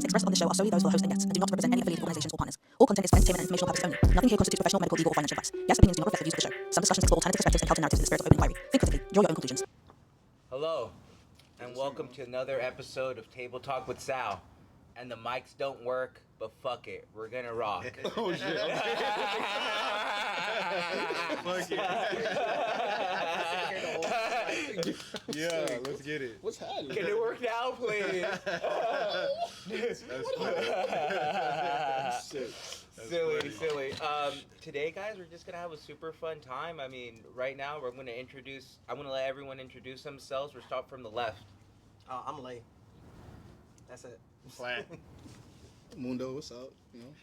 expressed on this show are solely those of the host and guests and do not represent any affiliated organizations or partners. All content is for entertainment and informational purposes only. Nothing here constitutes professional, medical, legal, or financial advice. Guest opinions do not reflect the views of the show. Some discussions explore alternative perspectives and counter narratives in the spirit of open inquiry. Think critically. Draw your own conclusions. Hello, and welcome to another episode of Table Talk with Sal. And the mics don't work, but fuck it, we're gonna rock. Oh shit! Fuck it. Yeah, let's get it. What's happening? Can it work now, please? That's funny. Silly. Today, guys, we're just gonna have a super fun time. I mean, right now I'm gonna let everyone introduce themselves. We'll start from the left. I'm Leigh. That's it. Flat. Mundo, what's up? You know?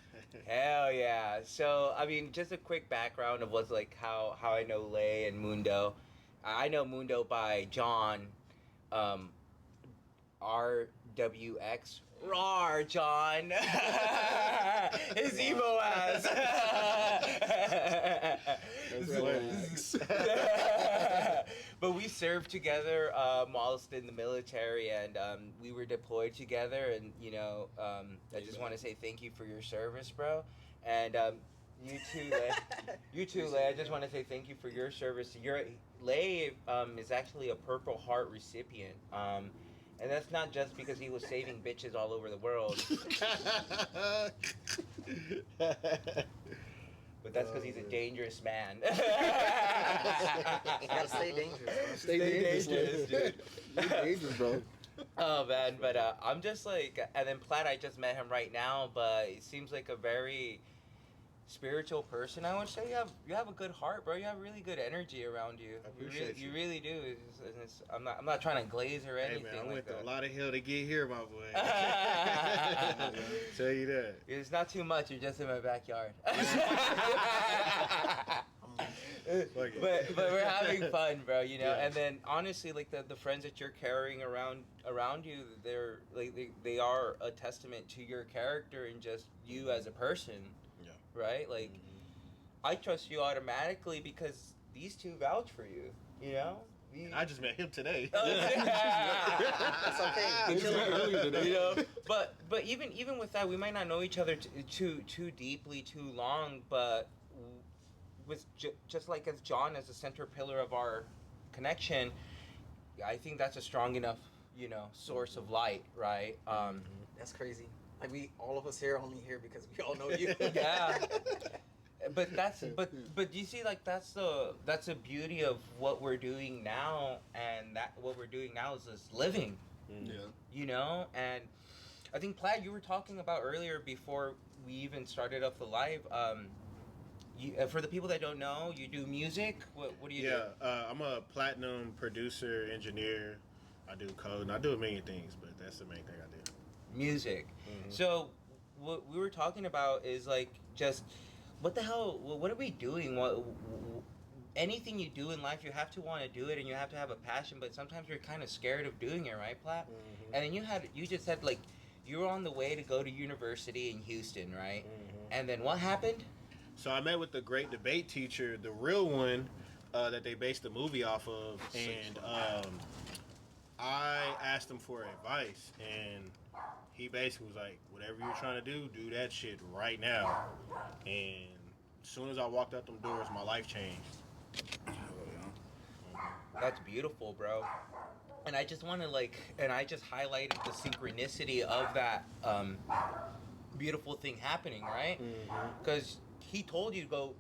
Hell yeah. So, I mean, just a quick background of what's like how I know Leigh and Mundo. I know Mundo by John, RWX. Rawr, John. His emo ass. That's But we served together whilst in the military, and we were deployed together. And I just want to say thank you for your service, bro. And you too, Leigh. I just want to say thank you for your service. Leigh is actually a Purple Heart recipient. And that's not just because he was saving bitches all over the world. But that's because he's a dangerous man. You gotta stay dangerous. Stay dangerous, dude. You're dangerous, bro. Oh man, but I'm just like, and then Platt, I just met him right now, but he seems like a very spiritual person. I would say you have a good heart, bro. You have really good energy around you. I appreciate you. You really do. I'm not trying to glaze or Hey anything. man, I like went that. through a lot of hell to get here, my boy. Tell you that. It's not too much. You're just in my backyard. but we're having fun, bro. You know. Yeah. And then honestly, like the friends that you're carrying around you, they're like they are a testament to your character and just you as a person. Yeah. Right. Like I trust you automatically because these two vouch for you. You know. I just met him today. It's okay. Earlier today. You know, but even with that, we might not know each other too deeply, too long. But with just like as John as the center pillar of our connection, I think that's a strong enough source of light, right? That's crazy. Like all of us here only here because we all know you. Yeah. But but you see, like that's the beauty of what we're doing now, and that what we're doing now is just living. Yeah. And I think Platt, you were talking about earlier before we even started up the live. For the people that don't know, you do music. What do you do? I'm a platinum producer, engineer. I do code, and I do a million things, but that's the main thing I do. Music. Mm-hmm. So what we were talking about is like just. What the hell? What are we doing? Anything you do in life, you have to want to do it, and you have to have a passion. But sometimes you're kind of scared of doing it, right, Platt? Mm-hmm. And then you just said like you were on the way to go to university in Houston, right? Mm-hmm. And then what happened? So I met with the great debate teacher, the real one that they based the movie off of, and I asked him for advice, and he basically was like, whatever you're trying to do that shit right now. And as soon as I walked out them doors, my life changed. That's beautiful, bro. And I just want to I just highlighted the synchronicity of that beautiful thing happening, right? Because he told you to go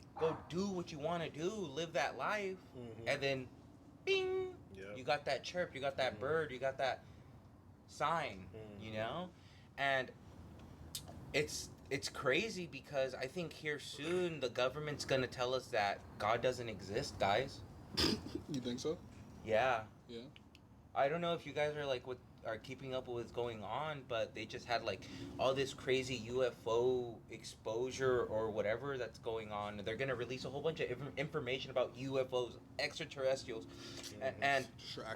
do what you want to do, live that life, and then, bing, you got that chirp, you got that bird, you got that sign, and it's crazy because I think here soon the government's gonna tell us that God doesn't exist, guys. You think so? Yeah. Yeah. I don't know if you guys are keeping up with what's going on, but they just had like all this crazy UFO exposure or whatever that's going on. They're gonna release a whole bunch of information about UFOs, extraterrestrials, and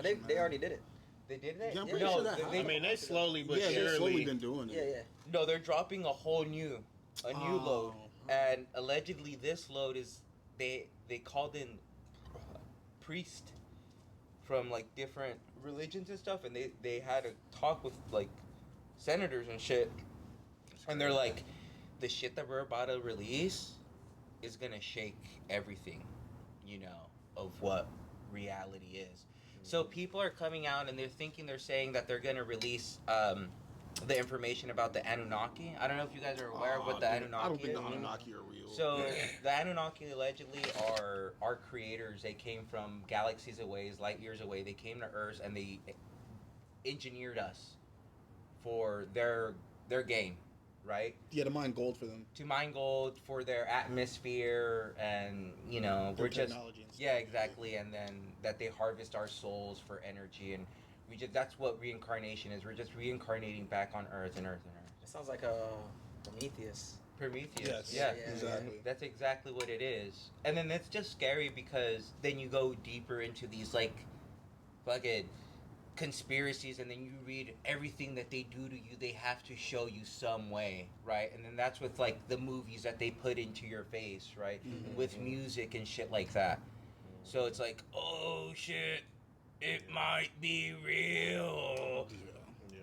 They already did it. they did it. Yeah, I'm pretty sure that I mean, they slowly but they've surely. slowly been doing it. Yeah. No, they're dropping a whole new load, and allegedly this load is they called in priest from like different religions and stuff, and they had a talk with like senators and shit, And they're like, the shit that we're about to release is gonna shake everything, of what reality is. So people are coming out and they're saying that they're gonna release the information about the Anunnaki. I don't know if you guys are aware of what the Anunnaki is. I don't think the Anunnaki are real. So the Anunnaki allegedly are creators. They came from galaxies away, light years away. They came to Earth and they engineered us for their game, right? Yeah, to mine gold for them. To mine gold for their atmosphere, and we're just exactly. And then that they harvest our souls for energy, and that's what reincarnation is. We're just reincarnating back on Earth and Earth and Earth. It sounds like a Prometheus. Prometheus. Yes. Yeah, Exactly. That's exactly what it is. And then it's just scary because then you go deeper into these like fucking conspiracies, and then you read everything that they do to you. They have to show you some way, right? And then that's with like the movies that they put into your face, right? With music and shit like that. So it's like, oh shit, it might be real.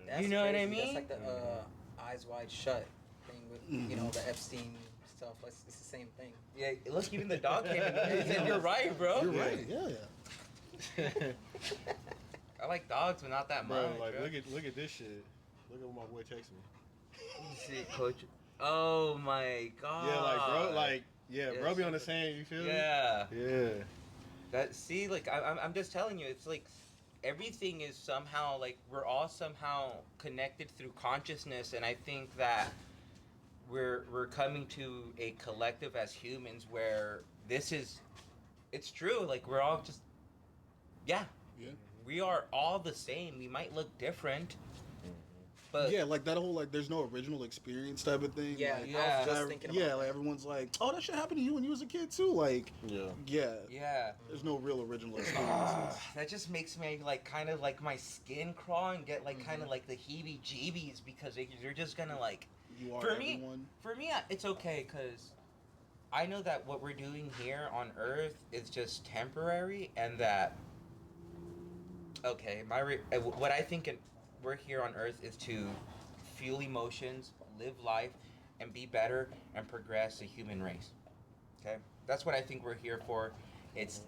That's you know crazy. what I mean? That's like the Eyes Wide Shut thing with the Epstein stuff. It's the same thing. Yeah, look, even the dog came in. He said, "You're right, bro." You're right. Yeah. I like dogs, but not that much. Bro, like bro. look at this shit. Look at what my boy texted me. You see it, coach. Oh my god. Yeah, like bro, like Yeah, bro, be on the same. You feel me? Yeah. Yeah. That like I'm just telling you, it's like everything is somehow like we're all somehow connected through consciousness, and I think that we're coming to a collective as humans where it's true. Like we're all just Yeah. we are all the same. We might look different, but Yeah, like that whole like there's no original experience type of thing. Yeah, like, yeah. I was just thinking about yeah, that. like everyone's like, oh, that shit happened to you when you was a kid too. Like, Yeah. yeah. there's no real original experiences. That just makes me like kind of like my skin crawl and get like kind of like the heebie-jeebies because you're just gonna like. You are For everyone. me, it's okay because I know that what we're doing here on Earth is just temporary, and that what I think we're here on Earth is to feel emotions, live life, and be better and progress the human race. Okay, that's what I think we're here for. It's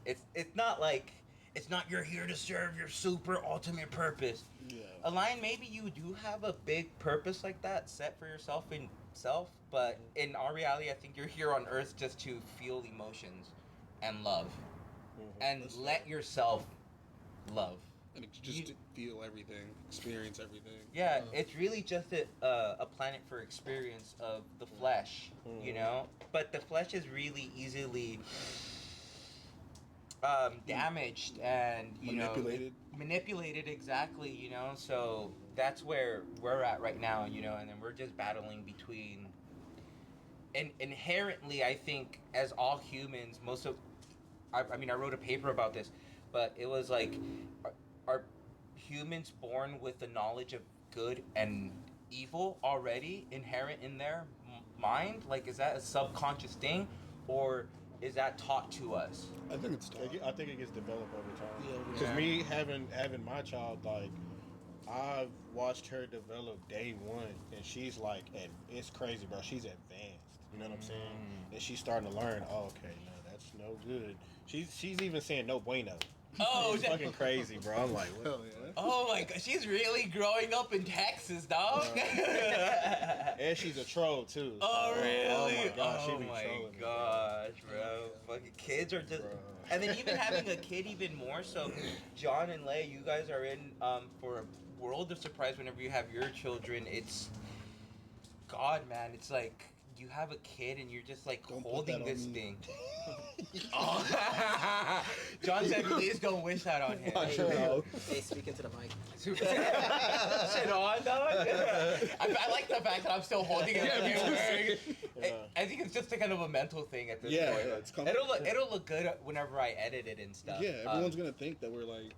not like it's not you're here to serve your super ultimate purpose. Yeah. A lion, maybe you do have a big purpose like that set for yourself in self, but in our reality, I think you're here on Earth just to feel emotions and love, and let yourself love. And just to feel everything, experience everything. Yeah, it's really just a planet for experience of the flesh, But the flesh is really easily damaged and manipulated exactly, So that's where we're at right now, and then we're just battling between. And inherently, I think as all humans, I wrote a paper about this, but it was like, are humans born with the knowledge of good and evil already inherent in their mind? Like, is that a subconscious thing, or is that taught to us? I think it's taught. I think it gets developed over time. Yeah, over Because time. me having my child, like, I've watched her develop day one, and she's like, it's crazy, bro. She's advanced. You know what I'm saying? And she's starting to learn. Oh, okay, no, that's no good. She's even saying no bueno. Oh, It's fucking crazy, bro. I'm like, what? Hell yeah. Oh my god, she's really growing up in Texas, dog. And she's a troll too. Oh really? Oh my gosh, she Oh be my trolling me, bro. gosh, bro. Fucking kids are just. Bro. And then even having a kid, even more so. John and Leigh, you guys are in for a world of surprise whenever you have your children. It's God, man. It's like you have a kid and you're just like Don't put holding that on this me. thing. Oh. John said, "Please don't wish that on him." Watch her out. Hey, speaking to the mic. Shit on, dog. I like the fact that I'm still holding it. Yeah. I think it's just a kind of a mental thing at this Yeah, point. yeah, it's comfortable. It'll look good whenever I edit it and stuff. Yeah, everyone's gonna think that we're like,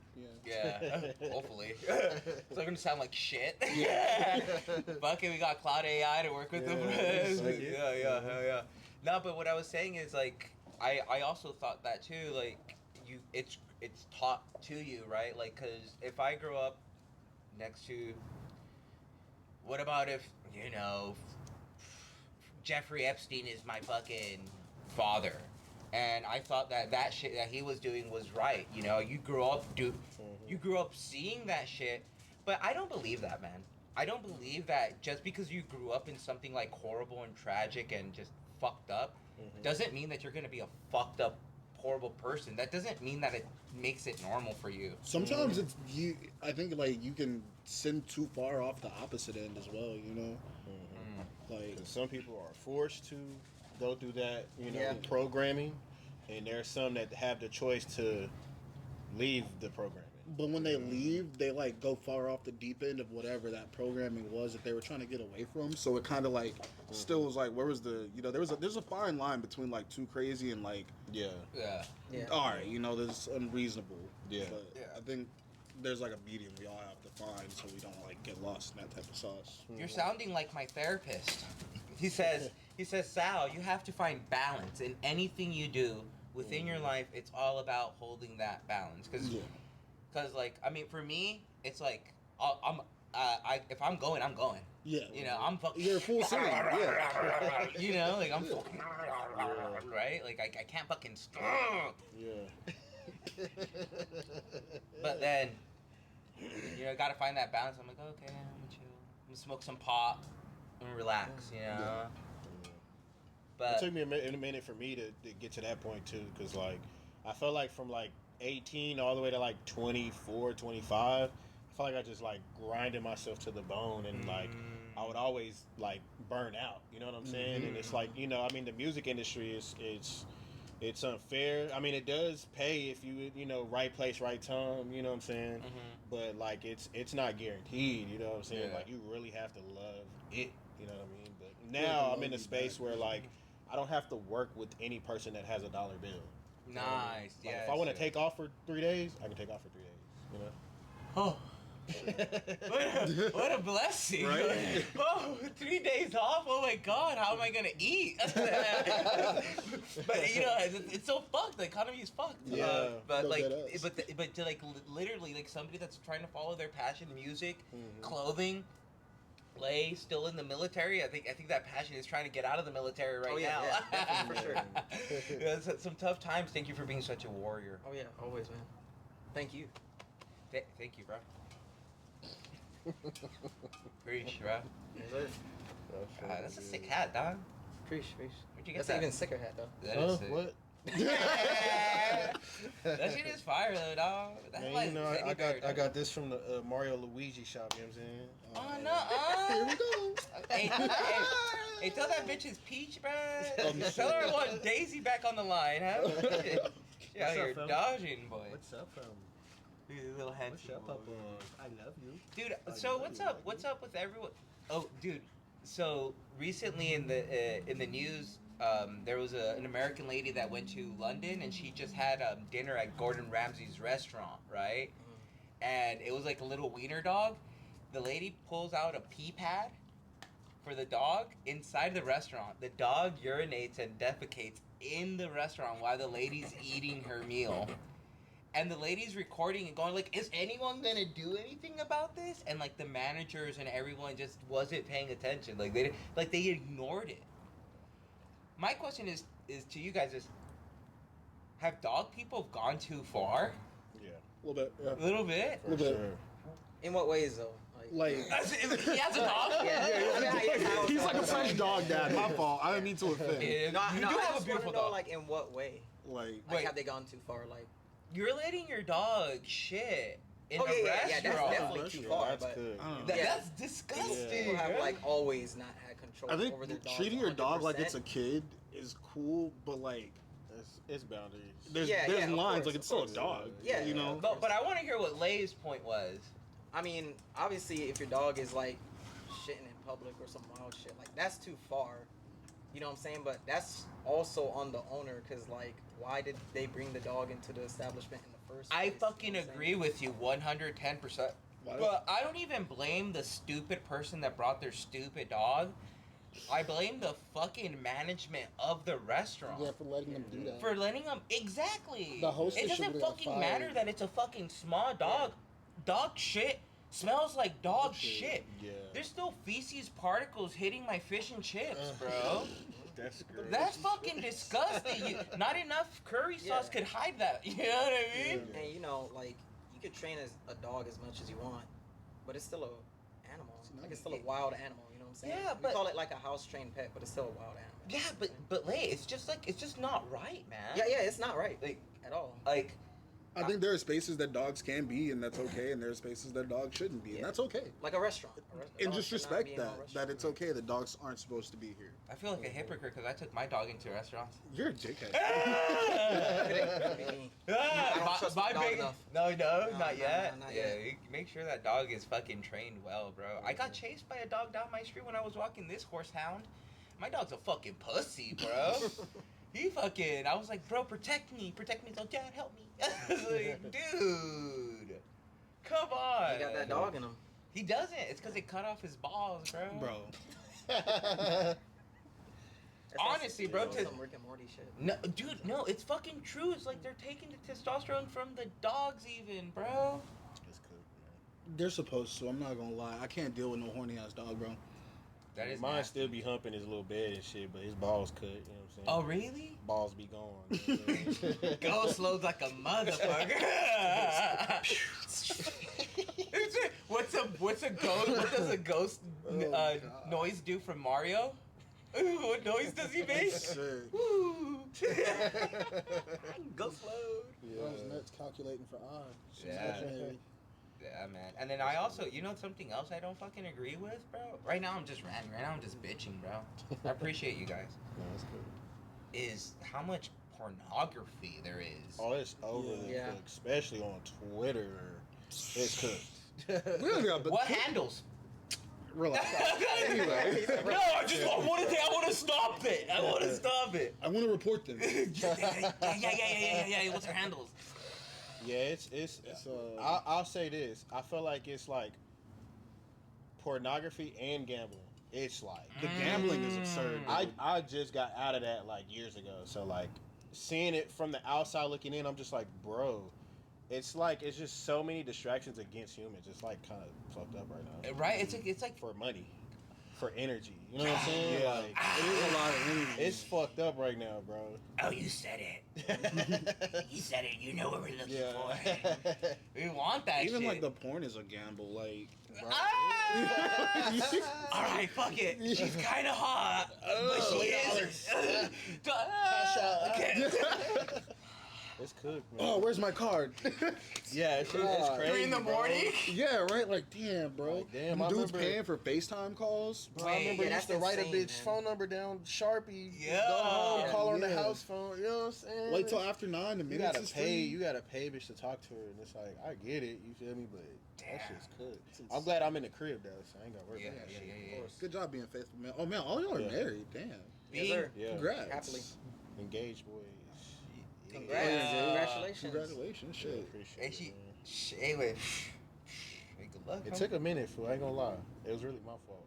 Yeah, hopefully. It's not gonna sound like shit. Yeah. Fuck it, we got Cloud AI to work with them. Yeah. Hell yeah. No, but what I was saying is like I also thought that too. Like it's taught to you, right? Like, cause if I grow up next to, what about if Jeffrey Epstein is my fucking father. And I thought that shit that he was doing was right. You know, you grew up seeing that shit, but I don't believe that, man. I don't believe that just because you grew up in something like horrible and tragic and just fucked up, doesn't mean that you're gonna be a fucked up, horrible person. That doesn't mean that it makes it normal for you. Sometimes it's you. I think like you can send too far off the opposite end as well. You know, like 'Cause some people are forced to go through that, Yeah. programming, and there's some that have the choice to leave the programming. but when they leave, they like go far off the deep end of whatever that programming was that they were trying to get away from. So it kind of like still was like, where was the there's a fine line between like too crazy and like Yeah. Yeah. Yeah. all right, that's unreasonable. Yeah. But Yeah. I think there's like a medium we all have to find so we don't like get lost in that type of sauce. You're sounding like my therapist. He says, Sal, you have to find balance in anything you do within your life. It's all about holding that balance. Cause like, I mean, for me, it's like, if I'm going, I'm going. Yeah. You know, I'm fucking. You're full swing. Yeah. You know, like I'm fucking. Right? Like I can't fucking. Yeah. But then, gotta find that balance. I'm like, okay, I'm gonna chill. I'm gonna smoke some pot and relax. You know. But It took me a minute for me to get to that point too, because like I felt like from like 18 all the way to like 24, 25, I felt like I just like grinded myself to the bone, and like I would always like burn out. You know what I'm saying? And it's like, I mean, the music industry it's unfair. I mean, it does pay if you right place, right time. You know what I'm saying? But like it's not guaranteed. You know what I'm saying? Yeah. Like you really have to love it. You know what I mean? But now I'm in a space where like I don't have to work with any person that has a dollar bill. nice. Like, Yeah. if I want to take off for 3 days, I can take off for 3 days. You know. Oh. what a blessing. Right? Oh, 3 days off? Oh my god, how am I gonna eat? But it's so fucked. The economy is fucked. Yeah. But No like, dead ass. but to like literally like somebody that's trying to follow their passion, music, clothing. Leigh still in the military. I think that passion is trying to get out of the military right now. Definitely, for sure. Yeah, it's some tough times. Thank you for being such a warrior. Oh yeah, always, man. Thank you. Thank you, bro. Preach, bro. That's a sick hat, dog. Preach. Where'd you get That's that? an even sicker hat, though. That is sick. What? That shit is fire, though, dog. That Man, like teddy bear, I dog. got this from the Mario Luigi shop. You know what I'm saying? Oh no! Here we go. Hey, tell that bitch it's Peach, bro. Tell her I want Daisy back on the line, huh? Yeah, What's up, you're fam? dodging, boy. What's up, You little head. What's up, I love you. Dude, so what's up? What's up with everyone? Oh, dude. So recently in the news, there was an American lady that went to London and she just had dinner at Gordon Ramsay's restaurant, right? And it was like a little wiener dog. The lady pulls out a pee pad for the dog inside the restaurant. The dog urinates and defecates in the restaurant while the lady's eating her meal. And the lady's recording and going like, is anyone gonna do anything about this? And like the managers and everyone just wasn't paying attention. Like they ignored it. My question is to you guys is, have dog people gone too far? Yeah. A little bit. Yeah. A little bit? For Little bit. sure. In what ways, though? Like He has a dog? Yeah. he's like a French dog dad. My fault. I didn't mean to offend. Yeah, No, you no, do I have a just beautiful want to know, dog. like, in what way? Like Like, Wait. have they gone too far? Like, You're letting your dog shit in oh a yeah, restaurant. that's definitely That's too true. far. That's But good. I don't know. Yeah. That's disgusting. people have bro. like always not had control I think over their dogs. treating your dog like it's a 100%. kid is cool, but like It's boundaries. there's Yeah, there's of lines. course, Like of it's still a course. dog. Yeah, you know. But I want to hear what Leigh's point was. I mean, obviously, if your dog is like shitting in public or some wild shit, like that's too far. You know what I'm saying? But that's also on the owner, because like, why did they bring the dog into the establishment in the first place? I You know fucking what I'm agree saying? with you 110%. Why- But I don't even blame the stupid person that brought their stupid dog. I blame the fucking management of the restaurant. Yeah, for letting them do that. For letting them exactly. The hostess It should doesn't have got fucking fired. matter that it's a fucking small dog. Dog shit smells like dog shit. Yeah. There's still feces particles hitting my fish and chips, bro. That's great. That's fucking disgusting. Not enough curry sauce could hide that. You know what I mean? And you know, like, you could train as a dog as much as you want, but it's still a animal. Like, it's still a wild animal. You know what I'm saying? Yeah, we but call it like a house trained pet, but it's still a wild animal. yeah, but Leigh, it's just not right, man. Yeah, it's not right, like, at all. Like, I think there are spaces that dogs can be, and that's okay, and there are spaces that dogs shouldn't be, and that's okay. Like a restaurant. And Dogs just should not respect be in no that restaurant. it's okay that dogs aren't supposed to be here. I feel like a hypocrite because I took my dog into restaurants. You're a dickhead. Could be me. I don't trust my dog enough. No, No, not yet. not Yeah, yet. you make sure that dog is fucking trained well, bro. I got chased by a dog down my street when I was walking this horse hound. My dog's a fucking pussy, bro. He fucking, I was like, bro, protect me. He's like, Dad, help me. I was like, dude, come on. He got that dog in him. He doesn't. It's because it cut off his balls, bro. Bro. That's Honestly, bro, some Rick and Morty shit. No, dude, no, it's fucking true. It's like they're taking the testosterone from the dogs even, bro. That's cool, man. They're supposed to. I'm not gonna lie. I can't deal with no horny ass dog, bro. That is Mine nasty. still be humping his little bed and shit, but his balls cut. You know what I'm saying? Oh, really? Balls be gone. You know what I'm saying? Ghost loads like a motherfucker. What's a ghost? What does a ghost noise do from Mario? What noise does he make? Shit. Woo. Ghost load. I was nuts calculating for odds. Yeah. Yeah, man. And then I also, you know, something else I don't fucking agree with, bro. Right now I'm just ranting. Right now I'm just bitching, bro. I appreciate you guys. No, that's good. Is how much pornography there is. Oh, it's overly Yeah. cooked, especially on Twitter. It's cooked. Really, but What handles? relax. Anyway, No, I want to stop it. I want to stop it. I want to report them. Yeah. What's her handles? Yeah, it's I'll say this. I feel like it's like pornography and gambling. It's like The gambling is absurd. I just got out of that like years ago. So like seeing it from the outside looking in, I'm just like, bro, it's like it's just so many distractions against humans. It's like kind of fucked up right now. Right? It's like For money, for energy. You know what I'm saying? Yeah. Like, It is a lot of energy. it's fucked up right now, bro. oh, you said it. You said it. You know what we're looking Yeah. for. We want that Even shit. like the porn is a gamble. Like, All right, fuck it. She's kind of hot, but she is. Okay. It's cooked, man. oh, where's my card? Yeah, it's God. crazy. 3 in the bro. morning. Yeah, right. Like, damn, bro. Like, damn, Them I dudes remember- paying for FaceTime calls. Bro, Wait, I remember yeah, you used to that's write a insane, bitch man. phone number down, Sharpie, Yeah. go home, call her on the Yeah. house phone. You know what I'm saying? Wait till after 9. The you minutes gotta is pay. free. You gotta pay bitch to talk to her, and it's like I get it. You feel me? But that Damn. shit's cooked. I'm glad I'm in the crib though, so I ain't gotta worry Yeah, about that shit. yeah. Of course. Good job being faithful, man. Oh man, all y'all are Yeah. married. Damn. Yes, sir. Yeah. Congrats. Happily. Engaged boys. Congrats. Yeah. Congratulations. Congratulations. Yeah, Shit. appreciate And it, she, man. anyway. Hey, good luck. It huh? took a minute, fool. I ain't gonna lie. It was really my fault.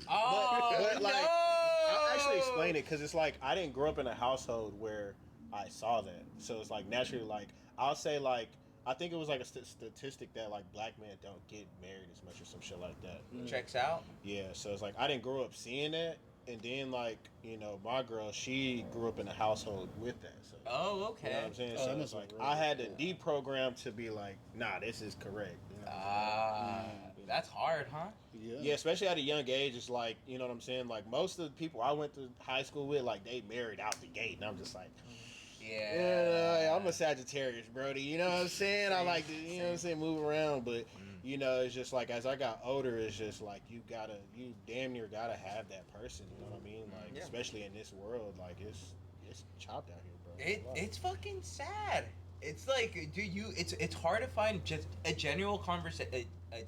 Oh, But, like, no! I'll actually explain it because it's like I didn't grow up in a household where I saw that. So it's like naturally, like I'll say, like I think it was like a statistic that like black men don't get married as much or some shit like that. Checks out. Yeah, so it's like I didn't grow up seeing that, and then like you know my girl, she grew up in a household with that. So Oh, you know okay. what I'm saying? Oh, So that it's must like have I had to been deprogram to be like, nah, this is correct. You know? That's hard, huh? Yeah. Yeah, especially at a young age, it's like, you know what I'm saying? Like, most of the people I went to high school with, like, they married out the gate. And I'm just like, yeah, I'm a Sagittarius, Brody. You know what I'm saying? I like to, you know what I'm saying, move around. But, you know, it's just like, as I got older, it's just like, you damn near gotta have that person. You know what I mean? Like, Yeah. especially in this world, like, it's chopped out here, bro. It's fucking sad. It's like, it's hard to find just a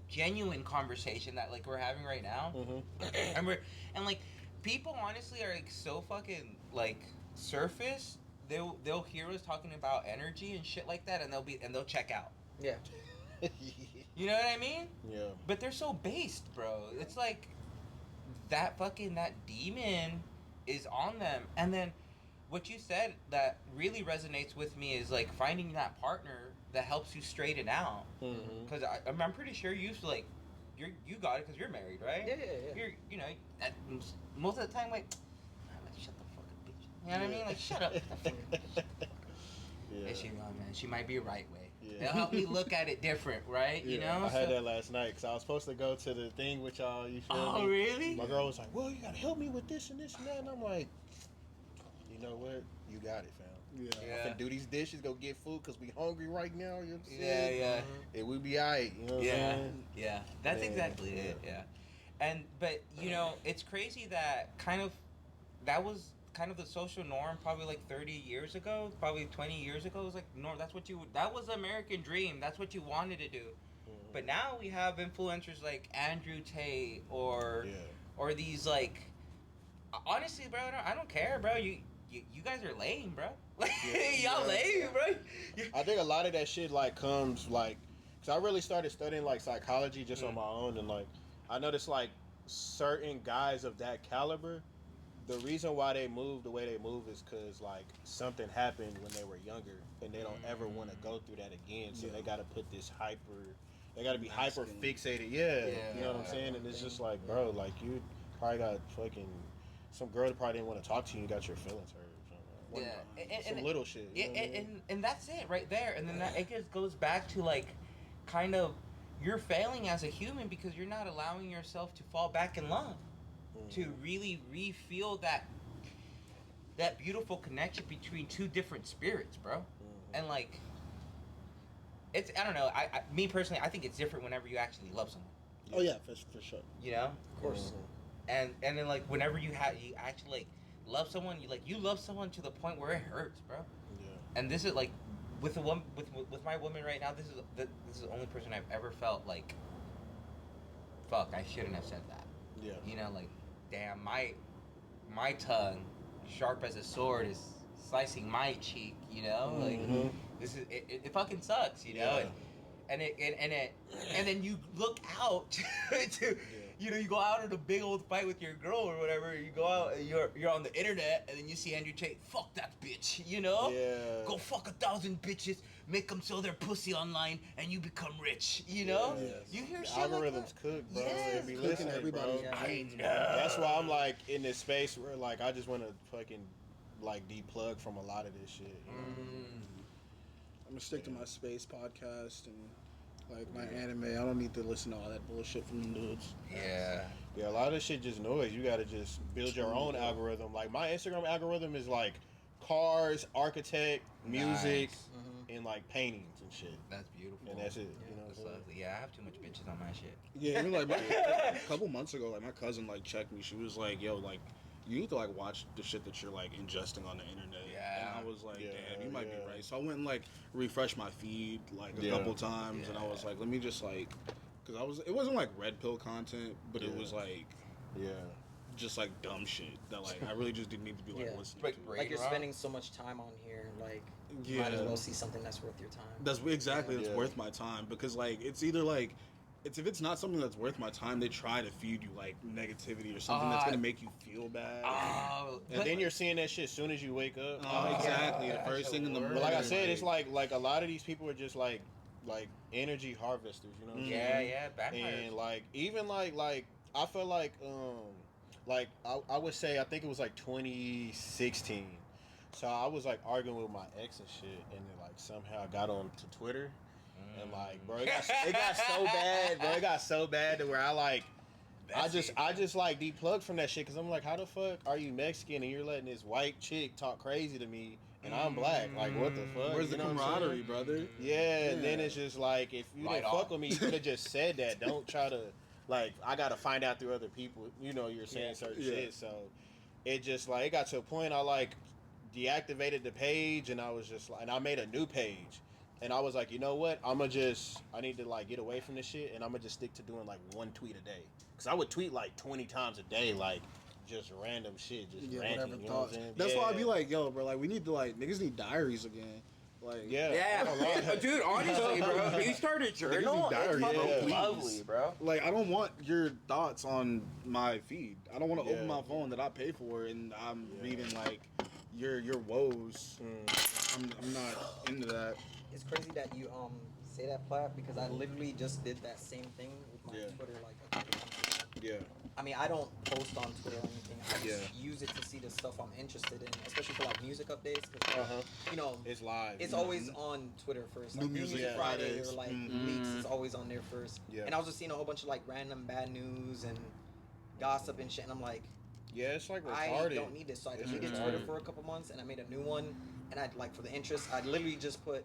genuine conversation that like we're having right now. Mm-hmm. and like people honestly are like so fucking like surface. They'll hear us talking about energy and shit like that, and they'll check out. Yeah. You know what I mean? Yeah. But they're so based, bro. It's like that demon is on them. And then what you said that really resonates with me is like finding that partner that helps you straighten out. Mm-hmm. Because I'm pretty sure you used to like, you got it because you're married, right? Yeah. You're, you know, most of the time, like, shut the fuck up, bitch. You know what I mean? Like, shut up. Yeah. And she, oh man, she might be right way. Yeah. It'll help me look at it different, right? Yeah, You know? I had that last night because I was supposed to go to the thing with y'all. You feel Oh, me? really? My girl was like, "Well, you gotta help me with this and this and that," and I'm like, "You know what? You got it, fam. Yeah. I can do these dishes, go get food because we hungry right now. You know what I'm Yeah, saying? yeah. And we be alright. You know what I'm saying? Yeah. That's Yeah, exactly it. Yeah. And but you know, it's crazy that that was kind of the social norm probably like 30 years ago, probably 20 years ago. It was like norm. That was the American dream. That's what you wanted to do. But now we have influencers like Andrew Tate or these like, honestly, bro, I don't care, bro. You guys are lame, bro. Y'all lame, bro. I think a lot of that shit like comes like, cause I really started studying like psychology just on my own, and like I noticed like certain guys of that caliber, the reason why they move the way they move is cause like something happened when they were younger, and they don't ever want to go through that again. So they got to put this they got to be hyper fixated. Yeah, you know what I'm saying? And it's just like, bro, like you probably got fucking some girl that probably didn't want to talk to you. You got your feelings hurt. Some little shit. Yeah, and that's it right there. And then it just goes back to like, kind of, you're failing as a human because you're not allowing yourself to fall back in love, to really re-feel that beautiful connection between two different spirits, bro. And like, I don't know. Me personally, I think it's different whenever you actually love someone. Oh yeah, for sure. You know, of course. And then like whenever you actually like love someone, you love someone to the point where it hurts, bro. Yeah. And this is like with my woman right now. This is the only person I've ever felt like, fuck, I shouldn't have said that. Yeah. You know, like, damn, my tongue, sharp as a sword, is slicing my cheek. You know, like this is it fucking sucks. You know, and then you look out to. You know, you go out in a big old fight with your girl or whatever. You go out, and you're on the internet, and then you see Andrew Tate. Fuck that bitch, you know? Yeah. Go fuck 1,000 bitches, make them sell their pussy online, and you become rich, you know? Yes. You hear the shit algorithms like cook, bro. Yes. They be Cooking listening, everybody's bro. I know. That's why I'm like in this space where like I just want to fucking like deplug from a lot of this shit. You know? I'm gonna stick to my space podcast and like my anime. I don't need to listen to all that bullshit from the dudes. Yeah, a lot of this shit just noise. You gotta just build your own algorithm. Like my Instagram algorithm is like cars, architect, music, and like paintings and shit. That's beautiful. And that's it. Yeah, You know what I'm saying? yeah, I have too much bitches on my shit. Yeah, even like a couple months ago, like my cousin like checked me. She was like, "Yo, like you need to like watch the shit that you're like ingesting on the internet." Yeah. And I was like, Yeah, "Damn, you might yeah. be right." So I went and like refreshed my feed like a Yeah. couple times, and I was like, "Let me just like," because it wasn't like red pill content, but it Yeah. was like Yeah. just like dumb shit that like I really just didn't need to be like listening Like to. Like you're Brain rot. spending so much time on here, like you Yeah. might as well see something that's worth your time. That's exactly that's Yeah. worth my time, because like it's either like if it's not something that's worth my time, they try to feed you like negativity or something that's gonna make you feel bad. And then you're seeing that shit as soon as you wake up. Exactly. yeah, The first thing in the morning. But like I said, it's like a lot of these people are just like energy harvesters. You know what I'm saying? Yeah, vampires. And like even like I feel like I would say I think it was like 2016. So I was like arguing with my ex and shit, and then like somehow I got on to Twitter, and like bro, it got so bad, bro. It got so bad to where I just like deplugged from that shit because I'm like, how the fuck are you Mexican and you're letting this white chick talk crazy to me and I'm black? Like what the fuck? Where's the You know what I'm camaraderie, saying? brother? Yeah, and then it's just like if you Right didn't off. fuck with me, you could have just said that. Don't try to like I gotta find out through other people. You know, you're saying certain shit. So it just like it got to a point I like deactivated the page and I was just like, and I made a new page. And I was like, you know what? I need to like get away from this shit, and I'm gonna just stick to doing like one tweet a day. Cause I would tweet like 20 times a day, like just random shit, just ranting. Whatever You know what I'm thoughts. saying? That's why I'd be like, yo, bro, like we need to like niggas need diaries again. Like Yeah, dude. Honestly, bro, you started journal. It's diary, fucking yeah. lovely, bro. Like I don't want your thoughts on my feed. I don't want to Yeah. open my phone that I pay for and I'm reading like your woes. I'm not into that. It's crazy that you say that, Plat, because I literally just did that same thing with my Yeah. Twitter like a couple months ago. Yeah. I mean, I don't post on Twitter or anything. I just Yeah. use it to see the stuff I'm interested in, especially for like music updates. Cause, you know, It's live. it's always on Twitter first. Like New Music Friday Fridays. or like leaks is always on there first. Yeah. And I was just seeing a whole bunch of like random bad news and gossip and shit, and I'm like, Yeah, it's like I retarded. don't need this. So I It's deleted retarded. Twitter for a couple months, and I made a new one. And I like for the interest, I literally just put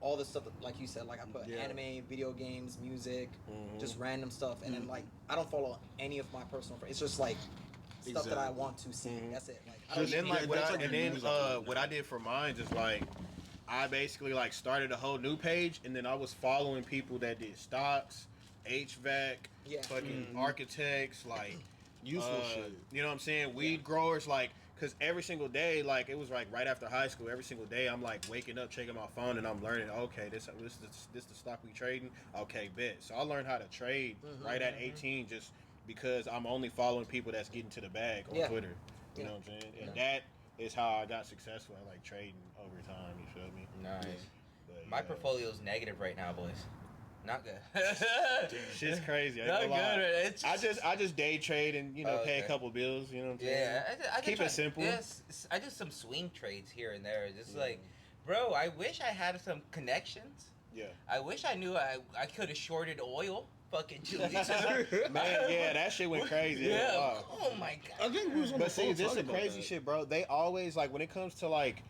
all the stuff like you said. Like I put Yeah. anime, video games, music, Mhm. just random stuff. And then like I don't follow any of my personal friends. It's just like stuff that I Exactly. want to see. Mhm. That's it. Like I Just don't And then need like that's what like I, and your then news update. what I did for mine is like I basically like started a whole new page, and then I was following people that did stocks, HVAC, Yeah. fucking architects, like Useful shit. You know what I'm saying? Weed growers, like, cause every single day, like it was like right after high school, every single day I'm like waking up, checking my phone, and I'm learning. Okay, this the stock we trading. Okay, bet. So I learned how to trade right at 18, just because I'm only following people that's getting to the bag on Yeah. Twitter. You Yeah. know what I'm saying? And that is how I got successful at like trading over time. You feel me? Nice. But, My yeah. portfolio's negative right now, boys. Not good. Shit's crazy. I Not ain't good. gonna lie. It's I just day trade and pay Okay. a couple bills. You know what I'm saying? Yeah, I Keep try- it simple. Yes, I do some swing trades here and there. Just like, bro, I wish I had some connections. Yeah. I wish I knew I could have shorted oil. Fucking 2 weeks ago. Man, yeah, that shit went crazy. Yeah. Wow. Oh my I god. think we was on the But see, phone this is talking about crazy that. shit, bro. They always like when it comes to like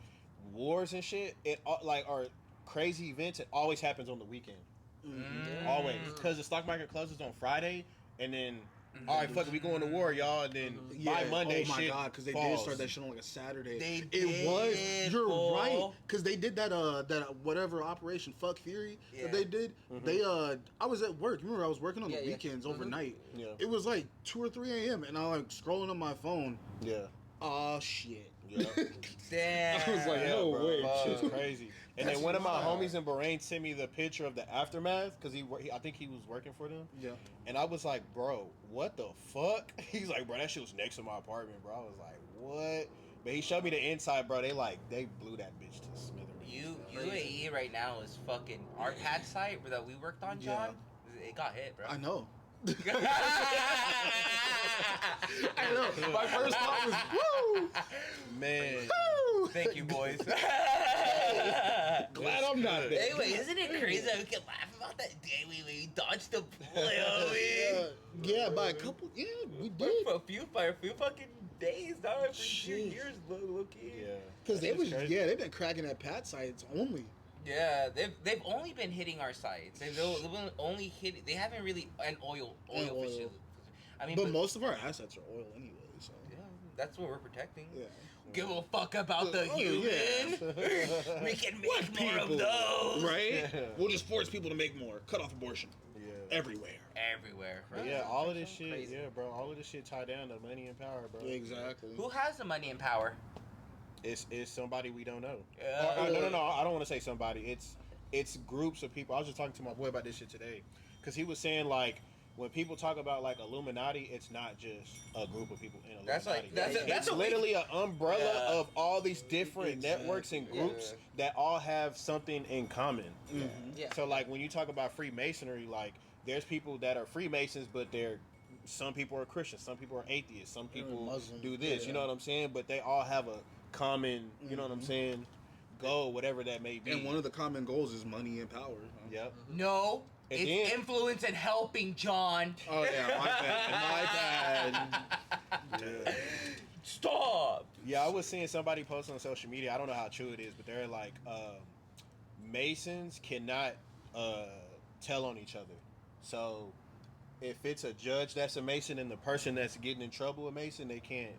wars and shit. It like or crazy events. It always happens on the weekend. Always, because the stock market closes on Friday, and then all right, fuck it, we going to war, y'all. And then by Monday, oh my shit god, because they falls. did start that shit on like a Saturday. They it was. did, You're fool. right, because they did that that whatever Operation Fuck Fury Yeah. that they did. They I was at work. Remember, I was working on the Yeah, yeah. weekends overnight. Yeah. It was like 2 or 3 a.m. and I like scrolling on my phone. Yeah, Oh shit. yeah. Damn. I was like, Yeah, no bro. way. Shit's crazy. And That's then one of my wild. homies in Bahrain sent me the picture of the aftermath because I think he was working for them. Yeah. And I was like, bro, what the fuck? He's like, bro, that shit was next to my apartment, bro. I was like, what? But he showed me the inside, bro. They blew that bitch to smithereens. UAE right now is fucking our pad site that we worked on, John. It got hit, bro. I know. I know. My first thought was, woo! Man. Woo! Thank you, boys. Glad I'm not there. Anyway, isn't it crazy that we can laugh about that day we dodged the bullet? Yeah, by a couple. Yeah, we did. For a few fucking days, dog. For 2 Shit. years, low key. Yeah. Because they That was shit's crazy. they've been cracking at pad sites only. Yeah, they've only been hitting our sites. They've only hit. They haven't really an oil And oil. facility. I mean, But most of our assets are oil anyway, so yeah, that's what we're protecting. yeah. Give a fuck about the Oh, human. yeah. We can make more of people, those. Right? We'll just force people to make more. Cut off abortion Yeah. everywhere. Everywhere. But yeah, all of this shit, Crazy. yeah, bro. All of this shit tied down to money and power, bro. Exactly. Who has the money and power? It's somebody we don't know. Yeah. No. I don't want to say somebody. It's groups of people. I was just talking to my boy about this shit today, because he was saying like when people talk about like Illuminati, it's not just a group of people in Illuminati. That's like- that's a- that's it's a- literally an umbrella Yeah. of all these different networks and groups that all have something in common. Yeah. So like when you talk about Freemasonry, like there's people that are Freemasons, but some people are Christians, some people are atheists, some people Muslim. do this. Yeah. You know what I'm saying? But they all have a common, you know what I'm saying, goal, whatever that may be. And one of the common goals is money and power. Huh? Yep. No, And it's then- influence and helping, John. Oh yeah, my bad. Yeah. Stop. Yeah, I was seeing somebody post on social media. I don't know how true it is, but they're like, Masons cannot tell on each other. So if it's a judge that's a Mason and the person that's getting in trouble a Mason, they can't.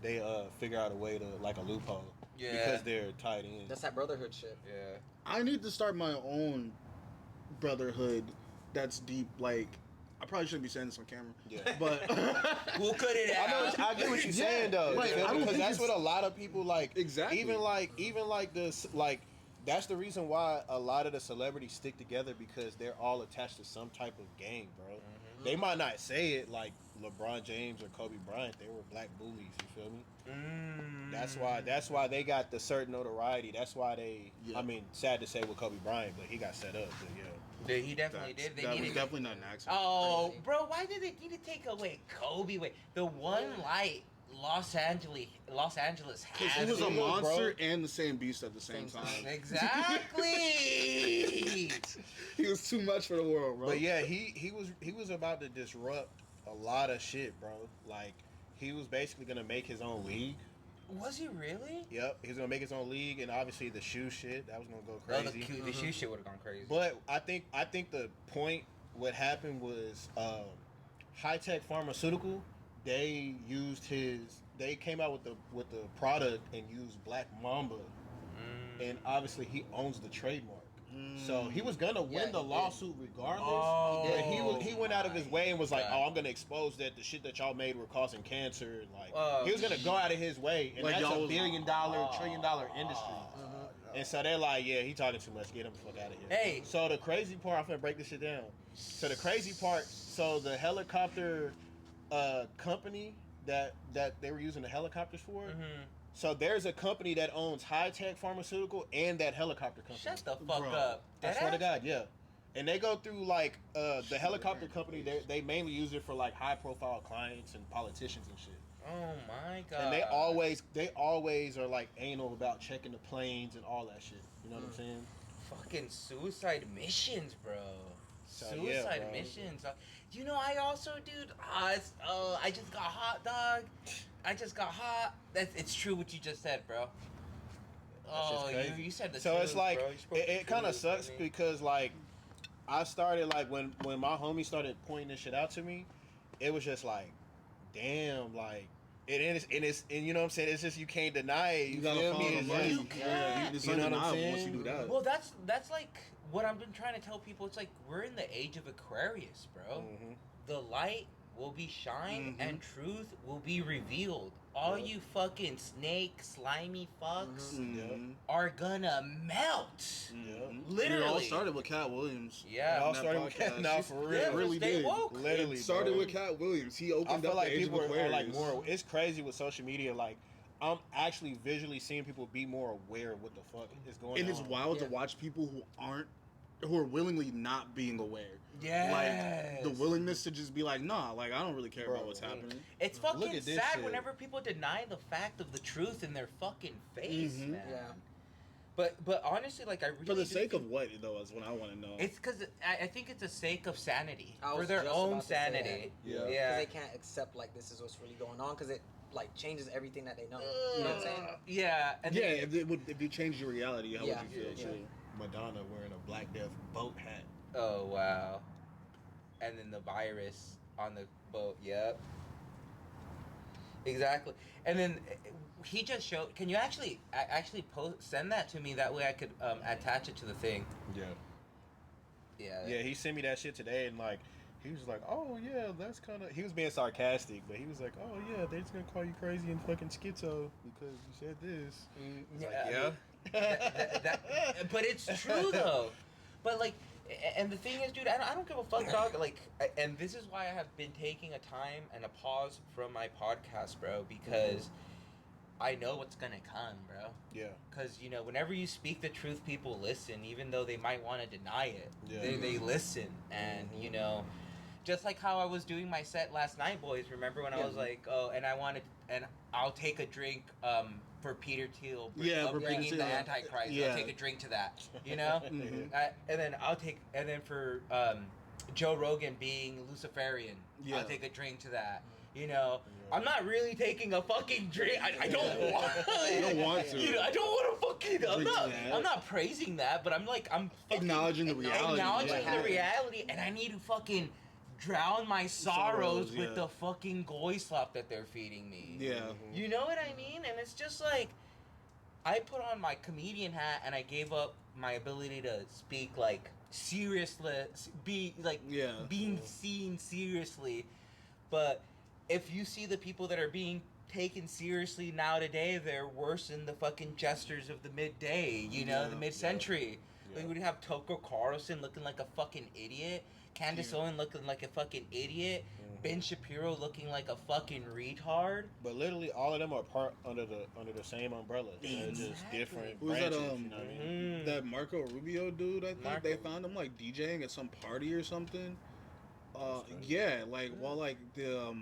They figure out a way to like a loophole. Yeah. Because they're tied in. That's that brotherhood shit. Yeah. I need to start my own brotherhood that's deep. Like, I probably shouldn't be saying this on camera. Yeah. But We'll cut it out. I get what you're saying though. Like, I don't Because think that's it's- what a lot of people like. Exactly. Even like this like. That's the reason why a lot of the celebrities stick together, because they're all attached to some type of gang, bro. They might not say it like LeBron James or Kobe Bryant, they were black bullies. You feel me? Mm. That's why they got the certain notoriety. That's why they. Yeah. I mean, sad to say with Kobe Bryant, but he got set up. But yeah. He definitely did. They That was needed. definitely not an accident. Oh, Crazy. bro, why did they need to take away Kobe? Wait, the one light Los Angeles Because has. he was a Bro. monster and the same beast at the same Same time. Exactly. He was too much for the world, bro. But yeah, he was about to disrupt a lot of shit, bro. Like he was basically gonna make his own league. Was he really? Yep, he was gonna make his own league, and obviously the shoe shit that was gonna go Oh, crazy. the shoe shit would have gone crazy. But I think the point what happened was high tech pharmaceutical. They used they came out with the product and used Black Mamba, and obviously he owns the trademark. So he was gonna win Yeah, the he did. lawsuit regardless. Oh, But he went out of his way and was like, God. "Oh, I'm gonna expose that the shit that y'all made were causing cancer." Like Oh, he was gonna go out of his way, and Like, that's y'all a was- $1 billion, $1 trillion industry. And so they're like, "Yeah, he talking too much. Get him the fuck out of here." Hey. So the crazy part, I'm gonna break this shit down. So the crazy part, so the helicopter company that they were using the helicopters for. Mhm. So there's a company that owns high tech pharmaceutical and that helicopter company. Shut the fuck Bro, up. I swear to Deadass? God, yeah. And they go through like the helicopter company. They mainly use it for like high profile clients and politicians and shit. Oh my god. And they always are like anal about checking the planes and all that shit. You know what I'm saying? fucking suicide missions, bro. So, Suicide yeah, bro. missions. You know, I also, dude. I just got hot, dog. I just got hot. It's true what you just said, bro. shit's crazy. You said the So truth, it's like bro. You spoke the it kind of truth, sucks I mean. because like I started like when my homie started pointing this shit out to me, it was just like, damn, like and you know what I'm saying. It's just you can't deny it. You gotta feel follow me? the It's money. just- Yeah, it's You know what I'm undeniable once you saying? do that. Well, that's like what I've been trying to tell people. It's like we're in the age of Aquarius, bro. Mhm. The light will be shined Mhm. and truth will be revealed. All Yeah. you fucking snake, slimy fucks Mhm. are gonna melt. Mhm. Literally. It all started with Cat Williams. It Yeah. all that started with podcast. nah, for real. Yeah, It really stay did. woke. Literally, It started bro. with Cat Williams. He I opened feel up like the age of people are like Aquarius. more. It's crazy with social media. Like I'm actually visually seeing people be more aware of what the fuck is going And on. it's wild to Yeah. watch people who are willingly not being aware. Yes. Like the willingness to just be like, nah, like I don't really care Bro, about what's happening. It's Look fucking at this sad shit. whenever people deny the fact of the truth in their fucking face, Mhm. man. Yeah. But honestly, like I really For the do sake think of what though is what I want to know. it's because I think it's a sake of sanity I for was their just own about to say that. sanity. Yeah. Because Yeah. they can't accept like this is what's really going on because it like changes everything that they know. You know what I'm saying? Yeah. And yeah, then- if you change your reality, how Yeah. would you feel Yeah. too? Madonna wearing a Black Death boat hat. Oh wow. And then the virus on the boat. Yep. Exactly. And then he just showed. Can you actually send that to me? That way I could attach it to the thing. Yeah. Yeah. Yeah, he sent me that shit today, and like, he was like, "Oh yeah, that's kind of." He was being sarcastic, but he was like, "Oh yeah, they're just gonna call you crazy and fucking schizo because you said this." It's like, I yeah. mean, but it's true though. But like, and the thing is, dude, I don't give a fuck, dog. Like, and this is why I have been taking a time and a pause from my podcast, bro, because I know what's gonna come, bro. Yeah. Because you know, whenever you speak the truth, people listen, even though they might want to deny it. Yeah. They listen, and you know, just like how I was doing my set last night, boys. Remember when I was like, oh, and I'll take a drink for Peter Thiel, Yeah, for Peter bringing the Thiel. Antichrist. Yeah. I'll take a drink to that, you know. Mhm. And then for Joe Rogan being Luciferian, Yeah. I'll take a drink to that. You know, I'm not really taking a fucking drink. I don't want. You don't want to. You know, I don't want to fucking. Drink to that. I'm not praising that, but I'm fucking Acknowledging the reality. acknowledging yeah. the reality, and I need to fucking drown my sorrows Sorrows, with yeah. the fucking goy slop that they're feeding me. Yeah. You know what I mean? And it's just like, I put on my comedian hat and I gave up my ability to speak like seriously, Yeah. being seen seriously. But if you see the people that are being taken seriously now today, they're worse than the fucking jesters of the midday, you know, Yeah. the mid-century. Yeah. Like, we'd have Tucker Carlson looking like a fucking idiot, Candace Yeah. Owen looking like a fucking idiot, Ben Shapiro looking like a fucking retard. But literally, all of them are part under the same umbrella. They're just different Who's branches. that? You know what I mean? That Marco Rubio dude. I think they Marco. found him like DJing at some party or something. Yeah, like while like the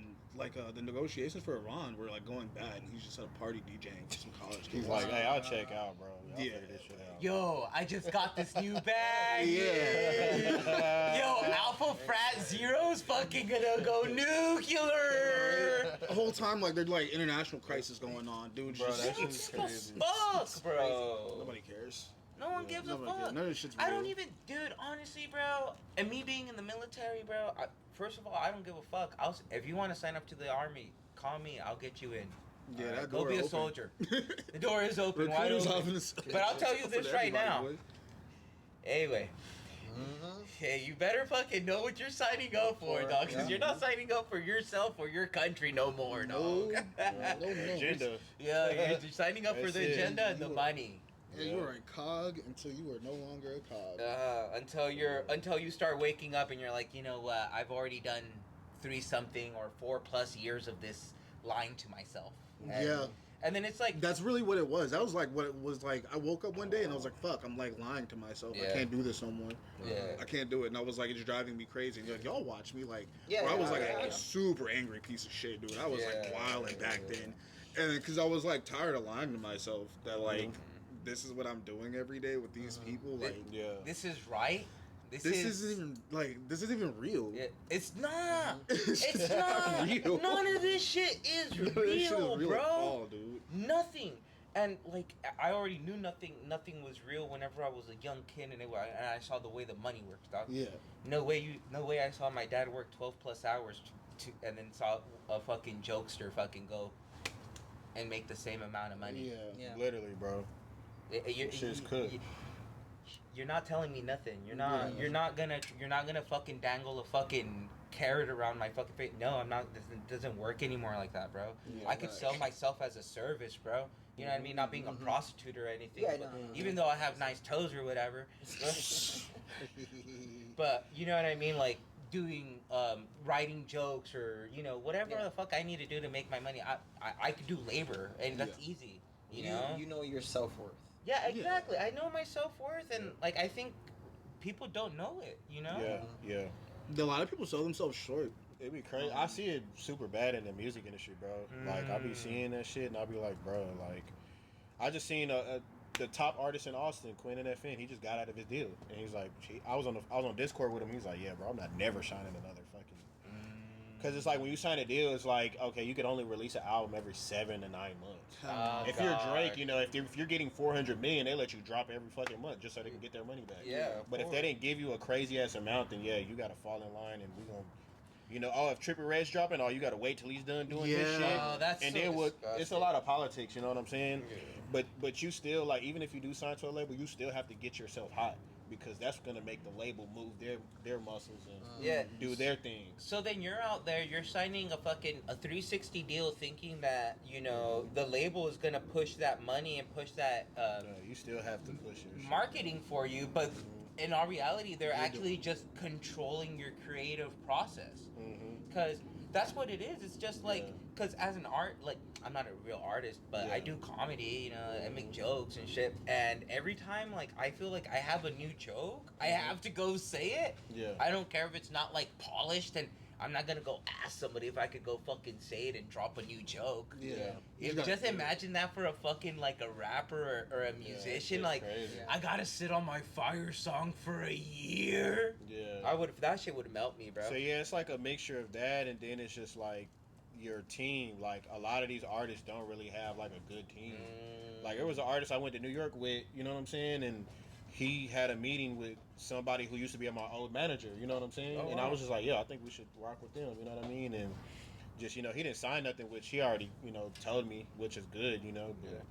negotiations for Iran were like going bad, and he's just at a party DJing to some college kids. He's like, hey, I'll check out, bro. I'll Yeah. figure this shit out. Yo, I just got this new bag. Yeah. Yo, Alpha Frat Zero's fucking gonna go nuclear. The whole time, like, there's like international crisis going on, dude. Bro, Just, that shit's crazy. Fuck, bro. nobody cares. No one gives a Nobody cares. fuck. None of this shit's I don't real. even, dude. Honestly, bro, and me being in the military, bro. First of all, I don't give a fuck. If you want to sign up to the army, call me. I'll get you in. Yeah, Alright, that go door be a open. soldier. The door is open, wide Recruiters open. often- But I'll tell you For this right everybody, now. boy. Anyway. Hey, you better fucking know what you're signing up for, dog. Because you're not signing up for yourself or your country no more, dog. No. Agenda. Yeah, you're signing up for That's the it. agenda and the money. And you were a cog until you were no longer a cog. Until you start waking up and you're like, you know what? I've already done 3-something or 4+ years of this lying to myself. Yeah. And then it's like, That's really what it was. That was like what it was like. I woke up one day and I was like, fuck, I'm like lying to myself. I Yeah. can't do this no more. Yeah. I can't do it. And I was like, it's driving me crazy. And you're like, y'all watch me. Like, Yeah, bro, I was like yeah. a super angry piece of shit, dude. I was like Yeah. wilding back then. And because I was like tired of lying to myself that like, this is what I'm doing every day with these people. Like, Yeah. this is right. this isn't even like, this isn't even real. It's not. It's It's not not. real. None of this shit is None of real, this shit is real bro. at all, dude. Nothing. And like I already knew nothing was real whenever I was a young kid and I saw the way the money works, dog. Yeah. No way I saw my dad work 12+ hours and then saw a fucking jokester fucking go and make the same amount of money. Yeah. Literally, bro. Shit's cooked. You're not telling me nothing. You're not gonna fucking dangle a fucking carrot around my fucking face. No, I'm not. It doesn't work anymore like that, bro. Yeah, I could right. sell myself as a service, bro. You know what I mean? Not being a prostitute or anything. Yeah, but no. even though I have nice toes or whatever. But you know what I mean? Like doing writing jokes or whatever the fuck I need to do to make my money. I could do labor and that's easy. You know? You know your self-worth. Yeah, exactly. I know my self-worth and like I think people don't know it, you know? Yeah. A lot of people sell themselves short. It'd be crazy. I see it super bad in the music industry, bro. Like, I be seeing that shit, and I'll be like, bro, like, I just seen the top artist in Austin, Quinn and FN. He just got out of his deal, and he's like, I was on Discord with him. He's like, yeah, bro, I'm not never signing another fucking. Because it's like when you sign a deal, it's like, okay, you can only release an album every 7 to 9 months. If you're Drake, if you're getting 400 million, they let you drop every fucking month just so they can get their money back. Yeah, But if they didn't give you a crazy ass amount, then yeah, you gotta fall in line, and we gonna. If Trippie Redd's dropping, you gotta wait till he's done doing this shit. Oh, that's and so then disgusting. it's a lot of politics, you know what I'm saying? Yeah. But you still, like, even if you do sign to a label, you still have to get yourself hot because that's gonna make the label move their muscles and do their thing. So then you're out there, you're signing a 360 deal thinking that, the label is gonna push that money and push that You still have to push your shit. marketing for you, but in all reality, they're actually just controlling your creative process. Because that's what it is. It's just like, because as an I'm not a real artist, but I do comedy, I make jokes and shit. And every time, like, I feel like I have a new joke, I have to go say it. Yeah. I don't care if it's not, like, polished, and I'm not gonna go ask somebody if I could go fucking say it and drop a new joke. Yeah. Just imagine that for a fucking, like, a rapper or a musician. Like, crazy. I gotta sit on my fire song for a year. Yeah. That shit would melt me, bro. So yeah, it's like a mixture of that, and then it's just like your team. Like a lot of these artists don't really have like a good team. Like there was an artist I went to New York with, you know what I'm saying, and he had a meeting with somebody who used to be my old manager, you know what I'm saying, and I was just like, yeah, I think we should rock with them, you know what I mean, and just he didn't sign nothing, which he already told me, which is good, but.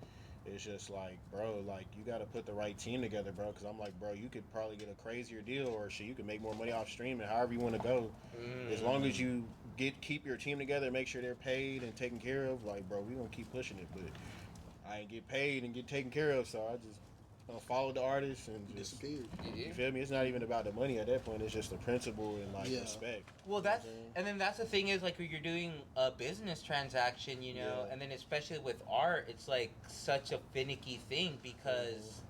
It's just like, bro, like, you got to put the right team together, bro, because I'm like, bro, you could probably get a crazier deal or shit. You could make more money off streaming, however you want to go. As long as you keep your team together, make sure they're paid and taken care of, like, bro, we going to keep pushing it. But I ain't get paid and get taken care of, so I just follow the artist and just Disappeared. you feel me? It's not even about the money at that point. It's just the principle and like respect. Well, that's You know what I'm saying? and then that's the thing is like when you're doing a business transaction, you know, Yeah. and then especially with art, it's like such a finicky thing because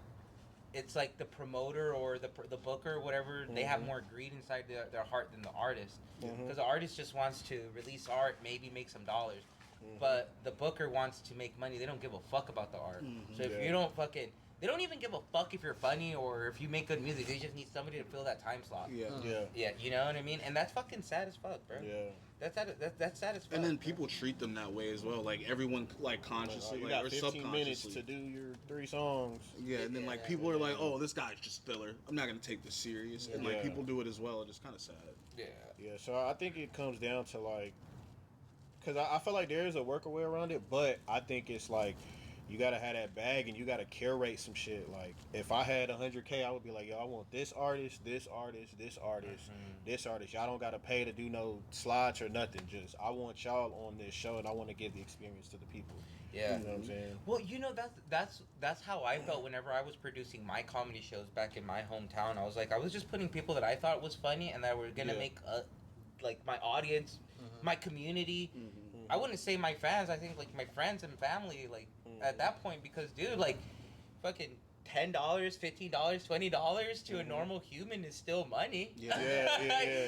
it's like the promoter or the booker, whatever, they have more greed inside their heart than the artist. Because the artist just wants to release art, maybe make some dollars, but the booker wants to make money. They don't give a fuck about the art. So if you don't fucking, they don't even give a fuck if you're funny or if you make good music. They just need somebody to fill that time slot. Yeah, you know what I mean? And that's fucking sad as fuck, bro. Yeah. That's sad as fuck. And then bro. people treat them that way as well. Like everyone, like consciously, You like, got or 15 minutes subconsciously. to do your 3 songs. Yeah, and then like people are like, "Oh, this guy's just filler. I'm not gonna take this serious." And like people do it as well. And it's kind of sad. Yeah. Yeah, so I think it comes down to like, because I feel like there is a workaway around it, but I think it's like, you gotta have that bag and you gotta curate some shit. Like, if I had 100K, I would be like, yo, I want this artist, this artist, this artist, this artist. Y'all don't gotta pay to do no slots or nothing. Just, I want y'all on this show and I want to give the experience to the people. Yeah. You know what I'm saying? Well, you know that's how I felt whenever I was producing my comedy shows back in my hometown. I was just putting people that I thought was funny and that were gonna make like my audience, my community. I wouldn't say my fans. I think like my friends and family. Like at that point, because dude, like fucking $10, $15, $20 to a normal human is still money. Yeah.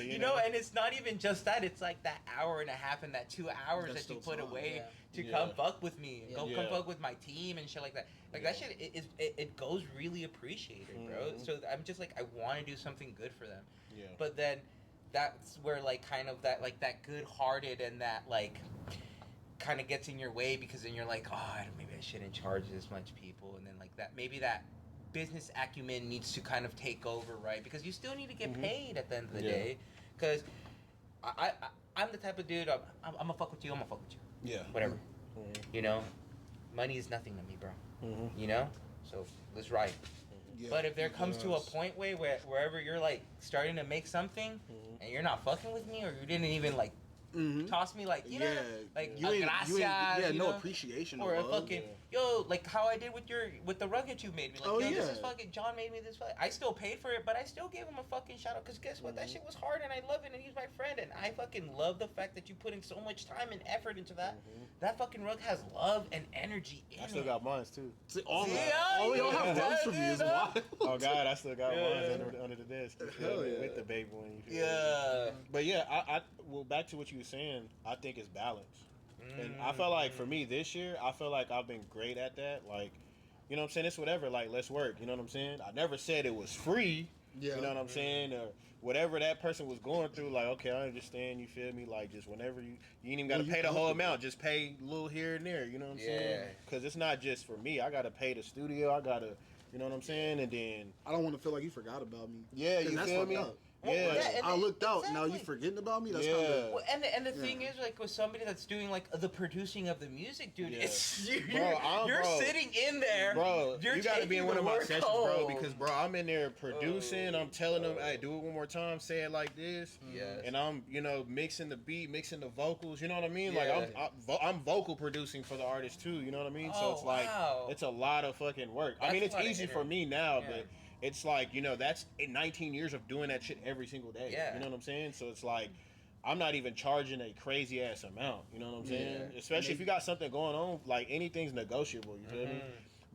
You know, and it's not even just that. It's like that hour and a half and that 2 hours That's that you still put time. away to Yeah. come fuck with me, and come Yeah. fuck with my team and shit like that. Like that shit, it goes really appreciated, bro. So I'm just like, I want to do something good for them. Yeah. But then that's where like kind of that like that good-hearted and that like kind of gets in your way, because then you're like, oh, maybe I shouldn't charge this much people, and then like that maybe that business acumen needs to kind of take over, right? Because you still need to get paid at the end of the day. Because I'm the type of dude, I'm gonna fuck with you, I'm gonna fuck with you. Yeah. Whatever. You know, money is nothing to me, bro. You know, so let's ride. But if there comes to a point wherever you're like starting to make something and you're not fucking with me, or you didn't even like toss me like, you know, like you ain't, gracias, you no know? appreciation Or a love. fucking yo, like how I did with the rug that you made me. Like, Oh, yo, this yeah. is fucking John made me this. I still paid for it, but I still gave him a fucking shout out. Cause guess what? That shit was hard, and I love it, and he's my friend, and I fucking love the fact that you put in so much time and effort into that. That fucking rug has love and energy in I still it. got mine too. See, all Yeah, y'all have yeah, runs for me yeah, is yeah. wild. Oh God, I still got Yeah. mine under the desk. You Hell feel me? yeah. With the baby one. You feel me? Yeah. But yeah, I well, back to what you were saying, I think it's balance. And I feel like for me this year, I feel like I've been great at that. Like, you know what I'm saying? It's whatever, like, let's work. You know what I'm saying? I never said it was free. Yeah. You know what I'm saying? Or whatever that person was going through, like, okay, I understand, you feel me? Like, just whenever you ain't even got to Well, pay you the whole comfortable. amount. Just pay a little here and there. You know what I'm saying? Yeah. Because it's not just for me. I got to pay the studio. I got to, you know what I'm saying? And then, I don't want to feel like you forgot about me. yeah, 'Cause you that's feel fucked me? up. Yeah. Well, yeah, and I looked out. Now you exactly. forgetting about me? That's Yeah. kind of. Well, and the Yeah. thing is, like, with somebody that's doing like the producing of the music, dude, Yeah. it's Bro, you're bro. sitting in there, Bro, You're you gotta be in taking one the of my work sessions, bro, home. because bro, I'm in there producing. I'm telling them, hey, do it one more time, say it like this, Yes. and I'm, you know, mixing the beat, mixing the vocals. You know what I mean? Yeah. Like I'm vocal producing for the artist too. You know what I mean? So Oh, it's like wow. it's a lot of fucking work. I That's mean, it's a lot of easy for energy. me now, Yeah. but it's like, you know, that's 19 years of doing that shit every single day. Yeah. You know what I'm saying? So it's like, I'm not even charging a crazy ass amount. You know what I'm saying? Yeah. Especially if you got something going on, like anything's negotiable. You feel me?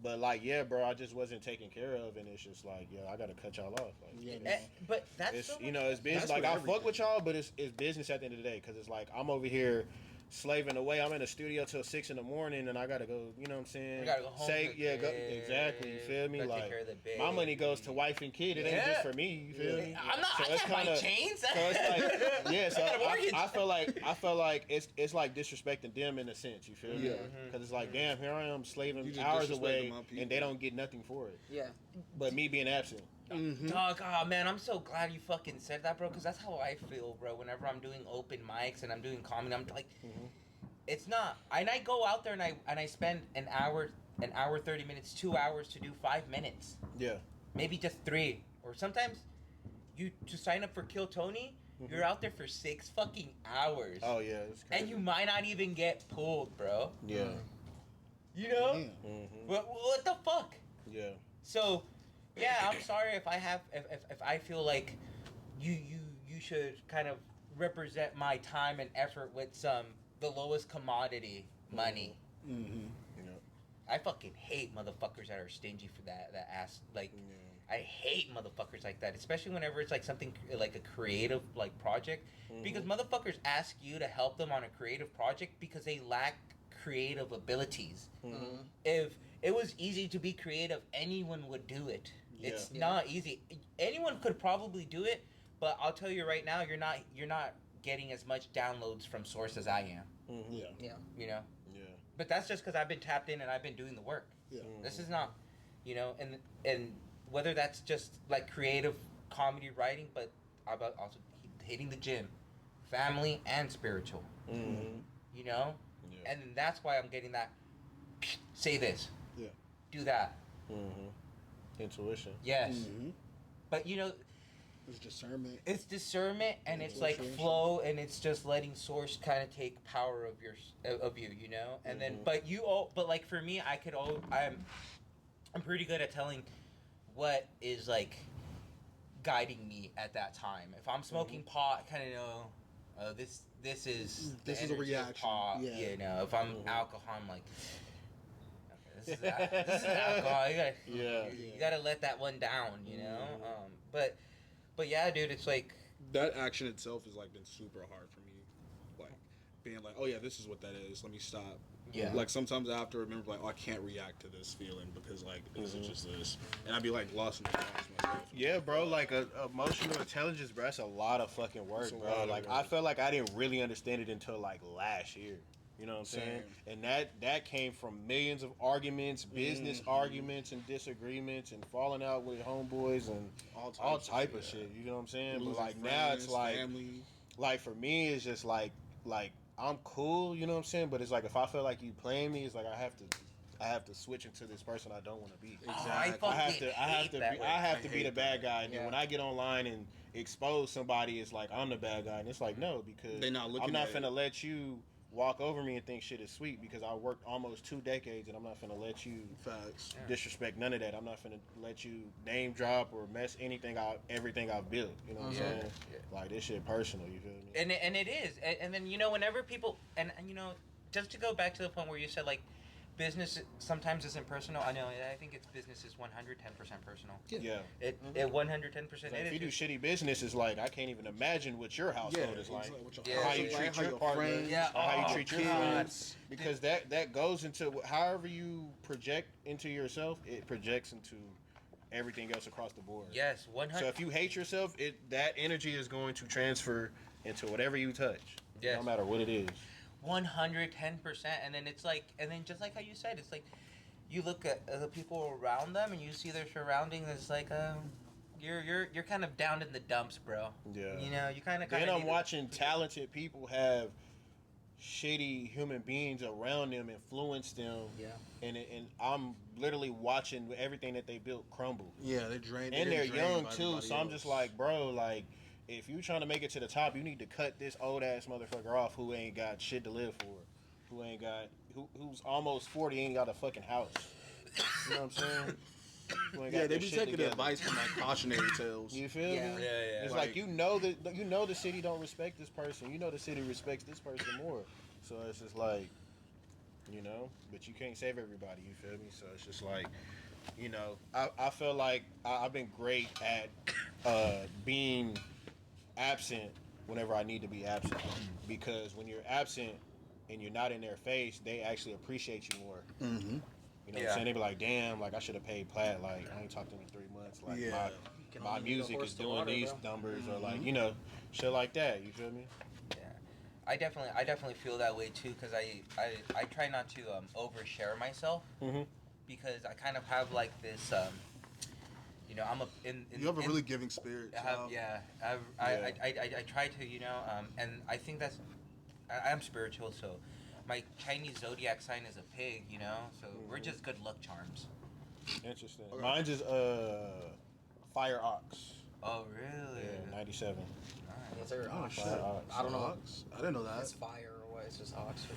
But like, yeah, bro, I just wasn't taken care of, and it's just like, yo, I gotta cut y'all off. Like, But that's it's so you much- know, it's business. That's Like with I fuck everything. with y'all, but it's business at the end of the day, because it's like I'm over here slaving away. I'm in the studio till 6 in the morning, and I gotta go. You know what I'm saying? You gotta go home. Say, cook yeah, go, it, exactly. You feel me? gotta take Like care of the my money goes to baby. wife and kid. It ain't Yeah. just for me. You feel me? I'm not. So I it's can't buy kinda- chains. So it's like, yeah. So I got a mortgage. I feel like it's like disrespecting them in a sense. You feel me? Yeah. Because it's like, damn, here I am You slaving just hours disrespecting away, my people. and they don't get nothing for it. Yeah. But me being absent. Dog, oh man, I'm so glad you fucking said that, bro, because that's how I feel, bro. Whenever I'm doing open mics and I'm doing comedy, I'm like, it's not. And I go out there and I spend an hour, 30 minutes, 2 hours to do 5 minutes, Yeah. maybe just 3, or sometimes you to sign up for Kill Tony, you're out there for 6 fucking hours, Oh yeah. It's crazy. and you might not even get pulled, bro. Yeah. You know? Damn. What the fuck? Yeah. So, yeah, I'm sorry if I feel like you should kind of represent my time and effort with the lowest commodity, money. Mm-hmm. I fucking hate motherfuckers that are stingy for that ass. Like, I hate motherfuckers like that, especially whenever it's like something like a creative like project, because motherfuckers ask you to help them on a creative project because they lack creative abilities. If it was easy to be creative, anyone would do it. It's not easy. Anyone could probably do it, but I'll tell you right now, you're not getting as much downloads from source as I am. Yeah. You know. Yeah. But that's just because I've been tapped in and I've been doing the work. Yeah. This is not, you know, and whether that's just like creative comedy writing, but about also hitting the gym, family and spiritual. You know, and that's why I'm getting that. Say this. Yeah. Do that. Intuition. Yes. Mm-hmm. But you know, It's discernment. it's discernment and it's like flow and it's just letting source kind of take power of you, you know. And then, but like for me, I'm pretty good at telling what is like guiding me at that time. If I'm smoking pot, kind of know this is the This is a energy of reaction. pot, Yeah. you know. If I'm alcohol, I'm like, okay, this is alcohol. You gotta let that one down, you know. But yeah, dude, it's like That action itself has like been super hard for me, like being like, oh yeah, this is what that is. Let me stop. Yeah. Like sometimes I have to remember like, oh, I can't react to this feeling because like this is just this, and I'd be like lost in the sauce myself. Yeah, bro. Like emotional intelligence, bro. That's a lot of fucking work, It's a bro. lot of Like work. I felt like I didn't really understand it until like last year. You know what I'm saying? Same. And that came from millions of arguments, business arguments, and disagreements, and falling out with homeboys and all type of shit. You know what I'm saying? Losing but like now it's friends, like, family. like for me, it's just like I'm cool. You know what I'm saying? But it's like if I feel like you playing me, it's like I have to switch into this person I don't want to be. Exactly. I have to be the bad guy, and then Yeah. when I get online and expose somebody, it's like I'm the bad guy, and it's like no, because They not looking I'm not at finna it. let you walk over me and think shit is sweet because I worked almost 2 decades, and I'm not finna let you Facts. disrespect none of that. I'm not finna let you name drop or mess everything I've built. You know what I'm saying? Like this shit personal. You feel me? and it is, and then you know whenever people and you know just to go back to the point where you said like business sometimes isn't personal. I know. I think it's business is 110% personal. Yeah. It 110%. Like, if you do shitty business, it's like I can't even imagine what your household is like. Yeah. How you treat your partner, Yeah. or how you Oh, treat your God. friends, because that goes into however you project into yourself, it projects into everything else across the board. Yes, 100. So if you hate yourself, that energy is going to transfer into whatever you touch, Yes. no matter what it is. 110%, and then it's like, and then just like how you said, it's like you look at the people around them and you see their surroundings. It's like you're kind of down in the dumps, bro. Yeah. You know, you kind of. Then I'm watching talented people have shitty human beings around them influence them. Yeah. And I'm literally watching everything that they built crumble. Yeah, they're drained. And they're drained young by too, everybody so I'm else. just like, bro, like, if you trying to make it to the top, you need to cut this old ass motherfucker off who ain't got shit to live for, who's almost 40, ain't got a fucking house. You know what I'm saying? Who ain't got Yeah, they their be shit taking together. advice from like cautionary tales. You feel Yeah. me? Yeah. It's like you know the city don't respect this person. You know the city respects this person more. So it's just like, you know, but you can't save everybody. You feel me? So it's just like, you know, I feel like I've been great at being absent whenever I need to be absent, because when you're absent and you're not in their face, they actually appreciate you more. Mm-hmm. You know what I'm saying? They be like, damn, like I should have paid Platt. Like I ain't talked to him in 3 months. Like Yeah. my music is doing these numbers, or like, you know, shit like that. You feel me? Yeah, I definitely feel that way too, because I try not to overshare myself, because I kind of have like this you know, I'm You have a really giving spirit. I try to, you know, and I think that's I'm spiritual, so my Chinese zodiac sign is a pig, you know, so we're just good luck charms. Interesting. Mine's is Fire Ox. Oh really? Yeah, 97. Yes, sir. Oh, shit. Fire Ox. I don't know. Ox? I didn't know that. It's fire or what? It's just Oxford.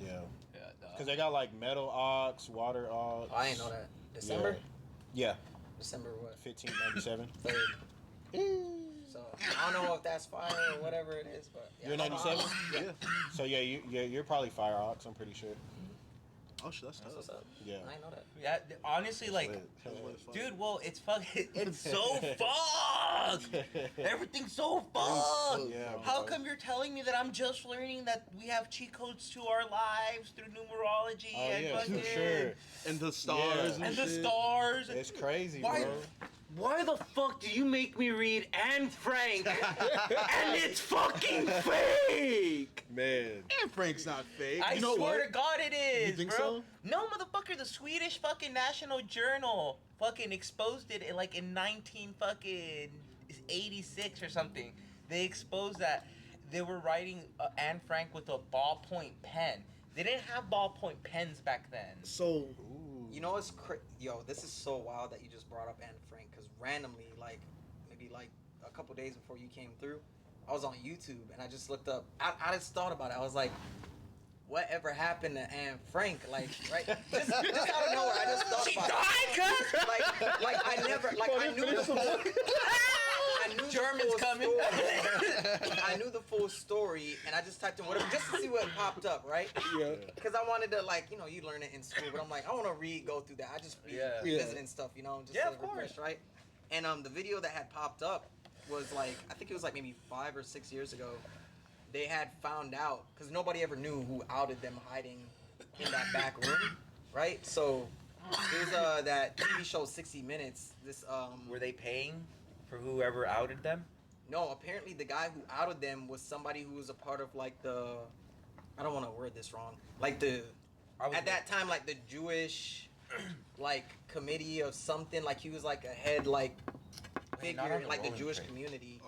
Yeah. Yeah. Because they got like metal ox, water ox. Oh, I didn't know that. December? Yeah, December what? 1597. 3rd. So I don't know if that's fire or whatever it is, but yeah, You're 97. Yeah. So yeah, you're probably Fire Ox. I'm pretty sure. Oh shit, that's that's what's tough. up. Yeah. I didn't know that. Yeah, honestly, like, dude, well, it's fucking, it's so fucked. Everything's so fucked. Yeah, How bro. come you're telling me that I'm just learning that we have cheat codes to our lives through numerology Oh and yeah, fucking for sure. And the stars Yeah. and the shit. stars? It's crazy, Why? bro. Why the fuck do you make me read Anne Frank and it's fucking fake? Man. And Frank's not fake. I you know swear what? to God it is, You think bro. so? No, motherfucker, the Swedish fucking National Journal fucking exposed it in, like, in 86 or something. They exposed that they were writing Anne Frank with a ballpoint pen. They didn't have ballpoint pens back then. So You know what's yo? This is so wild that you just brought up Anne Frank because randomly, like maybe like a couple days before you came through, I was on YouTube and I just looked up. I just thought about it. I was like, whatever happened to Anne Frank? Like, right? Just out of nowhere, I just thought She about died, cuz! like I never like I knew the Germans full coming. story. I knew the full story, and I just typed in whatever just to see what popped up, right? yeah. Because I wanted to, like, you know, you learn it in school, but I'm like, I want to go through that. I just be Yeah. visiting stuff, you know, just Yeah, to of course. refresh, right? And the video that had popped up was like, I think it was like maybe 5 or 6 years ago. They had found out because nobody ever knew who outed them hiding in that back room, right? So there's that TV show 60 Minutes. This Were they paying for whoever outed them? No, apparently the guy who outed them was somebody who was a part of like the, I don't want to word this wrong, like the, at that time, like the Jewish, like committee of something, like he was like a head, like not figure, on the like the rolling Jewish train. community,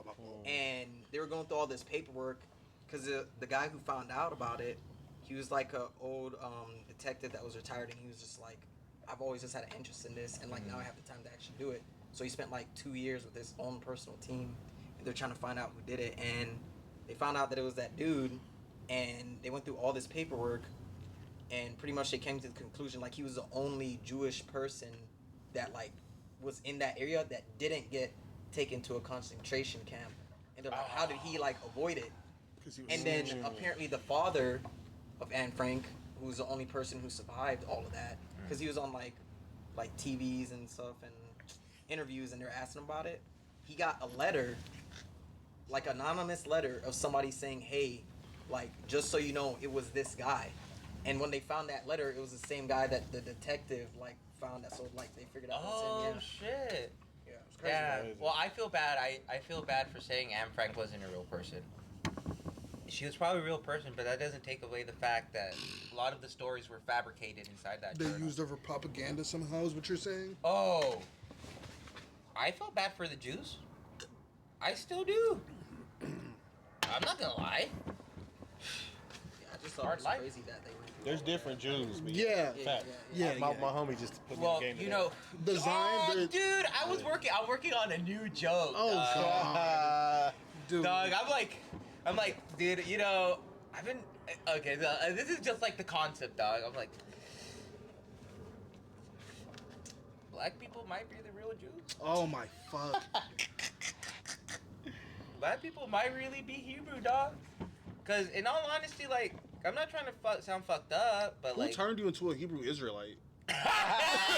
and they were going through all this paperwork, because the guy who found out about it, he was like a old detective that was retired, and he was just like, I've always just had an interest in this, and like now I have the time to actually do it. So he spent like 2 years with his own personal team, and they're trying to find out who did it, and they found out that it was that dude, and they went through all this paperwork, and pretty much they came to the conclusion like he was the only Jewish person that like was in that area that didn't get taken to a concentration camp, and they're like, how did he like avoid it? And then apparently the father of Anne Frank, who was the only person who survived all of that, because he was on like TVs and stuff and interviews, and they're asking him about it. He got a letter, like anonymous letter of somebody saying, hey, like, just so you know, it was this guy. And when they found that letter, it was the same guy that the detective like found that, so like they figured out it was him. Shit. Yeah, it was crazy. Yeah. Crazy. Well, I feel bad. I feel bad for saying Anne Frank wasn't a real person. She was probably a real person, but that doesn't take away the fact that a lot of the stories were fabricated inside that They journal. used her for propaganda somehow, is what you're saying? Oh. I felt bad for the Jews. I still do. I'm not gonna lie. Yeah, I just thought Hard it was life. crazy that they went through There's all different that. Jews. Man. Yeah. Fact. Yeah, My yeah. homie just put me Well, in the game. you know, Design, oh, they're- dude, I'm working on a new joke. Oh, dog. God. Dude. Dog, I'm like, dude, you know, I've been, okay, this is just like the concept, dog. I'm like, black people might be the real Jews. Oh my fuck. Black people might really be Hebrew, dog. Cause in all honesty, like, I'm not trying to sound fucked up, but Who like, turned you into a Hebrew Israelite? I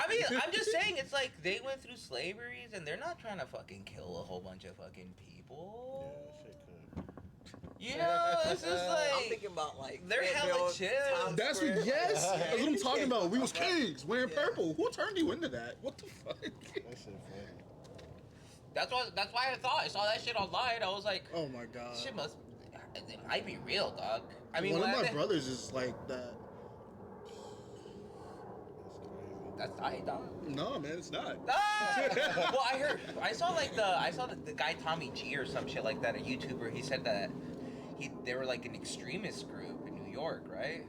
mean, I'm just saying, it's like they went through slaveries and they're not trying to fucking kill a whole bunch of fucking people. Yeah, shit could. You know, it's just like I'm thinking about like they're hella Fayetteville, chill. Times That's Square, what, yes. like, That's what I'm talking about. We was kings wearing Yeah. purple. Who turned you into that? What the fuck? That shit funny. That's why I saw that shit online. I was like, Oh my god. shit must, it might be real, dog. I mean, one of when my I- brothers is like that. That's tight, dog. No, man, it's not. Ah! Well, I saw the guy Tommy G or some shit like that, a YouTuber. He said that they were like an extremist group in New York, right?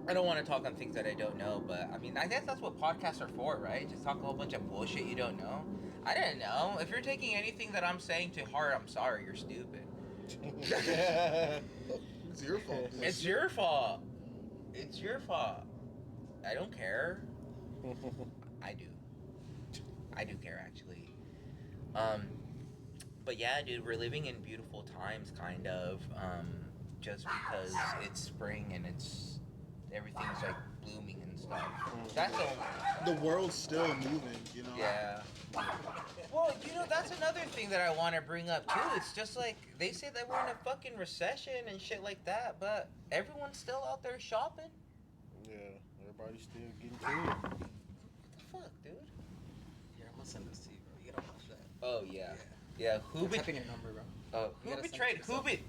I don't want to talk on things that I don't know, but I mean, I guess that's what podcasts are for, right? Just talk a whole bunch of bullshit you don't know. I didn't know. If you're taking anything that I'm saying to heart, I'm sorry. You're stupid. It's your fault. It's your fault. It's your fault. I don't care. I do. I do care, actually. But yeah, dude, we're living in beautiful times, kind of. Just because it's spring and it's everything's like blooming and stuff. That's all. The world's still moving, you know. Yeah. Well, that's another thing that I want to bring up too. It's just like they say that we're in a fucking recession and shit like that, but everyone's still out there shopping. Yeah, everybody's still getting to it. What the fuck, dude? Here, I'm gonna send this to you, bro. You gotta watch that. Oh yeah, yeah. Who Type in your number, bro. Who You gotta betrayed? send it to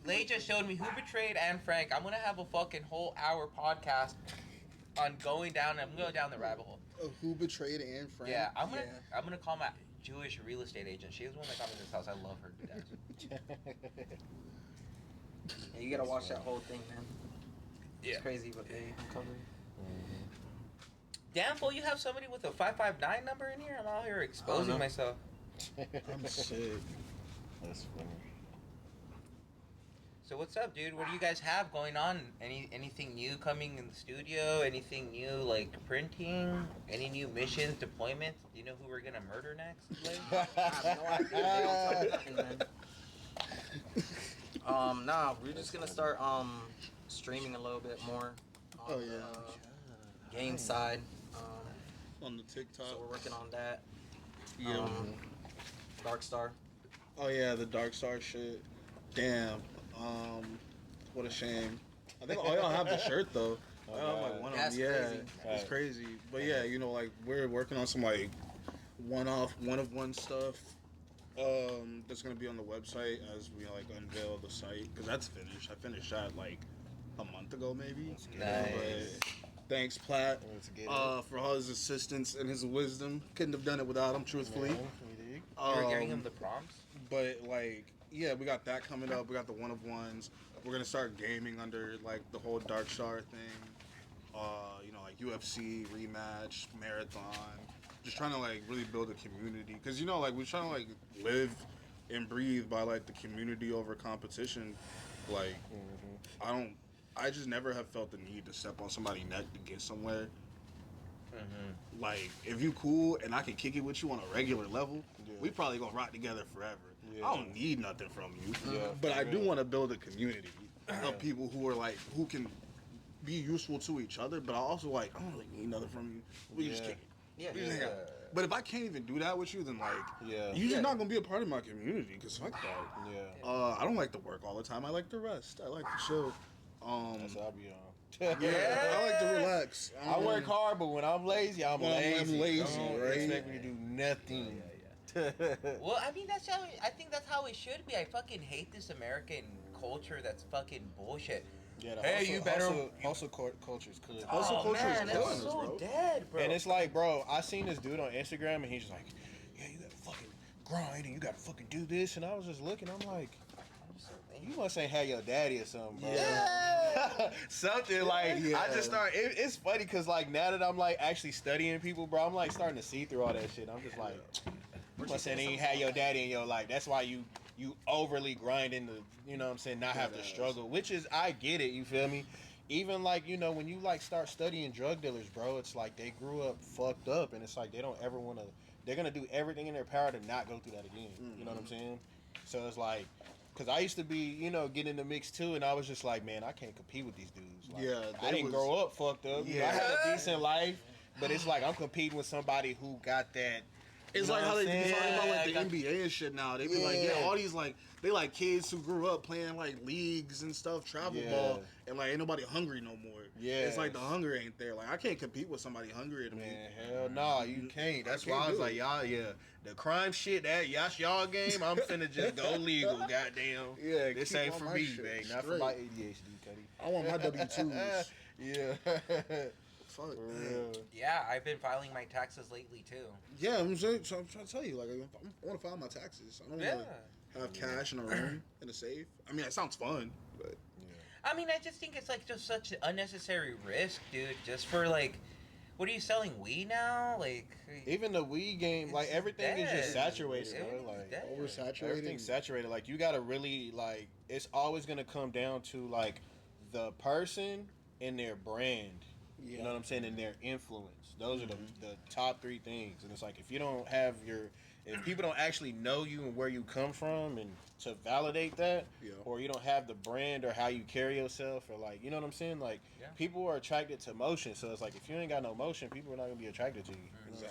Leigh just showed me who betrayed Anne Frank. I'm gonna have a fucking whole hour podcast on going down. I'm going down the rabbit hole. Who betrayed Anne Frank? Yeah, I'm gonna call my Jewish real estate agent. She's the one that got me this house. I love her to death. Yeah, you gotta watch that whole thing, man. Yeah. It's crazy what they uncovered. Damn fool, you have somebody with a 559 number in here? I'm out here exposing myself. I'm sick. That's funny. So what's up, dude? What do you guys have going on? Anything new coming in the studio? Anything new like printing? Any new missions, deployments? Do you know who we're gonna murder next? Leigh? I have no idea. They don't tell me nothing, man. Nah, we're just gonna start streaming a little bit more on the game side. On the TikTok. So we're working on that. Yeah. Dark Star. Oh yeah, the Dark Star shit. Damn. What a shame. I think all y'all have the shirt though. I have like one of them. That's Yeah, crazy. it's crazy. But yeah, like we're working on some like one of one stuff. That's gonna be on the website as we like unveil the site because that's finished. I finished that like a month ago maybe. Nice. But thanks, Platt, Let's get for all his assistance and his wisdom. Couldn't have done it without him, truthfully. You're giving him the prompts? But like, yeah, we got that coming up. We got the one of ones. We're gonna start gaming under like the whole Dark Star thing. Like UFC rematch, marathon. Just trying to like really build a community because like we're trying to like live and breathe by like the community over competition. Like, I just never have felt the need to step on somebody's neck to get somewhere. Like, if you cool and I can kick it with you on a regular level, we probably gonna rock together forever. I don't need nothing from you, but I do want to build a community of people who are like who can be useful to each other. But I also like I don't really need nothing from you. We just kick it. We just hang out. But if I can't even do that with you, then like you're just not gonna be a part of my community. Cause fuck that. I don't like to work all the time. I like to rest. I like to chill. That's what I be on. I like to relax. I work hard, but when I'm lazy, I'm lazy. I'm lazy, right? Expect me to do nothing. Well, I mean I think that's how it should be. I fucking hate this American culture that's fucking bullshit. Yeah, Hey, you better- hustle culture's good. Hustle culture is man, killing that's us, so bro. dead, bro. And it's like, bro, I seen this dude on Instagram, and he's just like, yeah, you gotta fucking grind, and you gotta fucking do this. And I was just looking, I'm like, you must ain't had your daddy or something, bro. Yeah. Something like, I just start, it's funny, because like, now that I'm like actually studying people, bro, I'm like starting to see through all that shit. I'm just like, you must say ain't had your daddy in your life. That's why you overly grinding to, you know what I'm saying, not have to struggle, which is, I get it, you feel me? Even like, when you like start studying drug dealers, bro, it's like they grew up fucked up, and it's like they don't ever want to, they're going to do everything in their power to not go through that again. You know what I'm saying? So it's like, because I used to be, get in the mix too, and I was just like, man, I can't compete with these dudes. Like, I didn't grow up fucked up. I had a decent life, but it's like I'm competing with somebody who got that. It's like how they be talking about like the NBA and shit now. They be like, all these like they like kids who grew up playing like leagues and stuff, travel ball, and like ain't nobody hungry no more. It's like the hunger ain't there. Like I can't compete with somebody hungrier than me. Hell nah, you can't. That's why I was like, y'all, the crime shit, that's y'all game. I'm finna just go legal, goddamn. This ain't for me, man. Not for my ADHD, Cuddy. I want my W-2s. Fuck. Yeah, I've been filing my taxes lately too. Yeah, I'm trying to tell you, like, I want to file my taxes. I don't want to have cash in a room in a safe. I mean, it sounds fun, but I mean, I just think it's like just such an unnecessary risk, dude. Just for like, what are you selling weed now? Like, even the weed game, like everything is just saturated, bro. Like oversaturated. Everything's saturated. Like you gotta really like. It's always gonna come down to like the person and their brand. You know what I'm saying? And their influence. Those are the top three things. And it's like if you don't have if people don't actually know you and where you come from and to validate that, or you don't have the brand or how you carry yourself, or like, you know what I'm saying? Like, people are attracted to motion. So it's like if you ain't got no motion, people are not gonna be attracted to you. You know what I'm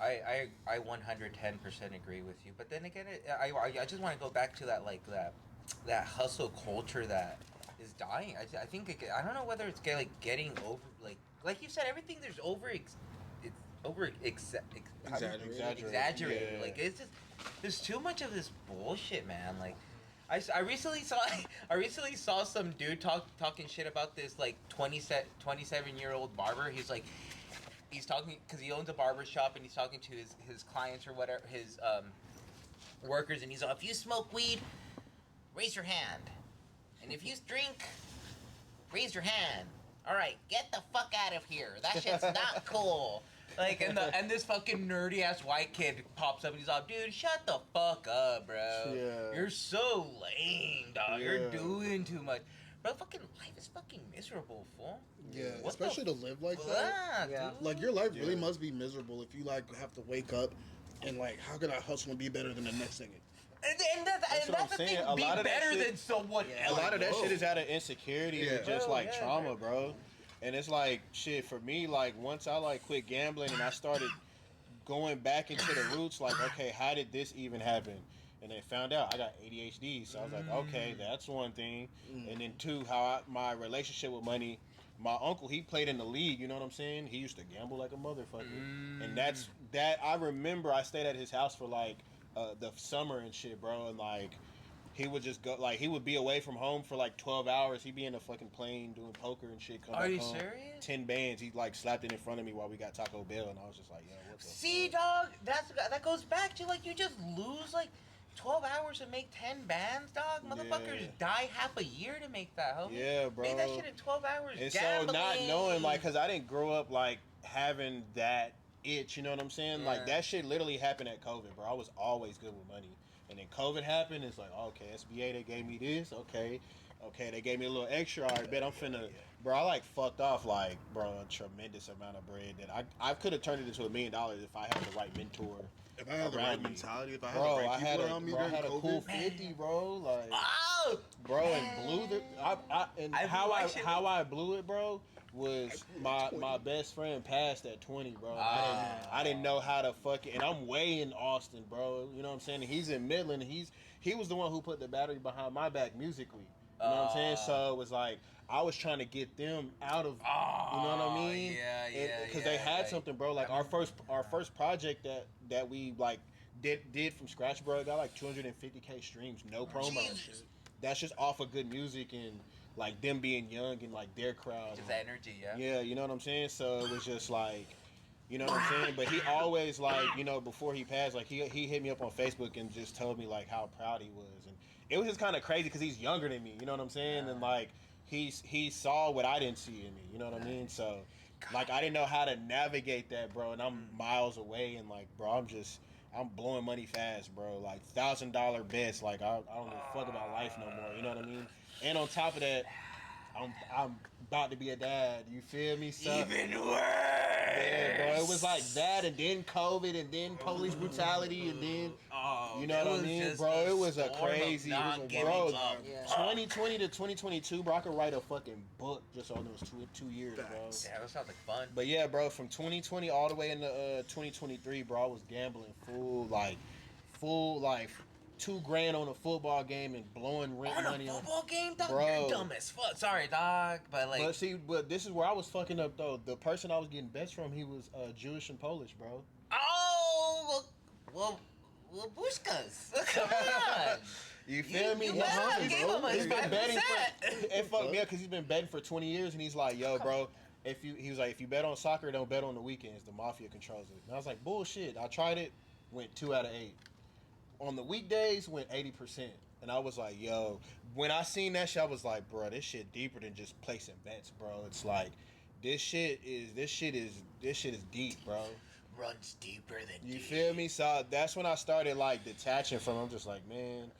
saying? I 110% agree with you. But then again, I just want to go back to that hustle culture that is dying. I think I don't know whether it's getting over, like you said, everything there's exaggerated. Yeah. Like, it's just there's too much of this bullshit, man. Like, I recently saw some dude talking shit about this like 27-year-old barber. He's talking because he owns a barber shop, and he's talking to his clients or whatever, his workers, and he's like, if you smoke weed, raise your hand, and if you drink, raise your hand. All right, get the fuck out of here. That shit's not cool. Like, and this fucking nerdy ass white kid pops up and he's like, dude, shut the fuck up, bro. Yeah. You're so lame, dog. You're doing too much. Bro, fucking life is fucking miserable, fool. Yeah, What especially the to live like that. Yeah. dude. Like, your life really must be miserable if you, like, have to wake up and, like, how can I hustle and be better than the next nigga? And that's what I'm the saying. thing. A Be lot of that better shit- than someone A else. lot of that shit is out of insecurity and just Bro, like yeah, trauma, bro. And it's like shit for me. Like once I like quit gambling and I started going back into the roots, like okay, how did this even happen? And they found out I got ADHD, so I was like, okay, that's one thing. And then two, my relationship with money. My uncle, he played in the league. You know what I'm saying? He used to gamble like a motherfucker, and that. I remember I stayed at his house for like the summer and shit, bro, and like. He would just go, like, he would be away from home for, like, 12 hours. He'd be in a fucking plane doing poker and shit. Come Are back you home. serious? 10 bands. He, like, slapped it in front of me while we got Taco Bell, and I was just like, yo, what the See, fuck? dog, that goes back to, like, you just lose, like, 12 hours to make 10 bands, dog. Motherfuckers die half a year to make that, homie. Yeah, bro. Make that shit in 12 hours. And gambling. so not knowing, like, because I didn't grow up, like, having that itch, you know what I'm saying? Like, that shit literally happened at COVID, bro. I was always good with money. And then COVID happened. It's like, okay, SBA, they gave me this. Okay, they gave me a little extra. All right, bet I'm finna, bro. I like fucked off, like, bro, a tremendous amount of bread that I could have turned it into $1 million if I had the right mentor. If I had the around right me. mentality, if I had Bro, the right I had people around me during a COVID, cool 50, bro. Like, Oh! bro, and blew the. How I blew it, bro. Was my best friend passed at 20, bro. I didn't know how to fuck it, and I'm way in Austin, bro. You know what I'm saying? And he's in Midland. He was the one who put the battery behind my back musically. You know what I'm saying? So it was like I was trying to get them out of. You know what I mean? Because they had something, bro. Like our first project that we like did from scratch, bro. It got like 250K streams, no promo. That's just off of good music and. Like them being young and like their crowd. Just energy, yeah. Yeah, you know what I'm saying? So it was just like, you know what I'm saying? But he always like, you know, before he passed, like he hit me up on Facebook and just told me like how proud he was. And it was just kind of crazy because he's younger than me, you know what I'm saying? And like he saw what I didn't see in me, you know what I mean? So like I didn't know how to navigate that, bro. And I'm miles away and like, bro, I'm blowing money fast, bro. Like $1,000 bets. Like I don't give a fuck about life no more. You know what I mean? And on top of that, I'm about to be a dad. You feel me? So, Even worse. Yeah, bro. It was like that, and then COVID, and then police brutality, and then you know what I mean, bro. It was a crazy, bro. 2020 to 2022, bro. I could write a fucking book just on those two years, bro. Yeah, that sounds like fun. But yeah, bro, from 2020 all the way into 2023, bro, I was gambling full life. $2,000 on a football game and blowing rent money on a football game, dog. Bro. You're dumb as fuck. Sorry, dog, but like. But this is where I was fucking up though. The person I was getting bets from, he was Jewish and Polish, bro. Oh, well, Bushkas. Come on. You feel me? He's been betting it fucked me up because he's been betting for 20 years, and he's like, yo, bro. He was like, if you bet on soccer, don't bet on the weekends. The mafia controls it. And I was like, bullshit. I tried it, went 2 out of 8. On the weekdays, went 80%. And I was like, yo, when I seen that shit, I was like, bro, this shit deeper than just placing bets, bro. It's like, this shit is deep, bro. Runs deeper than You feel me? So that's when I started, like, detaching from it. I'm just like, man.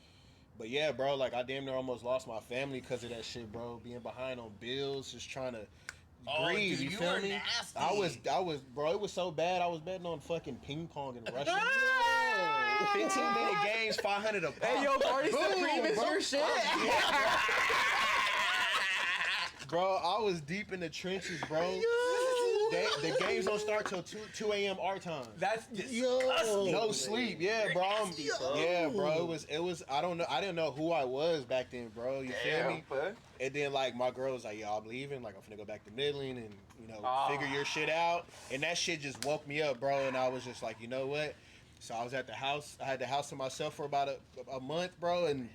But yeah, bro, like, I damn near almost lost my family because of that shit, bro. Being behind on bills, just trying to greed. Dude, You you feel were me? nasty. I was, bro. It was so bad. I was betting on fucking ping pong in Russia. 15-minute games, 500 a pop. Hey, yo, Party Boom, Supreme is bro. your shit. Bro, I was deep in the trenches, bro. The games don't start till 2 a.m. our time. That's disgusting. No sleep, yeah, You're bro. nasty, bro. Yeah, bro. It was. I don't know. I didn't know who I was back then, bro. You feel me? Bud. And then like my girl was like, "Yo, I'm leaving. Like I'm finna go back to Midland and Ah. figure your shit out." And that shit just woke me up, bro. And I was just like, you know what? So I was at the house. I had the house to myself for about a month, bro. And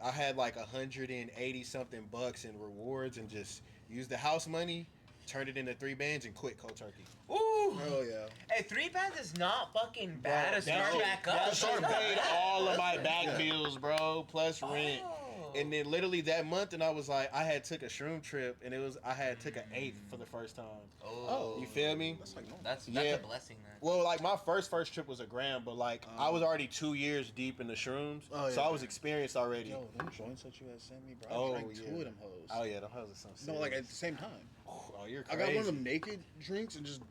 I had like 180 something bucks in rewards and just used the house money, turned it into 3 bands, and quit cold turkey. Ooh. Hell yeah. Hey, 3 bands is not fucking bad to That start shit- back up. That shit paid all of my back Yeah. bills, bro, plus rent. Oh. And then literally that month, and I was like, I had took a shroom trip, and I had took an 8th for the first time. Oh. You feel me? That's like normal. That's Yeah. a blessing, man. Well, like my first trip was a gram, but like I was already 2 years deep in the shrooms, Oh, so yeah. I was experienced already. Yo, them joints that you had sent me, bro. Oh, I drank 2 yeah. of them hoes. Oh yeah, the hoes are so sick. No, like at the same time. Oh, you're I crazy. got one of them naked drinks and just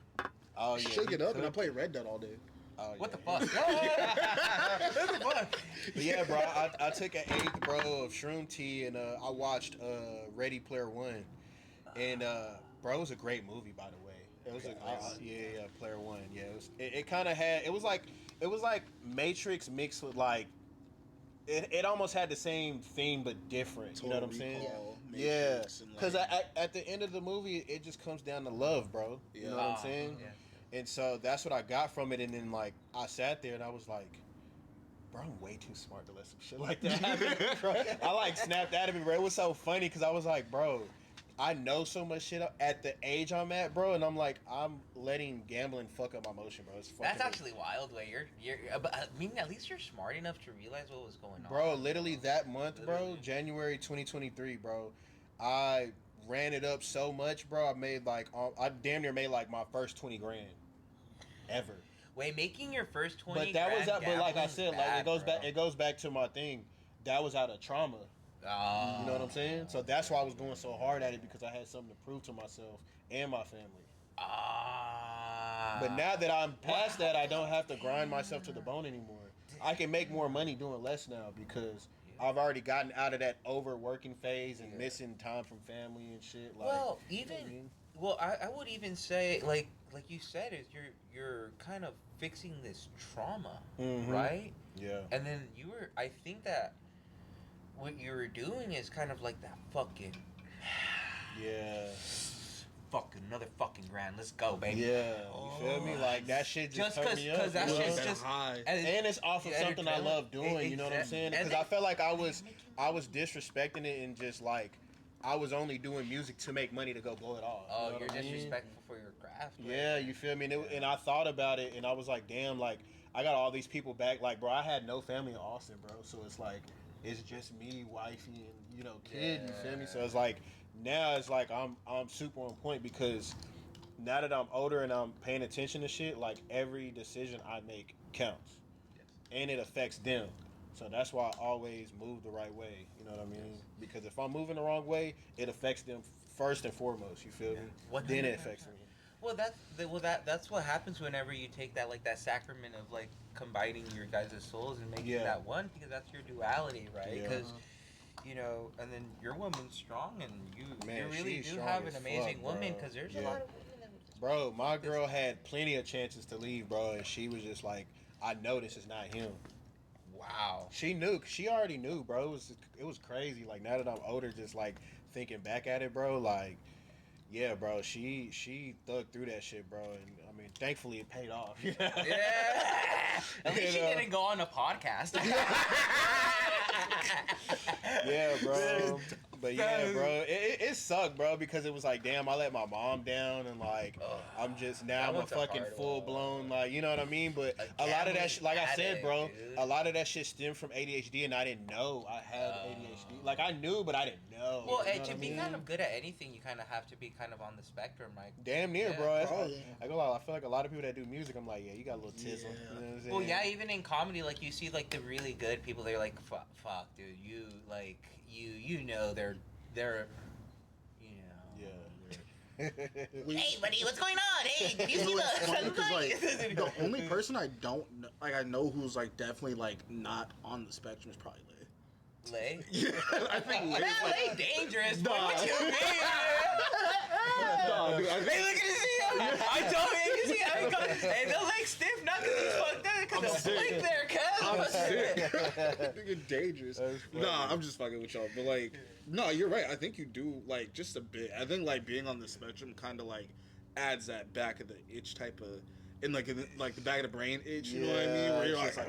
Oh yeah, shook you it up, and I cooked played Red Dead all day. Oh, What the yeah. fuck? What the fuck? But yeah, bro, I took an 8th, bro, of shroom tea, and I watched Ready Player One, and bro, it was a great movie, by the way. It was Player One. Yeah, it kind of had. It was like Matrix mixed with like. It almost had the same theme but different. You know what I'm saying? Recall, Yeah, Matrix, and, because like, at the end of the movie, it just comes down to love, bro. You know what I'm saying? Yeah. And so that's what I got from it. And then like I sat there and I was like, bro, I'm way too smart to let some shit like that happen. Bro. I like snapped out of it, bro. It was so funny because I was like, bro, I know so much shit at the age I'm at, bro, and I'm like, I'm letting gambling fuck up my emotion, bro. It's fucking That's actually wild. Way you're. But I mean, at least you're smart enough to realize what was going on. bro. Literally that month, bro, Literally. January 2023, bro. I ran it up so much, bro. I made like I damn near made like my first 20 grand ever. Wait, making your first 20. But that was grand that. But like I gambling's said, like bad, it goes bro. back. It goes back to my thing. That was out of trauma. You know what I'm saying? So that's why I was going so hard at it because I had something to prove to myself and my family. But now that I'm past that, I don't have to grind myself to the bone anymore. I can make more money doing less now because I've already gotten out of that overworking phase and missing time from family and shit. Like, Well, you know even what I mean? well, I would even say like you said, is you're kind of fixing this trauma, Mhm. right? Yeah. And then I think that what you were doing is kind of like that fucking Yeah. fucking another fucking grand. Let's go, baby. Yeah. You feel me? Like that shit just Just turned me up. that you know? shit's That just high. And it's off of Yeah, something I adrenaline. love doing, you know what I'm saying? And Because I felt like I was disrespecting it and just like I was only doing music to make money to go blow it off. Oh, you know you're what I mean? disrespectful for your craft. right? Yeah, you feel me? And I thought about it and I was like, damn, like I got all these people back. Like, bro, I had no family in Austin, bro. So it's like it's just me, wifey, and kid. You feel me? So it's like now it's like I'm super on point because now that I'm older and I'm paying attention to shit, like every decision I make counts, and it affects them. So that's why I always move the right way. You know what I mean? Because if I'm moving the wrong way, it affects them first and foremost. You feel me? Then it affects me. Well, that's what happens whenever you take that sacrament of like combining your guys' souls and making that one, because that's your duality, right? Yeah. Because and then your woman's strong, and you Man, really she's do strong have an as amazing fuck, woman. bro. Because there's a Yeah. lot of women that Bro, my girl had plenty of chances to leave, bro, and she was just like, I know this is not him. wow. She knew. She already knew, bro. It was crazy. Like now that I'm older, just like thinking back at it, bro. Like, yeah, bro. She thugged through that shit, bro. And I mean, thankfully it paid off. Yeah. At least she didn't go on a podcast. Yeah, bro. But yeah, bro, it sucked, bro, because it was like, damn, I let my mom down, and like, I'm just that now I'm a one's a fucking hard full one. blown, like, you know what I mean? But A a lot of that gambling shit, like I said, addict, bro, dude. a lot of that shit stemmed from ADHD, and I didn't know I had ADHD. Like I knew, but I didn't know. Well, you know to what I be mean? kind of good at anything, you kind of have to be kind of on the spectrum, like. Damn near, Yeah. bro. That's Oh, why- yeah. I go lie, I feel like a lot of people that do music, I'm like, yeah, you got a little tizzle. Yeah. You know what I'm saying? Well, yeah, even in comedy, like you see, like the really good people, they're like, fuck, dude, you know, they're, you know. Yeah. Hey, buddy, what's going on? Hey, did you see It's funny the 'cause, like, sunlight? the only person I don't know, like I know who's like definitely like not on the spectrum is probably Leigh. Leigh? Yeah, I think Leigh's Man, like, Leigh dangerous. Nah. Boy, what you mean? nah, dude, I Hey, look at his heel. I told you, you see how he goes. Hey, the leg's stiff, not because he's fucked up, because I'm the sick. split there, I'm cuz. sick. Nigga dangerous. Nah, I'm just fucking with y'all. But like, no, you're right. I think you do like just a bit. I think like being on the spectrum kind of like adds that back of the itch type of, in like the back of the brain itch. You know what I mean? Where you're like, fuck,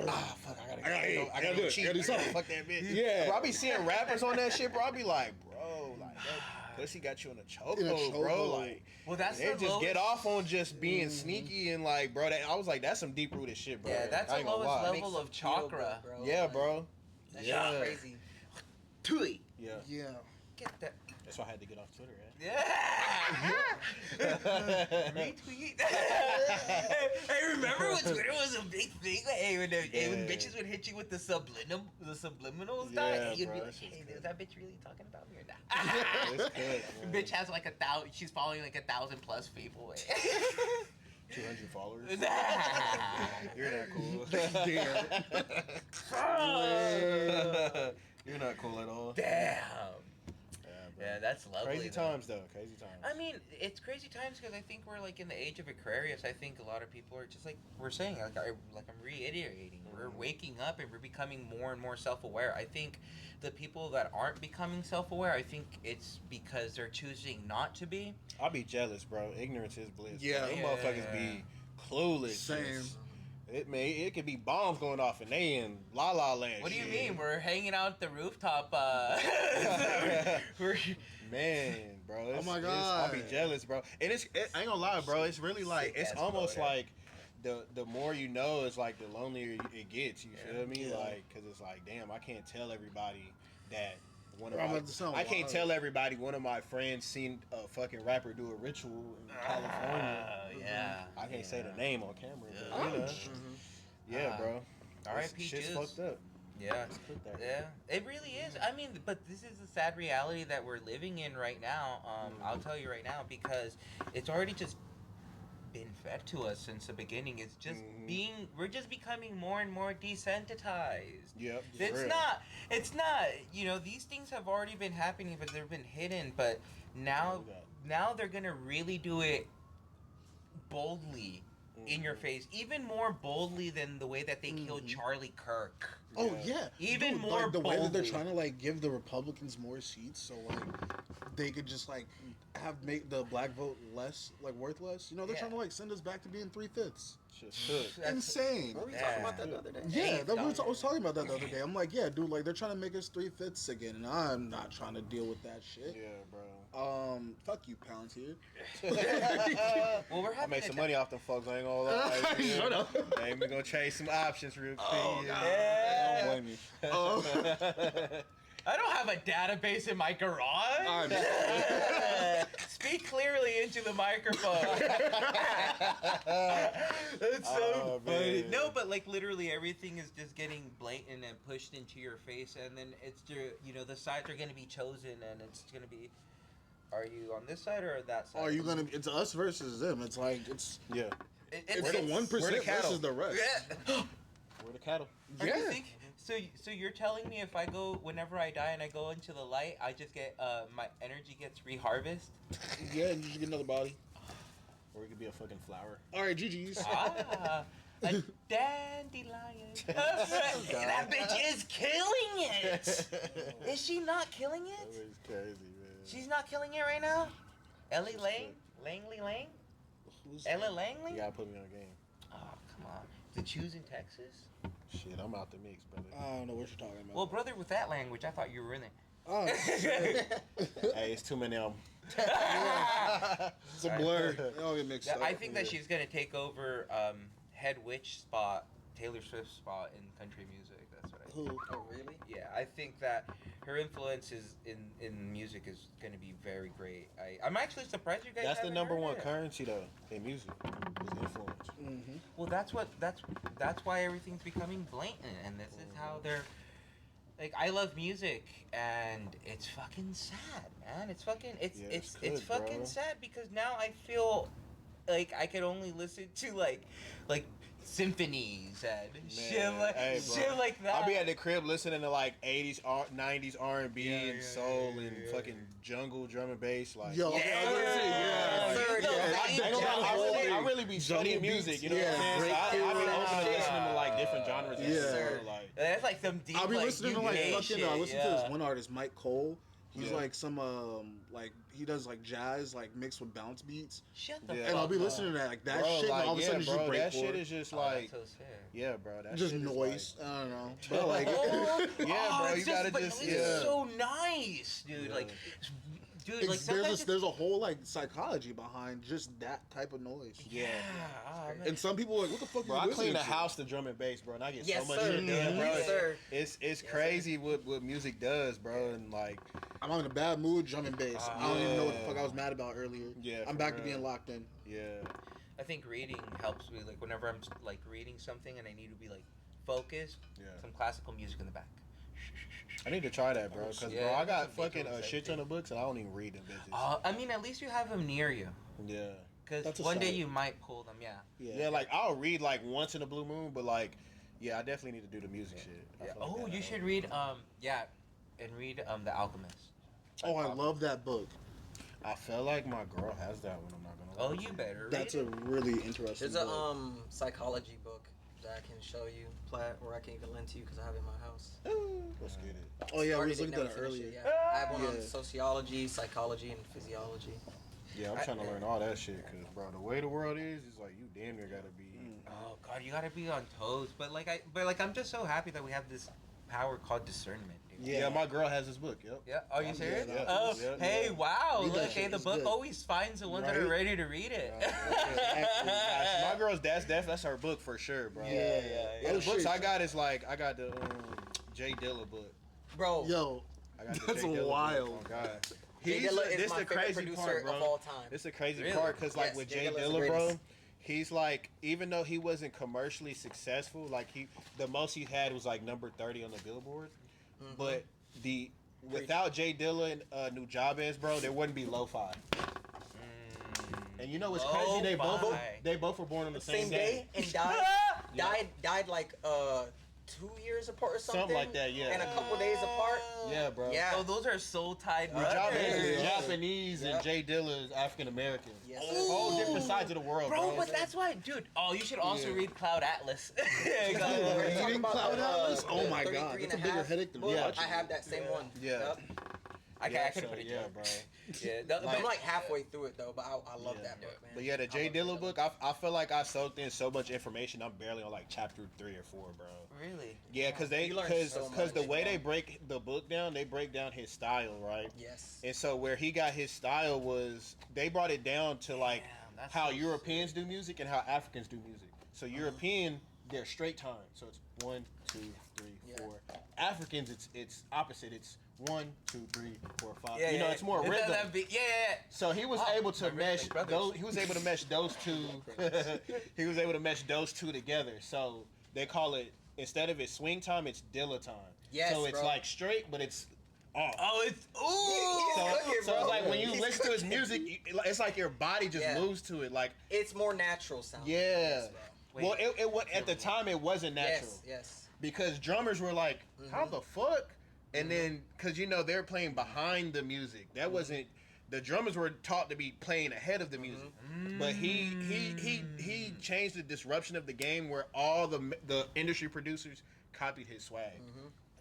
I I gotta do it. cheat. I gotta do something. Fuck that bitch. Yeah. Bro, I be seeing rappers on that shit, bro. I be like, bro, like that pussy got you in a chokehold, bro. chokehold. Like, Well, that's they the just lowest. get off on just being sneaky and like, bro. That I was like, that's some deep rooted shit, bro. Yeah, that's I the ain't gonna lowest lie. level of chakra. Bro. Yeah, Like, bro. That Yeah. shit's crazy. Tui. Yeah, yeah. Get that. that's why I had to get off Twitter. Yeah. Retweet. Hey, remember when Twitter was a big thing? Like, hey, when Yeah. bitches would hit you with the subliminals, Yeah, dog, and you'd bro, be that like, shit's hey, good. is that bitch really talking about me or not? It's good, man. Bitch has like 1,000. She's following like 1,000 plus people. 200 followers. Nah. You're not cool. Damn. You're not cool at all. Damn. bro. Yeah, that's lovely. Crazy though. times, though. Crazy times. I mean, it's crazy times because I think we're like in the age of Aquarius. I think a lot of people are just like we're saying, like I'm reiterating. We're waking up and we're becoming more and more self-aware. I think the people that aren't becoming self-aware, I think it's because they're choosing not to be. I'll be jealous, bro. Ignorance is bliss. Yeah. Them Yeah. motherfuckers be clueless. Same. It could be bombs going off and they in La La Land. What do you shit. mean? We're hanging out at the rooftop. We're Man, bro. Oh my I'll be God. jealous, bro. And I ain't gonna lie, bro. It's really like it's Sick-ass almost photo. like the more you know, it's like the lonelier it gets. You feel me? Yeah. Like, cause it's like, damn, I can't tell everybody that one of Bro, I'm my about to sound I can't wild. tell everybody one of my friends seen a fucking rapper do a ritual in California. yeah. I can't say the name on camera, but Yeah. you know, yeah, Ah. bro. R.I.P. Shit's Juice. fucked up. Yeah. It's put there. Yeah, it really is. I mean, but this is the sad reality that we're living in right now. I'll tell you right now because it's already just been fed to us since the beginning. It's just we're just becoming more and more desensitized. Yep. It's not, these things have already been happening, but they've been hidden. But now they're going to really do it boldly in your face, even more boldly than the way that they killed Charlie Kirk. Oh yeah. Even Dude, more like, the way that they're boldly. trying to like give the Republicans more seats, so like they could just like make the black vote less like worth less. You know, they're Yeah. trying to like send us back to being 3/5. Shit's shook. That's- Insane. Were we Yeah. talking about that the other day? Yeah, Hey, I was talking about that the other day. I'm like, yeah, dude, like they're trying to make us 3/5 again, and I'm not trying to deal with that shit. Yeah, bro. Fuck you, Palantir. Well, we're I having made a some ti- money off them folks. I ain't gonna lie. Shut up. Hey, we gonna chase some options real quick. Oh, yeah. God. I don't blame you. I don't have a database in my garage. Speak clearly into the microphone. That's so Oh, funny. man. No, but like literally everything is just getting blatant and pushed into your face, and then it's the sides are gonna be chosen, and it's gonna be, are you on this side or that side? Are you gonna? It's us versus them. It's like it's Yeah. it's the 1% we're the cattle. versus the rest. Yeah. We're the cattle. Are you Yeah. think- So you're telling me if I go, whenever I die and I go into the light, I just get my energy gets reharvested? Yeah, you should get another body. Or we could be a fucking flower. All right, GG's. Ah, a dandelion. That bitch is killing it. Is she not killing That it? was crazy, man. She's not killing it right now. Ellie Lang, Langley, Who's Ella Langley. You gotta put me on the game. Oh come on. To choose in Texas. Shit, I'm out the mix, brother. I don't know what you're talking about. Well, brother, with that language, I thought you were in it. Oh, Hey, it's too many of them. it's a blur. They all get mixed up. I think that she's gonna take over head witch spot, Taylor Swift spot in country music. That's what I think. Who? Oh, really? Yeah, I think that her influence is in music is gonna be very great. I'm actually surprised you guys. That's the haven't number heard one it. currency though in music. Is influence. Mm-hmm. Well, that's why everything's becoming blatant, and this is how like I love music, and it's fucking sad, man. It's fucking it's good, fucking bro. sad because now I feel like I could only listen to like symphonies and Hey, bro. shit like that. I'll be at the crib listening to like 80s, 90s R&B Yeah, and yeah, soul yeah, and yeah. fucking jungle drum and bass. Like, Yo, okay, I was gonna say, yeah. Sir, I really be studying music. You know what I'm saying? So I've been open to listening to like different genres. And Yeah. shit, Sir. bro, like, That's like some deep. I'll be like, listening to like UK fucking. shit, I listen to this one artist, Mike Cole. He's Yeah. like some like he does like jazz like mixed with bounce beats, Shut the Yeah. fuck and I'll be up. listening to that like that bro, shit. like, and all of a sudden, yeah, it's just bro, break that shit chord. is just Oh, like, that's so sick. yeah, bro, that just shit is noise. Like, I don't know, but like yeah, bro, it's you gotta but just, it's yeah. so nice, dude. Yeah. Like, dude, like sometimes there's a whole like psychology behind just that type of noise. Yeah. oh, man. And some people are like, what the fuck? Bro, you I clean listening the to? house to drum and bass, bro, and I get Yes, so much sir. shit done, bro. Yes, sir. It's Yes, crazy what music does, bro, and like, I'm in a bad mood, drum and bass. I don't even know what the fuck I was mad about earlier. Yeah, I'm for back to real. being locked in. yeah, I think reading helps me. Like whenever I'm like reading something and I need to be like focused, yeah. some classical music in the back. I need to try that, bro, because Yeah, bro, I got that's what fucking Beethoven's a shit ton of books and I don't even read them bitches. I mean, at least you have them near you, Yeah. because That's a one day sign. you might pull them. Yeah. Yeah, like I'll read like once in a blue moon, but like, yeah, I definitely need to do the music shit. I Yeah. feel like Oh, that you helps. should read and read The Alchemist. Oh, I love that book. I feel like my girl has that one. I'm not gonna. Oh, lie to you better read That's it. a really interesting There's a book. psychology book that I can show you, Plat, or I can even lend to you because I have it in my house. Let's get it. Oh yeah, we Started was it, looking at never that finished earlier. it, yeah. I have one on Yeah. sociology, psychology, and physiology. Yeah, I'm trying to learn all that shit, cause bro, the way the world is, it's like you damn near gotta be. Oh God, you gotta be on toes. But I'm just so happy that we have this power called discernment, dude. Yeah, my girl has this book. Yep. Yeah. Are you serious? yeah, Oh, yeah, hey, yeah. wow. Read that Look, shit, hey, the it's book good. always finds the ones that are Right? ready to read it. My girl's that's her book for sure, bro. Yeah. Yeah, Oh, the books shit. I got is like I got the Jay Dilla book. Bro, Yo, I got the That's Jay Dilla wild. Book. Oh God. Jay He's Dilla is this my the favorite crazy producer part, bro. of all time. It's the crazy Really? part because like Yes, with Jay Jay Dilla's the Dilla, bro, greatest. he's like even though he wasn't commercially successful, like the most he had was like number 30 on the Billboard, but without Jay Dilla and Nujabes, bro, there wouldn't be Lo-Fi. And you know what's crazy? They both were born on the Same day and died like 2 years apart or something. Something like that, yeah. And a couple days apart. Yeah, bro. Yeah. Oh, those are soul tied Nujabes brothers. is Japanese and Yep. Jay Dilla is African American. Yes, Ooh. sir. Whole different sides of the world, Bro, bro. but that's why, dude. Oh, you should also Yeah. read Cloud Atlas. Reading Cloud Atlas? Oh my God, 33 that's a and bigger half headache than book. watching. I have that same one. Yeah. Yep. I Yeah, could have put it yeah, down. bro. Yeah, I'm like halfway through it though, but I love Yeah. that book, man. But yeah, the Jay Dilla book, I feel like I soaked in so much information. I'm barely on like chapter 3 or 4, bro. Really? Yeah, because You learn so the much, way bro. they break the book down, they break down his style, right? Yes. And so where he got his style was they brought it down to like Damn, that's how so Europeans do music and how Africans do music. So European, they're straight time, so it's 1, 2, 3, Yeah. 4. Africans, it's opposite. It's 1, 2, 3, 4, 5. Yeah, you know, yeah. it's more Is rhythm. that beat? Yeah. So he was Oh, able to my mesh rhythmic brothers. those. He was able to mesh those two. He was able to mesh those two together. So they call it, instead of it swing time, it's Dilla time. Yes, So it's bro. like straight, but it's off. Oh, it's He's So, cooking, so bro. it's like when you He's listen to his cooking. music, it's like your body just Yeah. moves to it. Like It's more natural sound. yeah. Yes, bro. Well, it was at the time it wasn't natural Yes. because drummers were like, how the fuck? And then, because, you know, they're playing behind the music. That wasn't, the drummers were taught to be playing ahead of the music. But he changed the disruption of the game where all the industry producers copied his swag.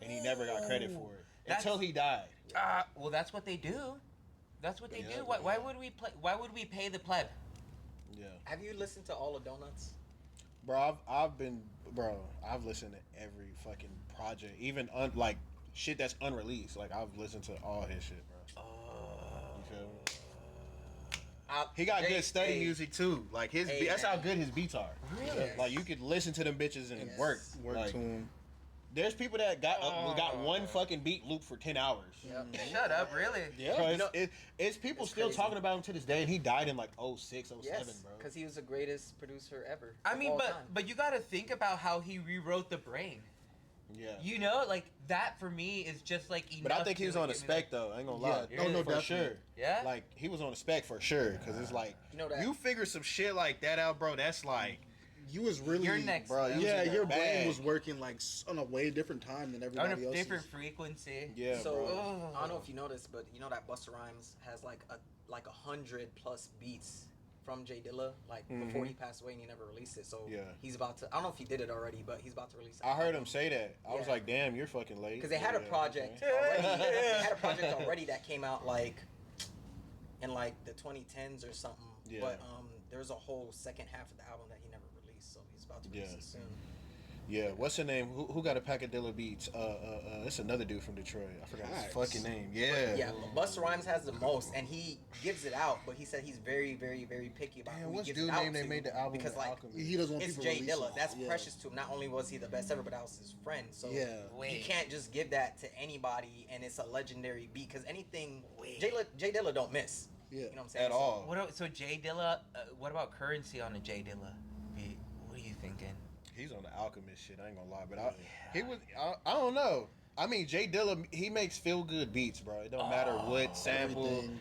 And he never got credit for it. Until he died. well, that's what they do. That's what they Yeah, do. Why would we play? Why would we pay the pleb? Yeah. Have you listened to all of Donuts? Bro, I've listened to every fucking project. Even, like, shit that's unreleased. Like, I've listened to all his shit, bro. You feel me? He got good study music too. Like that's how good his beats are. Really? Like you could listen to them bitches and Yes. work. Work Like, to him. there's people that got one fucking beat loop for 10 hours. Yep. Shut up, really? Yeah, You know- it's people It's still crazy. talking about him to this day, and he died in like 06, 07, Yes, bro. because he was the greatest producer ever. I of mean, all but time. but you got to think about how he rewrote the brain. Yeah. You know, like that for me is just like enough. But I think he was to on the give me spec though. I ain't gonna lie. Yeah. Oh, no, for definitely. sure. Yeah? Like he was on the spec for sure. Cause it's like You know that- you figure some shit like that out, bro. That's like You was really, Your next bro. level. You yeah, was in your the brain bag. was working like on a way different time than on everybody a else. different frequency. Yeah, So bro. I don't know if you noticed, but you know that Busta Rhymes has like 100 plus beats from Jay Dilla, like before he passed away and he never released it. So Yeah. he's about to. I don't know if he did it already, but he's about to release it. I heard him say that. I was Yeah. like, damn, you're fucking late. Because they had a Yeah, project okay. already. They had a project already that came out like in like the 2010s or something. Yeah. But there's a whole second half of the album that he never released, so he's about to release Yeah. it soon. Yeah, what's her name? Who got a pack of Dilla beats? It's another dude from Detroit. I forgot his Facts. fucking name. Yeah. Yeah, but Busta Rhymes has the most, and he gives it out. But he said he's very, very, very picky about Damn, who he what's gives dude it out name they to, made the album because with like Alchemist? He doesn't want it's people Jay releasing Dilla. it. That's Yeah. precious to him. Not only was he the best ever, but I was his friend. So Yeah. he Wait. can't just give that to anybody, and it's a legendary beat. Because anything Jay Dilla don't miss. Yeah. You know what I'm saying? At all. So Jay Dilla, what about Currency on a Jay Dilla beat? What are you thinking? He's on the Alchemist shit. I ain't gonna lie, but he was. I don't know. I mean, Jay Dilla, he makes feel good beats, bro. It don't matter what sample. Everything.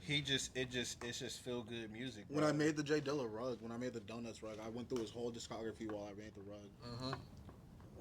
It's just feel good music. Bro. When I made the Jay Dilla rug, when I made the Donuts rug, I went through his whole discography while I made the rug.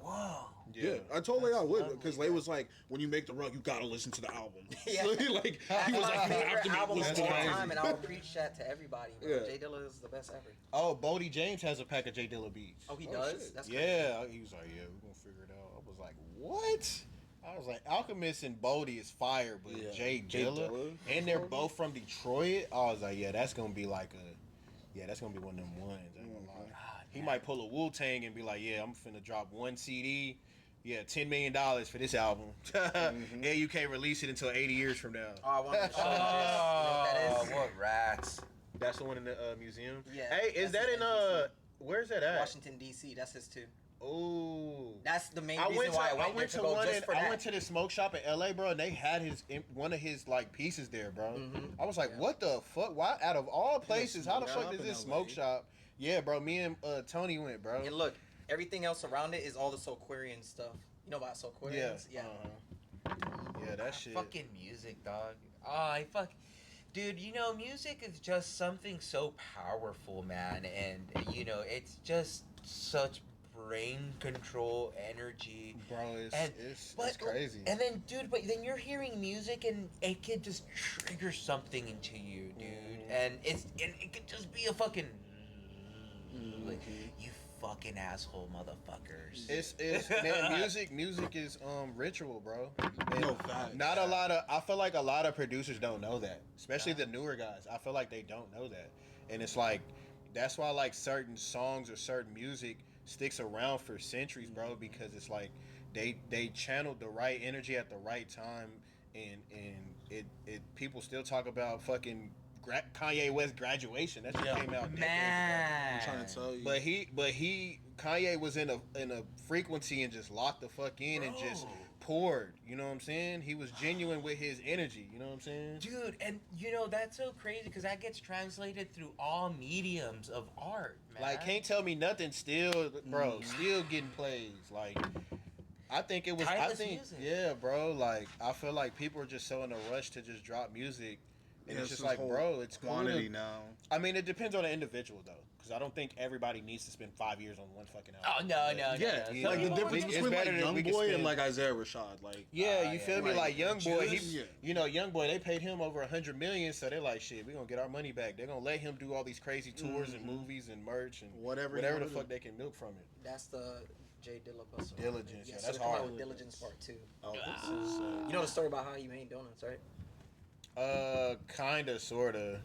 Whoa. Yeah, I told Leigh I would lovely, because Leigh was like, when you make the rug, you gotta listen to the album. Yeah. So he That's was my like, you have favorite to make album listen of to all the crazy. time, album. and I would preach that to everybody. Bro. Yeah. Jay Dilla is the best ever. Oh, Bodie James has a pack of Jay Dilla beats. Oh, he Oh, does. shit. That's crazy. Yeah, he was like, yeah, we're gonna figure it out. I was like, what? I was like, Alchemist and Bodie is fire, but Yeah. Jay Jay Dilla, Dilla and they're from both from Detroit. I was like, yeah, that's gonna be like that's gonna be one of them ones. I ain't gonna lie. He might pull a Wu-Tang and be like, yeah, I'm finna drop one CD. Yeah, $10 million for this album. And you can't release it until 80 years from now. Oh, I want to show you this. You know what that is? What rats? That's the one in the museum? Yeah, Hey, is that's that his in, NPC. where's that at? Washington D.C. That's his too. Ooh. That's the main reason why I went there to go one. just for that. I went to this smoke shop in LA, bro, and they had one of his like pieces there, bro. I was like, Yeah. what the fuck? Why? Out of all places, how the smoke fuck shop is in this LA? smoke shop? Yeah, bro. Me and Tony went, bro. And look, everything else around it is all the Soulquarian stuff. You know about Soulquarians? Yeah. Yeah, that shit. Fucking music, dog. Dude, you know, music is just something so powerful, man, and it's just such brain control energy. Bro, And- it's But crazy. And then, dude, but then you're hearing music and it could just trigger something into you, dude. And it could just be a fucking like, you fucking asshole motherfuckers. It's man, music is ritual, bro. And No, facts. I feel like a lot of producers don't know that. Especially the newer guys. I feel like they don't know that. And it's like that's why like certain songs or certain music sticks around for centuries, bro, because it's like they channeled the right energy at the right time and it people still talk about fucking Kanye West graduation. That shit came out decades ago. Man. I'm trying to tell you. But Kanye was in a frequency and just locked the fuck in and just poured. You know what I'm saying? He was genuine with his energy. You know what I'm saying? Dude, and that's so crazy because that gets translated through all mediums of art, man. Like, can't tell me nothing. Still, bro, still getting plays. Like, I think it was. Timeless music. Yeah, bro. Like, I feel like people are just so in a rush to just drop music. And Yeah, it's just this like, whole bro, it's cool quantity to- now. I mean, it depends on the individual, though. Because I don't think everybody needs to spend 5 years on one fucking Oh, album. no. Yeah, Some like the people difference it's between like better than we can Youngboy and spend- like Isaiah Rashad, like Yeah, you feel me? like, Like Young Boy, Juice? Yeah. Young Boy, they paid him over $100 million, so they're like, shit, we gonna get our money back. They're gonna let him do all these crazy tours and movies and merch and Whatever he the wanna fuck do. they can milk from it. That's the Jay Dilla Busta. Diligence, yeah, so that's they come out hard. with Diligence Part 2. oh, You know the story about how he made donuts, right? Kinda, sorta.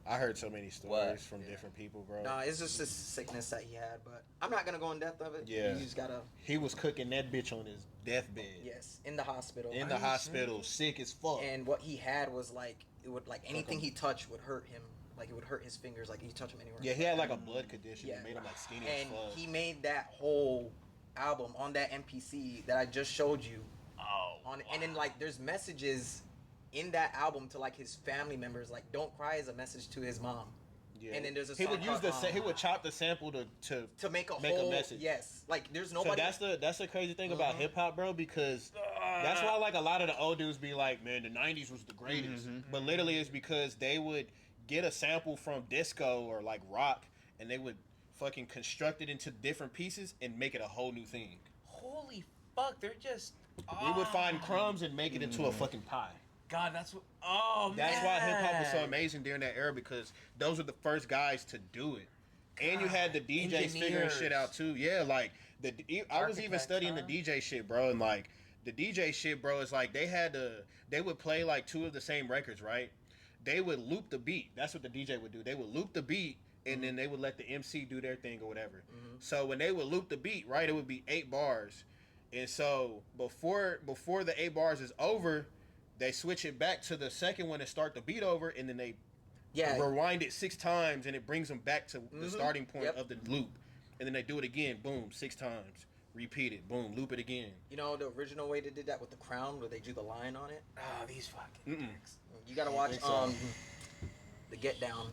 I heard so many stories from different people, bro. Nah, it's just this sickness that he had, but I'm not gonna go in depth of it. Yeah. You just gotta, He was cooking that bitch on his deathbed. yes, in the hospital. In the hospital, sick as fuck. And what he had was like, it would, like, anything he touched would hurt him. Like, it would hurt his fingers. Like, you touch him anywhere. Yeah, he had like a blood condition Yeah. that made him like skinny And as fuck. he made that whole album on that MPC that I just showed you. And then, like, there's messages in that album to, like, his family members. Like, Don't Cry is a message to his mom. Yeah. And then there's a he song would use called, he would chop the sample to make a make a whole message. Yes, like there's So nobody. that's the crazy thing about hip hop, bro, because that's why like a lot of the old dudes be like, man, the '90s was the greatest. But literally, it's because they would get a sample from disco or like rock, and they would fucking construct it into different pieces and make it a whole new thing. Holy fuck, they're just. We would find crumbs and make it into a fucking pie. God, that's what. Oh, That's man. why hip hop was so amazing during that era, because those were the first guys to do it. And you had the DJs figuring shit out too. Yeah, like I was even studying the DJ shit, bro, and like the DJ shit, bro, is like they would play like two of the same records, right? They would loop the beat. That's what the DJ would do. They would loop the beat, and then they would let the MC do their thing or whatever. So when they would loop the beat, right, it would be 8 bars. And so before the 8 bars is over, they switch it back to the second one and start the beat over, and then they rewind it 6 times, and it brings them back to the starting point of the loop. And then they do it again, boom, 6 times. Repeat it, boom, loop it again. You know the original way they did that with the Crown, where they drew the line on it. Oh, these fucking. You gotta watch the Get Down.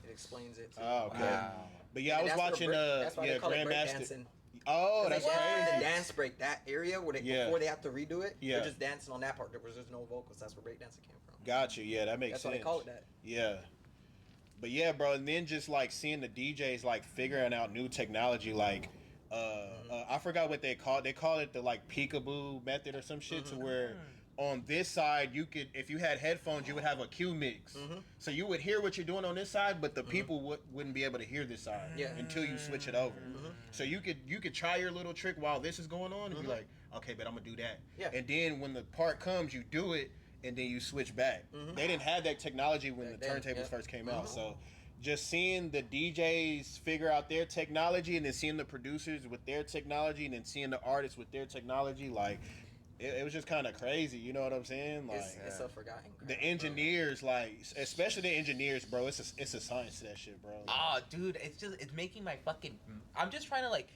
It explains it. Oh, okay. Wow. But yeah, I And was that's watching that's why they call it Grandmaster. breakdancing. Oh, that's Like, crazy. the dance break, that area where before they have to redo it, Yeah. they're just dancing on that part. There's no vocals. That's where breakdancing came from. Gotcha. Yeah, that makes That's sense. why they call it that. Yeah. But yeah, bro, and then just like seeing the DJs like figuring out new technology, like I forgot what they call it. They call it the like peekaboo method or some shit, to where on this side you could, if you had headphones, you would have a cue mix. So you would hear what you're doing on this side, but the people wouldn't be able to hear this side until you switch it over. So you could try your little trick while this is going on and be like, okay, but I'm gonna do that. Yeah. And then when the part comes, you do it, and then you switch back. They didn't have that technology when the turntables first came out. So just seeing the DJs figure out their technology, and then seeing the producers with their technology, and then seeing the artists with their technology, like it was just kind of crazy. You know what I'm saying? Like It's a forgotten crowd, the engineers, like especially the engineers, bro. It's a science to that shit, bro. Oh, dude, it's making my fucking. I'm just trying to like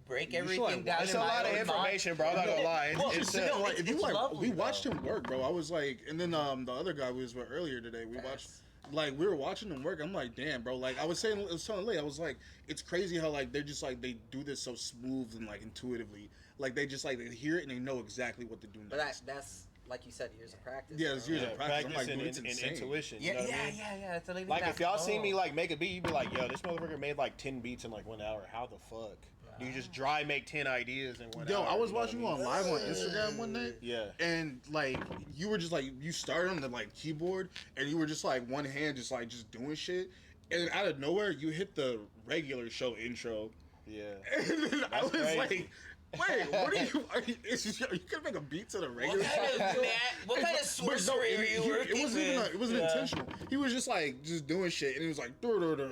break everything down. It's in a my lot of own information, mind. bro. I'm not gonna lie. Well, It's no, Like, if you it's like, lovely, we watched though. him work, bro. I was like, and then the other guy we was with earlier today, we watched. Like, we were watching them work. I'm like, damn, bro. Like, I was telling Leigh, I was like, it's crazy how like they're just like they do this so smooth and like intuitively. Like they just like they hear it and they know exactly what to do next. But that's like you said, years of practice. Yeah, it's years of practice. I'm like, and, dude, it's and insane. intuition. Yeah, you know what I mean? yeah. It's a Like if y'all see me like make a beat, you'd be like, yo, this motherfucker made like 10 beats in like 1 hour. How the fuck? Do you just dry make 10 ideas in 1 hour? Yo, I was You know watching you what on live on Instagram one day. Yeah. And like you were just like you started on the like keyboard and you were just like one hand just doing shit. And out of nowhere you hit the regular show intro. Yeah. And then I was crazy. like, wait, what are you gonna make a beat to the regular show? What kind of sorcery are you working with? It wasn't intentional. He was just doing shit, and it was like, dur, dur, dur,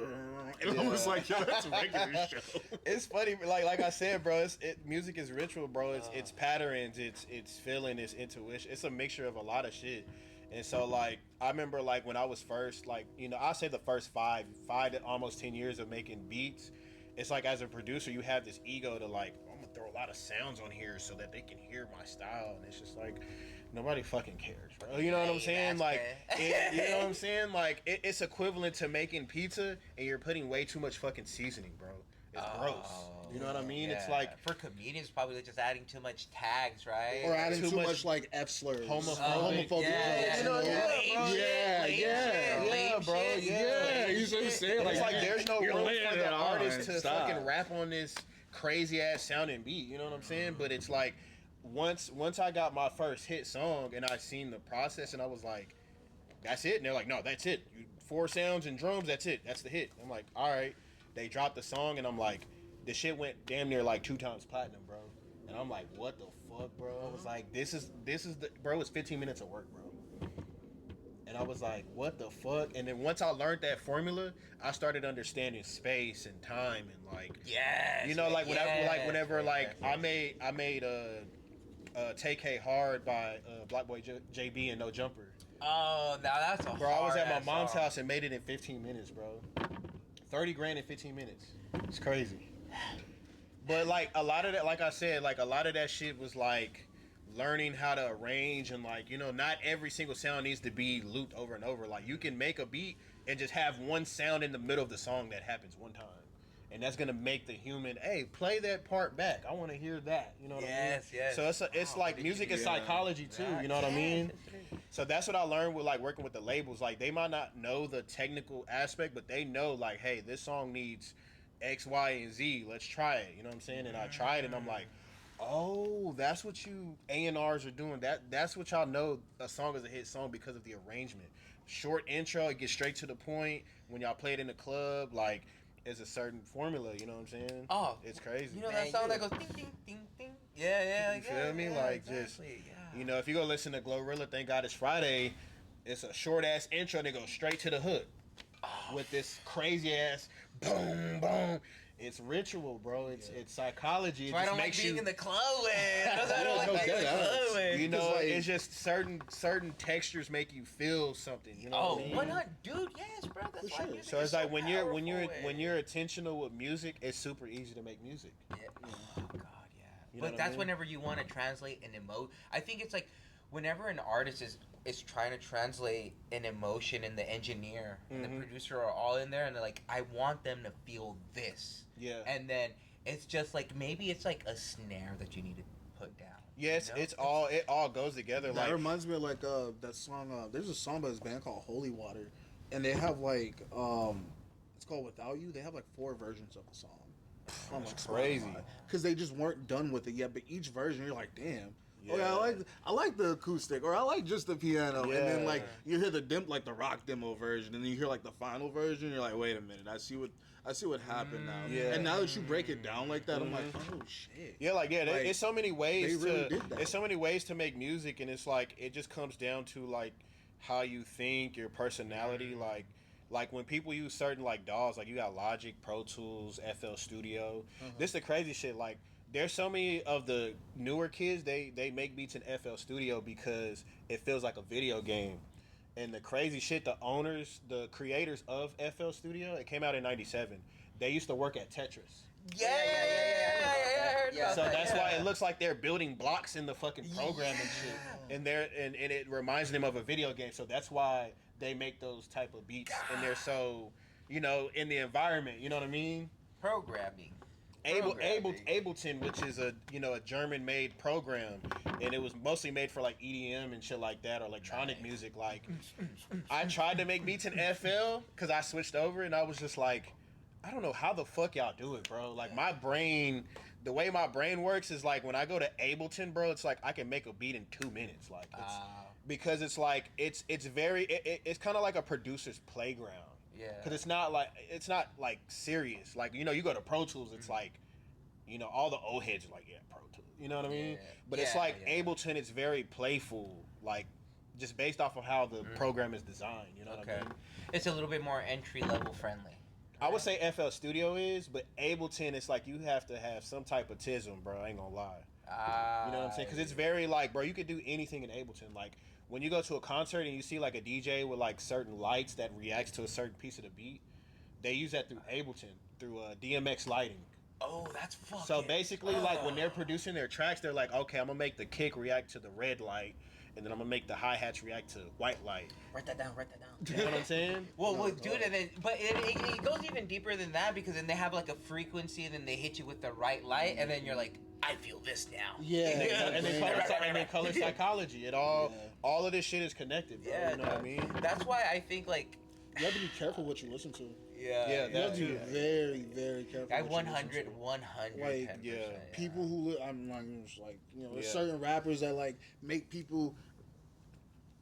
and I was like, yo, that's a regular show. It's funny, like I said, bro. Music is ritual, bro. It's patterns, it's feeling, it's intuition. It's a mixture of a lot of shit. And so, like, I remember, like, when I was first, like, you know, I'll say the first five to almost 10 years of making beats. It's like, as a producer, you have this ego to like, I'm gonna throw a lot of sounds on here so that they can hear my style, and it's just like, nobody fucking cares, bro. You know what I'm saying? Like, you know what I'm saying? Like, it's equivalent to making pizza and you're putting way too much fucking seasoning, bro. It's gross. You know what I mean? It's like for comedians, probably just adding too much tags, right? Or adding too much like F slurs, homophobic jokes. You know, Lame bro. shit. Yeah, you know what I'm saying? It's like there's no you're room laying for it the on. artist to Stop. fucking rap on this crazy ass sounding beat. You know what I'm saying? But it's like once I got my first hit song and I seen the process and I was like, that's it. And they're like, no, that's it. 4 sounds and drums. That's it. That's the hit. I'm like, all right. They dropped the song and I'm like, the shit went damn near like 2 times platinum, bro. And I'm like, what the fuck, bro? I was like, this is the bro. It's 15 minutes of work, bro. And I was like, what the fuck? And then once I learned that formula, I started understanding space and time and like, Yes. you know, like whenever I made Take K Hard by Black Boy JB and No Jumper. Oh, now that's a Bro, I was at my hard-ass mom's song. house and made it in 15 minutes, bro. 30 grand in 15 minutes. It's crazy. But like a lot of that, like I said, like a lot of that shit was like learning how to arrange and like, you know, not every single sound needs to be looped over and over. Like you can make a beat and just have one sound in the middle of the song that happens one time. And that's gonna make the human, hey, play that part back. I want to hear that. You know what I mean? Yes. So it's like music is psychology too. You know what I mean? So that's what I learned with like working with the labels. Like they might not know the technical aspect, but they know like, hey, this song needs X, Y, and Z. Let's try it. You know what I'm saying? And I tried it, and I'm like, oh, that's what you A&Rs are doing. That's what y'all know a song is a hit song because of the arrangement. Short intro, it gets straight to the point. When y'all play it in the club, like. Is a certain formula, you know what I'm saying? Oh, it's crazy. You know that song that goes ding ding ding ding. Yeah. You feel me? Like exactly, just, you know, if you go listen to Glorilla, Thank God It's Friday, it's a short ass intro that goes straight to the hook with this crazy ass boom boom. It's ritual, bro. It's psychology. It I don't like being in the club with. That's why I don't like being in the club with. You know, it's just certain textures make you feel something. You know what I mean? Why not, dude? Yes, bro. That's why music So it's is like so when powerful, you're intentional with music, it's super easy to make music. Yeah. Oh God, yeah. You know But what I that's mean? whenever you want to translate an emotion. I think it's like whenever an artist is trying to translate an emotion, and the engineer and the producer are all in there, and they're like, I want them to feel this. Yeah. And then it's just like maybe it's like a snare that you need to put down. Yes, you know? it all goes together. That like reminds me of like that song. There's a song by this band called Holy Water, and they have like it's called Without You. They have like 4 versions of the song. That's crazy. Because they just weren't done with it yet. But each version, you're like, damn. Yeah. Okay, I like the acoustic, or I like just the piano, Yeah. and then like you hear the like the rock demo version, and then you hear like the final version. You're like, wait a minute, I see what happened now. Yeah. And now that you break it down like that, I'm like, oh shit. Yeah, like Like, it's so many ways they really did that. there's so many ways to make music, and it's like it just comes down to like how you think, your personality. Like when people use certain like DAWs, like you got Logic, Pro Tools, FL Studio. This is the crazy shit. Like there's so many of the newer kids, they make beats in FL Studio because it feels like a video game. And the crazy shit, the owners, the creators of FL Studio, it came out in '97. They used to work at Tetris. Yeah. I heard about So that, that's yeah. why it looks like they're building blocks in the fucking program and shit. And it reminds them of a video game. So that's why they make those type of beats, and they're so, you know, in the environment. You know what I mean? Programming. Ableton, which is a German-made program, and it was mostly made for like EDM and shit like that, or electronic music. Like, I tried to make beats in FL because I switched over, and I was just like, I don't know how the fuck y'all do it, bro. Like my brain, the way my brain works is like when I go to Ableton, bro, it's like I can make a beat in 2 minutes, like because it's like it's kind of like a producer's playground. Yeah. Because it's not like serious. Like, you know, you go to Pro Tools, it's like, you know, all the old heads are like, yeah, Pro Tools. You know what I mean? Yeah. But it's like Ableton, it's very playful, like just based off of how the program is designed. You know what I mean? It's a little bit more entry level friendly. I would say FL Studio is, but Ableton, it's like you have to have some type of tism, bro. I ain't gonna lie. You know what I'm saying? Because it's very like, bro, you could do anything in Ableton. Like when you go to a concert and you see like a DJ with like certain lights that reacts to a certain piece of the beat, they use that through Ableton, through DMX lighting. Oh, that's fucking. So basically, like when they're producing their tracks, they're like, okay, I'm gonna make the kick react to the red light, and then I'm gonna make the hi-hats react to white light. Write that down. You know what I'm saying? Well, dude, and then, but it goes even deeper than that, because then they have like a frequency, and then they hit you with the right light, and then you're like, I feel this now. Yeah. And then color psychology. It all of this shit is connected, bro. Yeah, you know what I mean? That's why I think like. You have to be careful what you listen to. Yeah, You have to be very, very careful. I what you listen 100, to. 100. Like, 10%, people who I'm not even just like, you know, there's Yeah. certain rappers that like make people,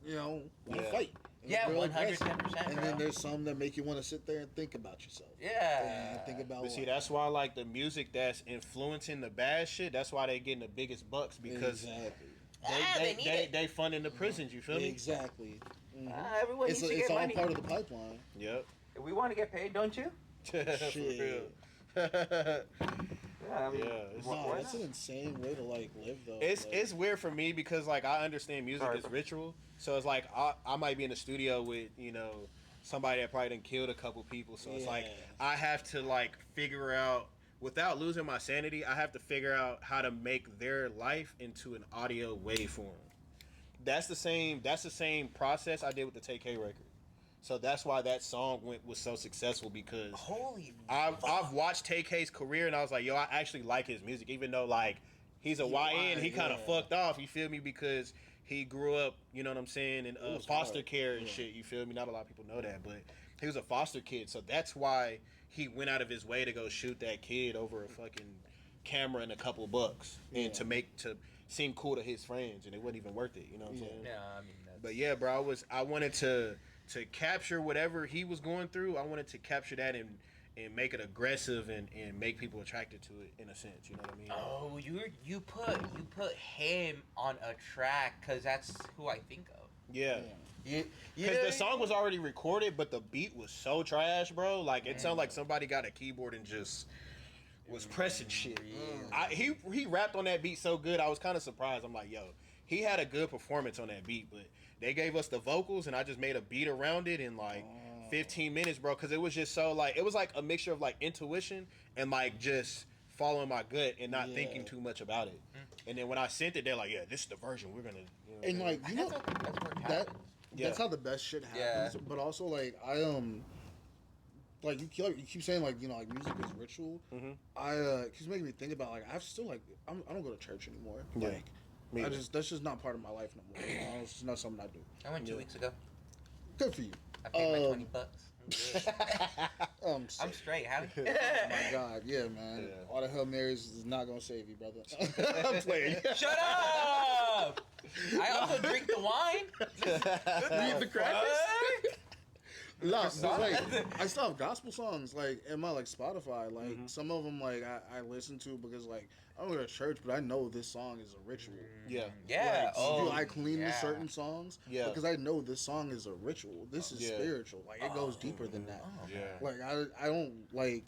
you know, want to fight. And Yeah, they're real 110%, aggressive. And bro. then there's some that make you want to sit there and think about yourself. Yeah. And think about But see, life. that's why like the music that's influencing the bad shit, that's why they getting the biggest bucks, because Exactly. they funding the prisons, you feel me? Exactly. Everyone needs to It's get all money. part of the pipeline. Yep. We want to get paid, don't you? For real. Yeah, I mean, Yeah, No, that's an insane way to like live though. It's weird for me because like I understand music is ritual, so it's like I might be in the studio with, you know, somebody that probably done killed a couple people, so it's like I have to like figure out without losing my sanity, I have to figure out how to make their life into an audio waveform. That's the same process I did with the TK record. So that's why that song was so successful, because Holy I've watched TK's career and I was like, yo, I actually like his music, even though like he's a YN, he kind of fucked off, you feel me, because he grew up, you know what I'm saying, in foster care and shit, you feel me. Not a lot of people know that, but he was a foster kid, so that's why he went out of his way to go shoot that kid over a fucking camera and a couple bucks, and to seem cool to his friends, and it wasn't even worth it, you know what I'm saying? Yeah, I mean, that's... But yeah, bro, I wanted to capture whatever he was going through. I wanted to capture that and make it aggressive and make people attracted to it, in a sense, you know what I mean? Oh, you put him on a track because that's who I think of. Yeah. Because the song was already recorded, but the beat was so trash, bro. Like, it sounded like somebody got a keyboard and just was pressing shit. He rapped on that beat so good, I was kind of surprised. I'm like, yo, he had a good performance on that beat, but they gave us the vocals, and I just made a beat around it in like 15 minutes, bro, because it was just so like, it was like a mixture of like intuition and like just following my gut and not thinking too much about it. And then when I sent it, they're like, yeah, this is the version we're gonna, you know, And like, you know, that's how the best shit happens. Yeah. But also like like you keep saying like, you know, like music is ritual. It keeps making me think about like, I still like I don't go to church anymore. Like that's just not part of my life no more. You know? It's just not something I do. I went 2 weeks ago. Good for you. I paid my $20. I'm I'm straight. How? Oh my God, yeah, man. All the Hail Marys is not gonna save you, brother. I'm playing. Shut up! I also drink the wine. Read the crackers. No, but like I still have gospel songs like in my like Spotify. Like some of them like I listen to because like I don't go to church, but I know this song is a ritual. Yeah. Like, I clean with certain songs because I know this song is a ritual. This is spiritual. Like it goes deeper than that. Like I don't like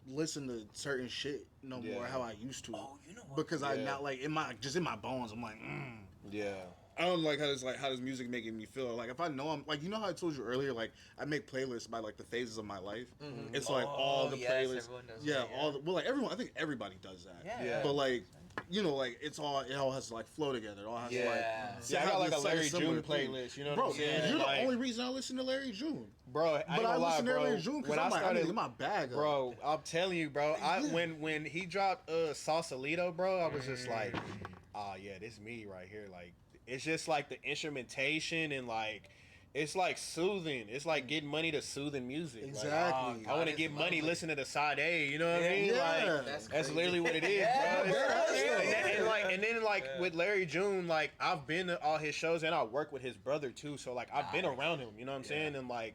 listen to certain shit no more how I used to. Oh, you know what? Because I'm not like in my bones. I'm like I don't like how this music making me feel. Like if I know I'm like, you know how I told you earlier, like I make playlists by like the phases of my life. It's like all the playlists. All the, well, like everyone, I think everybody does that. But like, you know, like it all has to like flow together. It all has to like. See, I got like a Larry June playlist. You know what I'm saying? You're the only reason I listen to Larry June, bro. I listen to Larry June because I'm like, I need my bag up. Bro, I'm telling you, bro. When he dropped Sausalito, bro, I was just like, oh yeah, this me right here, like. It's just like the instrumentation and like it's like soothing. It's like getting money to soothing music. Exactly. Like, I want to get money listening to Side A. You know what I mean? Yeah. Like that's literally what it is, bro. And then with Larry June, like I've been to all his shows and I work with his brother too. So like I've been around him. You know what I'm saying? And like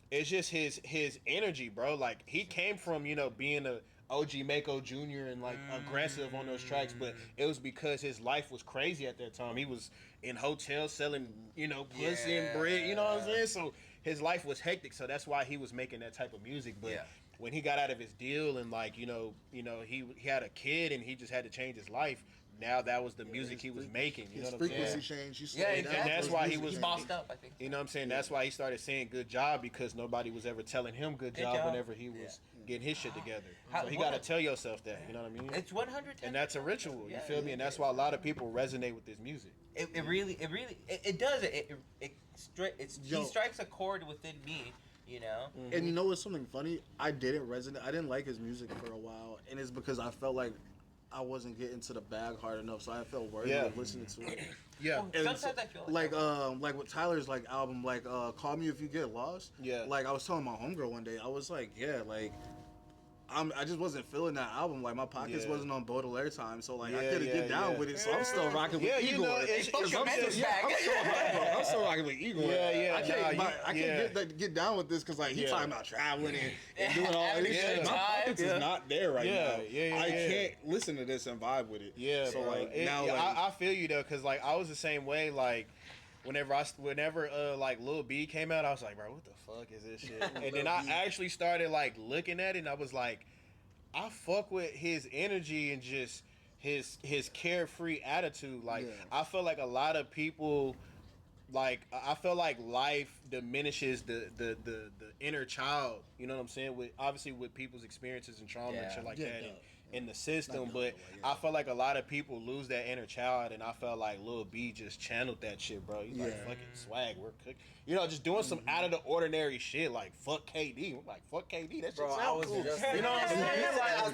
it's just his energy, bro. Like he came from being a OG Mako Jr. and like aggressive on those tracks, but it was because his life was crazy at that time. He was in hotels selling, pussy and bread, you know what I'm saying? So his life was hectic, so that's why he was making that type of music. But when he got out of his deal and like, he had a kid and he just had to change his life. Now that was the music he was making. You know what I'm saying? Frequency change. Exactly. And that's why he was bossed up, I think. You know what I'm saying? That's why he started saying good job, because nobody was ever telling him good job whenever he was getting his shit together. So he got to tell yourself that. You know what I mean? It's 110. And that's a ritual. You feel me? And that's why a lot of people resonate with this music. It really does. He strikes a chord within me. You know. And you know what's something funny? I didn't resonate. I didn't like his music for a while, and it's because I felt like I wasn't getting to the bag hard enough, so I felt worthy of listening to it. Well, sometimes I feel like with Tyler's like album, like Call Me If You Get Lost. Yeah. Like I was telling my homegirl one day, I was like, like I just wasn't feeling that album. Like my pockets wasn't on Baudelaire time, so like I couldn't get down with it. So I'm still rocking with Igor. I'm still rocking with Igor. I can't get down with this because like he talking about traveling and doing all this shit. My pockets is not there right now. I can't listen to this and vibe with it. Yeah. So like now, I feel you though, because like I was the same way. Like whenever like Lil B came out, I was like, bro, what the fuck is this shit? And then I actually started like looking at it, and I was like, I fuck with his energy and just his carefree attitude. Like I feel like a lot of people like I feel like life diminishes the inner child. You know what I'm saying? With obviously with people's experiences and trauma and shit like that in the system. But I feel like a lot of people lose that inner child, and I felt like Lil B just channeled that shit, bro. He's like fucking swag, we're cooking. You know, just doing some out of the ordinary shit like fuck KD. We're like fuck KD. That shit sounds cool. You know what I'm saying?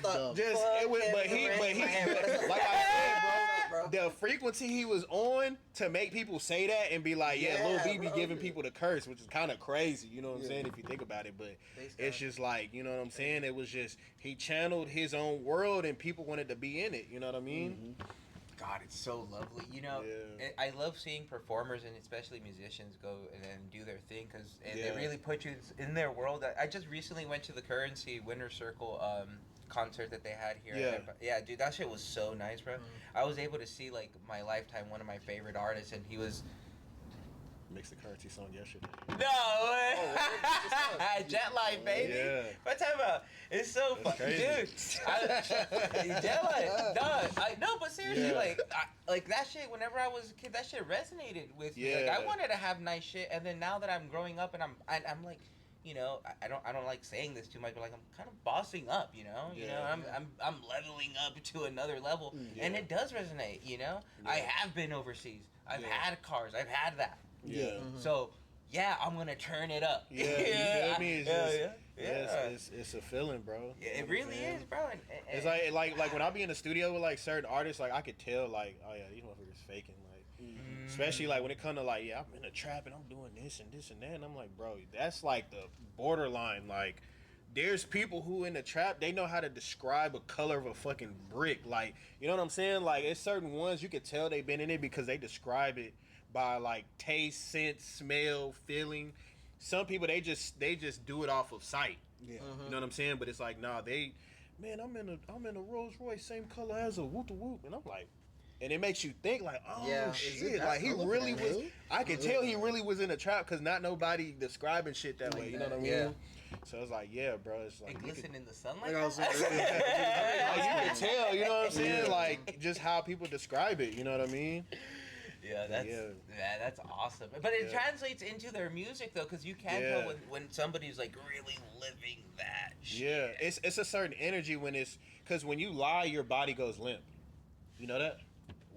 Like just it was, but he like I said, bro, the frequency he was on to make people say that and be like, yeah, Lil B be giving people the curse, which is kind of crazy. You know what I'm saying? If you think about it, but it's just like, you know what I'm saying? It was just he channeled his own world and people wanted to be in it. You know what I mean? God, it's so lovely. You know, I love seeing performers and especially musicians go and do their thing because they really put you in their world. I just recently went to the Currency Winter Circle concert that they had here. Yeah, dude, that shit was so nice, bro. I was able to see like my lifetime one of my favorite artists, and he was. Mixed the Currency song yesterday. No way. Jet Line, baby. Yeah. What time about? It's so fucking, dude. Jet Line. No, but seriously, like that shit. Whenever I was a kid, that shit resonated with me. Like I wanted to have nice shit, and then now that I'm growing up, and I'm like, you know, I don't like saying this too much, but like I'm kind of bossing up, you know. You know, I'm leveling up to another level, and it does resonate. You know, I have been overseas. I've had cars. I've had that. So I'm gonna turn it up. You feel me? It's a feeling, bro. Yeah, it really is, bro. And it's like when I be in the studio with like certain artists, like I could tell, like, oh yeah, these motherfuckers faking, like, especially like when it come to like, yeah, I'm in a trap and I'm doing this and that, and I'm like, bro, that's like the borderline. Like, there's people who in the trap, they know how to describe a color of a fucking brick, like, you know what I'm saying? Like, it's certain ones you could tell they've been in it because they describe it by like taste, scent, smell, feeling. Some people they just do it off of sight. You know what I'm saying? But it's like, nah, I'm in a Rolls Royce, same color as a whoop whoop, and I'm like, and it makes you think like, oh shit, like he really was. I can tell he really was in a trap because not nobody describing shit that way. You know what I mean? So it's like, yeah, bro. It's like glisten in the sunlight. Like you can tell. You know what I'm saying? Like just how people describe it. You know what I mean? Yeah, that's awesome. But it translates into their music though, because you can tell when somebody's like really living that shit. Yeah, it's a certain energy when it's because when you lie, your body goes limp. You know that?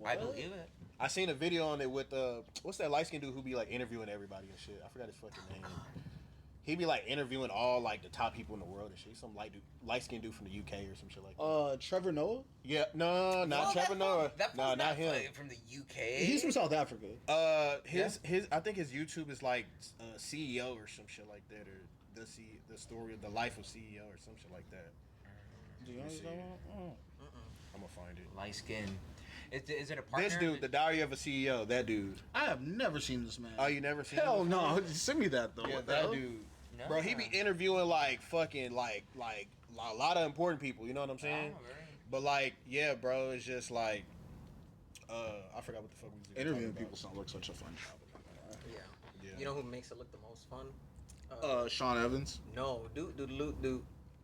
What? I believe it. I seen a video on it with what's that light skinned dude who be like interviewing everybody and shit. I forgot his fucking name. He be like interviewing all like the top people in the world and shit. He's some light skinned dude from the UK or some shit like that. Trevor Noah? Yeah, no, not Trevor Noah. No, not him. From the UK. He's from South Africa. His I think his YouTube is like CEO or some shit like that, or the story of the life of CEO or some shit like that. Do you know? I'm gonna find it. Light skin. Is it a partner? This dude, the Diary of a CEO. That dude. I have never seen this man. Oh, you never seen? Hell no! Send me that though. Yeah, that dude. No. Bro, he be interviewing like fucking like a lot of important people. You know what I'm saying? Oh, right. But like, yeah, bro, it's just like, I forgot what the fuck we was interviewing people. Sounds like such a fun job. Yeah. You know who makes it look the most fun? Sean Evans. No, dude.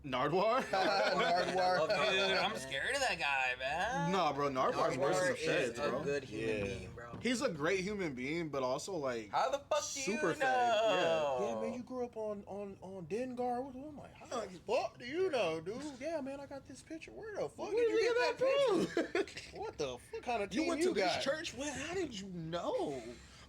Nardwar? Nardwar. Dude, I'm scared of that guy, man. Nah, bro, Nardwar's worse than Feds, bro. A good human being, bro. He's a great human being, but also like how the fuck do super you know? Fed. Yeah, man, you grew up on Dengar. I'm like, how the fuck do you know, dude? Yeah, man, I got this picture. Where the fuck did you get that picture? What the fuck kind of team you went to got? This church? Well, how did you know?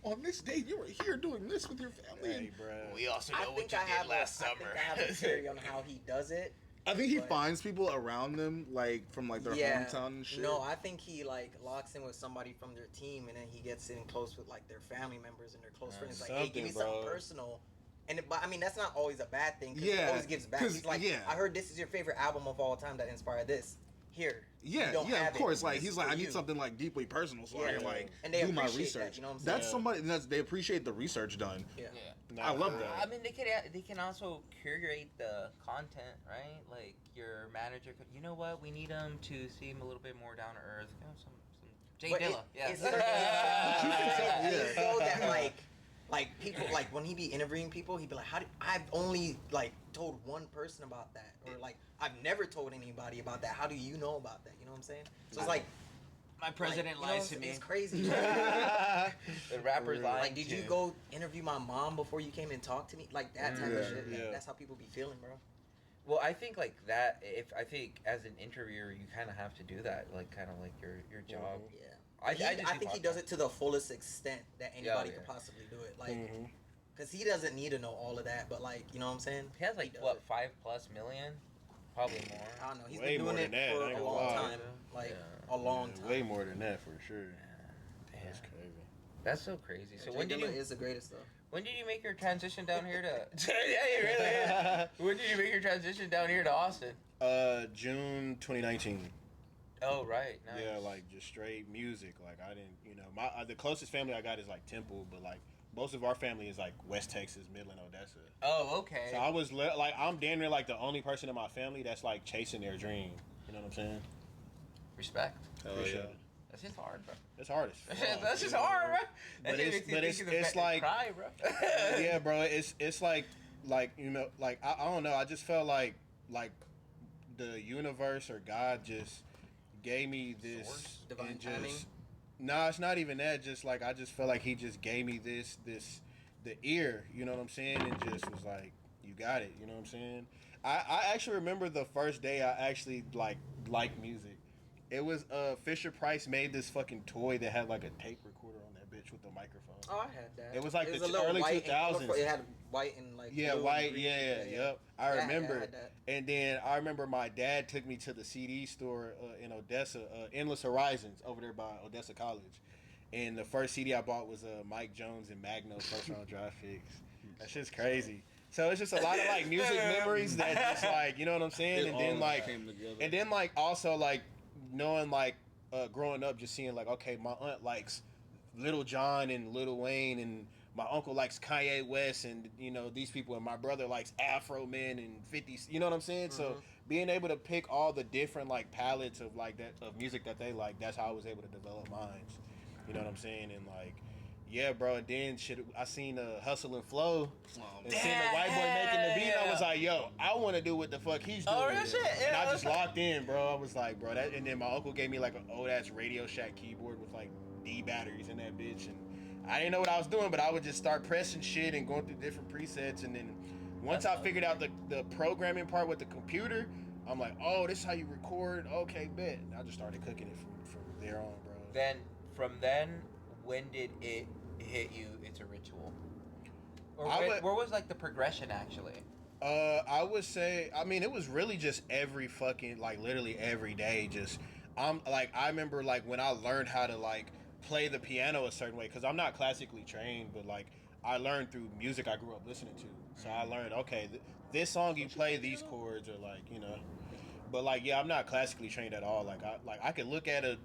On this day, you were here doing this with your family. Hey, bro. We also know what you did last summer. I think I have a theory on how he does it. I think he finds people around them, like from like their hometown and shit. No, I think he like locks in with somebody from their team, and then he gets in close with like their family members and their close friends. Like, hey, give me something personal. And but I mean, that's not always a bad thing. Cause he always gives back. He's like, I heard this is your favorite album of all time that inspired this. Here. Yeah, of course. Like he's like, I need something like deeply personal, so I can like do my research. That, you know what I'm saying? That's somebody. They appreciate the research done. Yeah. I love that. I mean, they can also curate the content, right? Like your manager could, you know what? We need him to seem a little bit more down to earth. You know, some Jay Dilla. It's so that like people like when he be interviewing people, he'd be like, I've only like told one person about that, or like I've never told anybody about that. How do you know about that? You know what I'm saying? So it's like My president lies to me. It's crazy. The rappers lying. Like, did you go interview my mom before you came and talked to me? Like that type of shit. Yeah. That's how people be feeling, bro. Well, I think like that. I think as an interviewer, you kind of have to do that, like kind of like your job. Yeah. I think he does it to the fullest extent that anybody could possibly do it. Like, because he doesn't need to know all of that, but like, you know what I'm saying? He has like what 5+ million, probably more. I don't know. He's Way been more doing it than that, I for ain't a gonna long lie. time. Like a long time. Way more than that for sure. Damn. That's crazy. That's so crazy. So Jay when did Dilla you is the greatest though. when did you make your transition down here to? Yeah, you really is. When did you make your transition down here to Austin? June 2019. Oh right, nice. Yeah, like just straight music. Like I didn't, my the closest family I got is like Temple, but like most of our family is like West Texas, Midland, Odessa. Oh, okay. So I was like, I'm damn near like the only person in my family that's like chasing their dream. You know what I'm saying? Respect. Appreciate it. That's just hard, bro. It's hard as fuck. That's just hard, bro. But it's like cry, bro. yeah, bro. It's like I don't know. I just felt like the universe or God just gave me this Source? Divine and timing? just nah, it's not even that. Just like I just felt like he just gave me the ear. You know what I'm saying? And just was like, you got it. You know what I'm saying? I actually remember the first day I actually liked music. It was Fisher Price made this fucking toy that had like a tape recorder on that bitch with the microphone. Oh, I had that. It was like a the little early white and 2000s. colorful. It had white and like Yeah, blue white. and green. Yep. I Yeah, remember. I had that. And then I remember my dad took me to the CD store in Odessa, Endless Horizons, over there by Odessa College. And the first CD I bought was Mike Jones and Magno First Round Draft Picks. That shit's crazy. So it's just a lot of like music memories that just like, you know what I'm saying? And then like, came together. and then like also like knowing like growing up, just seeing like, okay, my aunt likes Little John and Lil Wayne, and my uncle likes Kanye West, and these people, and my brother likes Afro Men and 50s. You know what I'm saying? So being able to pick all the different like palettes of like that of music that they like, that's how I was able to develop mine. You know what I'm saying? And like, yeah, bro. And then shit, I seen Hustle and Flow, and seen the white boy making the beat. And I was like, yo, I want to do what the fuck he's doing. Oh, real shit. And I Yeah. just locked in, bro. I was like, bro, that. And then my uncle gave me like an old ass Radio Shack keyboard with like D batteries in that bitch, and I didn't know what I was doing, but I would just start pressing shit and going through different presets. And then once I figured out the programming part with the computer, I'm like, oh, this is how you record. Okay, bet. And I just started cooking it from there on, bro. Then from then, when did it hit you? It's a ritual. Or where was like the progression actually? I would say, I mean, it was really just every fucking, like, literally every day. Just, I remember, like, when I learned how to, like, play the piano a certain way, because I'm not classically trained, but, like, I learned through music I grew up listening to. So I learned, okay, this song you play these chords, or, like, But, like, yeah, I'm not classically trained at all. Like, I could look at a,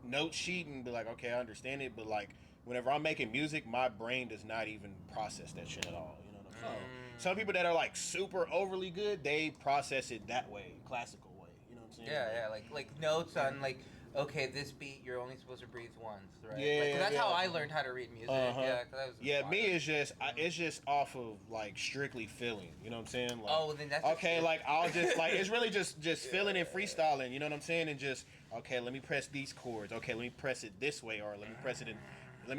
note sheet and be like, okay, I understand it, but, like, whenever I'm making music, my brain does not even process that shit at all. You know what I'm saying? Some people that are like super overly good, they process it that way, classical way. You know what I'm saying? Yeah, like notes on like, okay, this beat you're only supposed to breathe once, right? Yeah, like, 'cause that's yeah. how I learned how to read music. Uh-huh. Yeah, 'cause I was Yeah, me is just it's just off of like strictly feeling. You know what I'm saying? Like, oh, then that's okay. Like I'll just like it's really just feeling and freestyling. You know what I'm saying? And just okay, let me press these chords. Okay, let me press it this way, or let me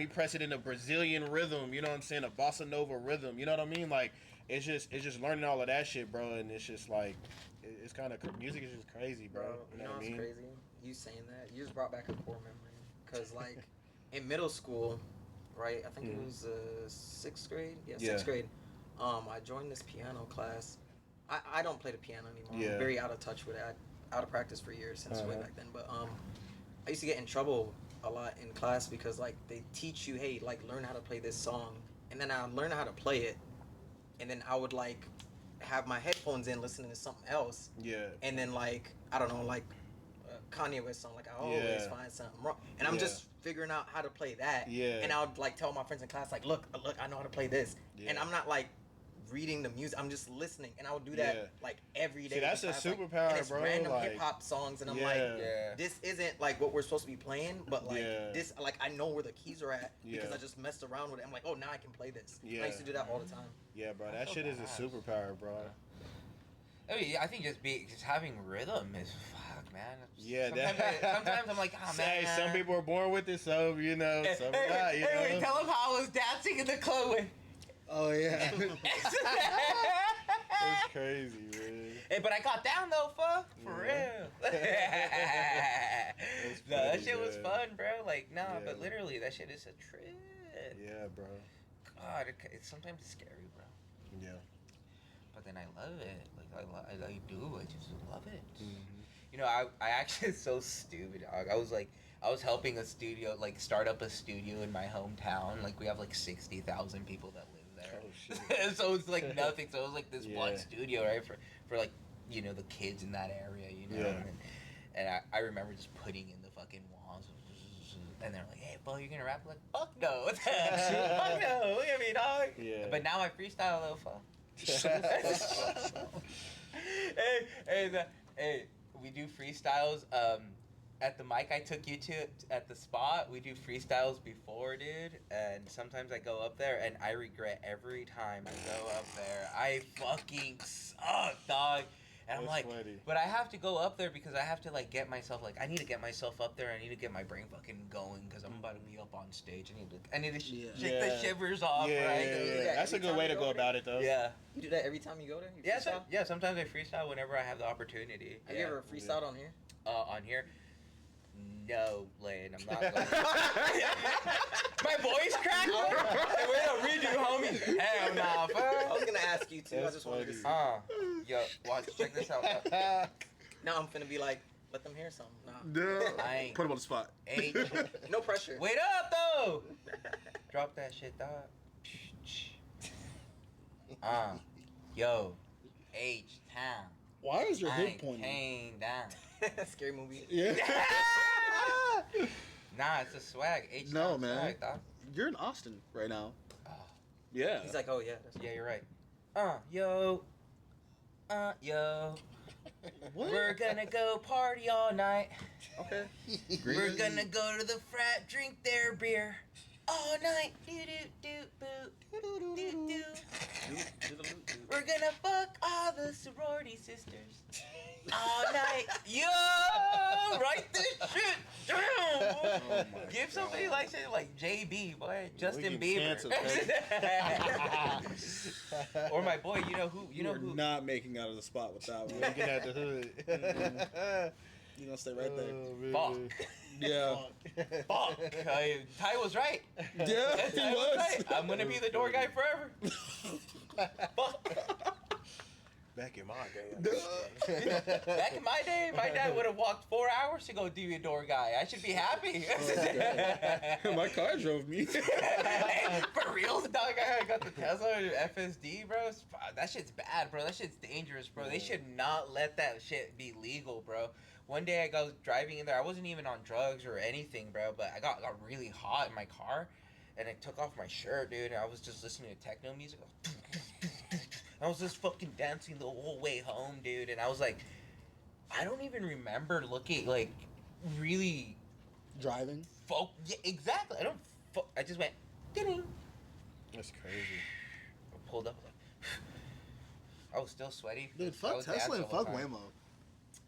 press it in a Brazilian rhythm. You know what I'm saying? A bossa nova rhythm. You know what I mean? Like it's just learning all of that shit, bro. And it's just like it's kind of music is just crazy, bro. You know what I what's mean? crazy? You saying that, you just brought back a core memory. Because, like, in middle school, right, I think it was 6th grade? Yeah, 6th grade. I joined this piano class. I don't play the piano anymore. Yeah. I'm very out of touch with it. Out of practice for years since way back then. But I used to get in trouble a lot in class because, like, they teach you, hey, like, learn how to play this song. And then I learned how to play it. And then I would, like, have my headphones in listening to something else. Yeah. And then, like, I don't know, like, Kanye West song, like I always find something wrong, and I'm just figuring out how to play that. Yeah. And I would like tell my friends in class, like, look, I know how to play this, and I'm not like reading the music. I'm just listening, and I would do that like every day. See, that's in a class, superpower, and it's bro. Random like, hip hop songs, and I'm Yeah. this isn't like what we're supposed to be playing, but like Yeah. this, like I know where the keys are at because Yeah. I just messed around with it. I'm like, oh, now I can play this. Yeah. I used to do that all the time. Yeah, bro, that shit is a superpower, bro. I mean, I think just having rhythm is fuck, man. Yeah, sometimes I'm like, oh man. Say, some people are born with it, so some not. Hey, tell them how I was dancing in the club with. Oh yeah. It's crazy, man. Hey, but I got down though, fuck. For real. No, that shit was fun, bro. Like, nah, but literally, that shit is a trip. Yeah, bro. God, it's sometimes scary, bro. Yeah. But then I love it. Like, I do. I just love it. Mm-hmm. You know, I actually it's so stupid, dog. I was helping a studio, like, start up a studio in my hometown. Like, we have, like, 60,000 people that live there. Oh, shit. So it's, like, nothing. So it was, like, this one studio, right, for, like, you know, the kids in that area, you know? Yeah. And I remember just putting in the fucking walls. And they're like, hey, Bo, you're going to rap? I'm like, fuck no. Fuck no. Look at me, dog. Yeah. But now I freestyle, though, fuck. Hey, we do freestyles. At the mic I took you to at the spot, we do freestyles before, dude. And sometimes I go up there and I regret every time I go up there. I fucking suck, dog. And I'm like, sweaty. But I have to go up there because I have to, like, get myself, like, I need to get myself up there. I need to get my brain fucking going because I'm about to be up on stage. I need to shake the shivers off, right? Yeah. That's a good way to go about it, though. Yeah. You do that every time you go there? Yeah, sometimes I freestyle whenever I have the opportunity. Have you ever freestyled on here? On here? No, Lane, I'm not going. My voice cracked? Wait, no, redo, homie. Hell nah, fuck. I was gonna ask you too. I just wanted to see. Yo, watch, check this out. Now I'm finna be like, let them hear something. Nah. No. I ain't. Put him on the spot. No pressure. Wait up, though. Drop that shit, dog. Yo, H-Town. Why is your hood pointing? Came down. Scary movie. Yeah. Nah, it's a swag. H-Town no, man. Swag, dog. You're in Austin right now. Yeah. He's like, oh yeah. Yeah, you're right. Yo. What? We're gonna go party all night. Okay. We're gonna go to the frat, drink their beer all night. We're gonna fuck all the sorority sisters all night. Yo, write this shit down. Oh give somebody God. Like shit like JB, boy, Justin Bieber, or my boy. You know who? You know who? Not making out of the spot with that one. Looking at the hood. You gonna stay right there. Fuck. Yeah. Fuck. Ty was right. Yeah, he was. Right. I'm gonna be the door guy forever. Fuck. Back in my day. Back in my day, my dad would have walked 4 hours to go do a door guy. I should be happy. My car drove me. Hey, for real, dog. I got the Tesla FSD, bro. That shit's bad, bro. That shit's dangerous, bro. They should not let that shit be legal, bro. One day I was driving in there. I wasn't even on drugs or anything, bro. But I got really hot in my car, and I took off my shirt, dude. And I was just listening to techno music. I was just fucking dancing the whole way home, dude. And I was like, I don't even remember looking, like, really... Driving? Yeah, exactly. I just went, ding. That's crazy. I pulled up, like... I was still sweaty. Dude, fuck Tesla and fuck Waymo.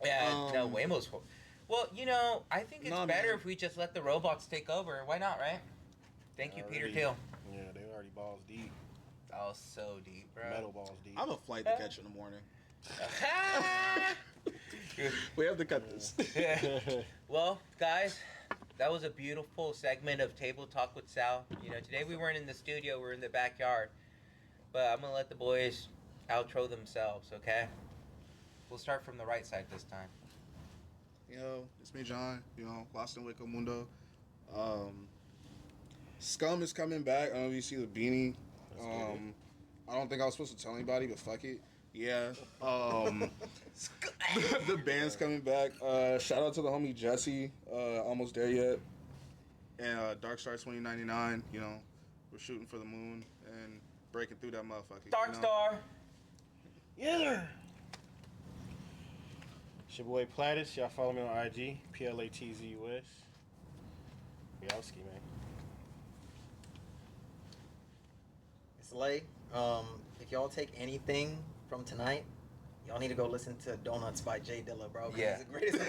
Yeah, no, Waymo's... Well, you know, I think it's better if we just let the robots take over. Why not, right? Thank you, Peter Thiel. Yeah, they already balls deep. Oh, so deep, bro. Metal balls deep. I have a flight to catch in the morning. We have to cut this. Well, guys, that was a beautiful segment of Table Talk with Sal. You know, today we weren't in the studio, we were in the backyard. But I'm going to let the boys outro themselves, okay? We'll start from the right side this time. Yo, it's me, John. You know, Lost in Waco Mundo. Scum is coming back. I don't know if you see the beanie. I don't think I was supposed to tell anybody, but fuck it. Yeah. The band's coming back. Shout out to the homie Jesse. Almost there yet. And Dark Star 2099. You know, we're shooting for the moon and breaking through that motherfucker. Dark Star. Yeah. It's your boy Platzus. Y'all follow me on IG. PLATZUS. Yowski, man. It's Leigh. If y'all take anything from tonight, y'all need to go listen to Donuts by Jay Dilla, bro. Yeah. He's the greatest.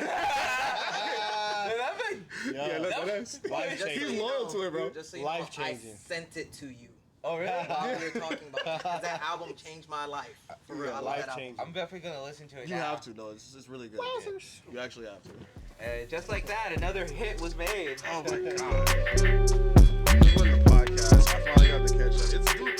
Life-changing. He's loyal to it, bro. Just so you know, I Life-changing. sent it to you. Oh really? While we were talking about it. 'Cause that album changed my life. For real, I love that album. Life-changing. I'm definitely gonna listen to it. You now. have to, though. It's really good. You actually have to. Just like that, another hit was made. Oh my god. Just run the podcast. I finally got to catch up. It's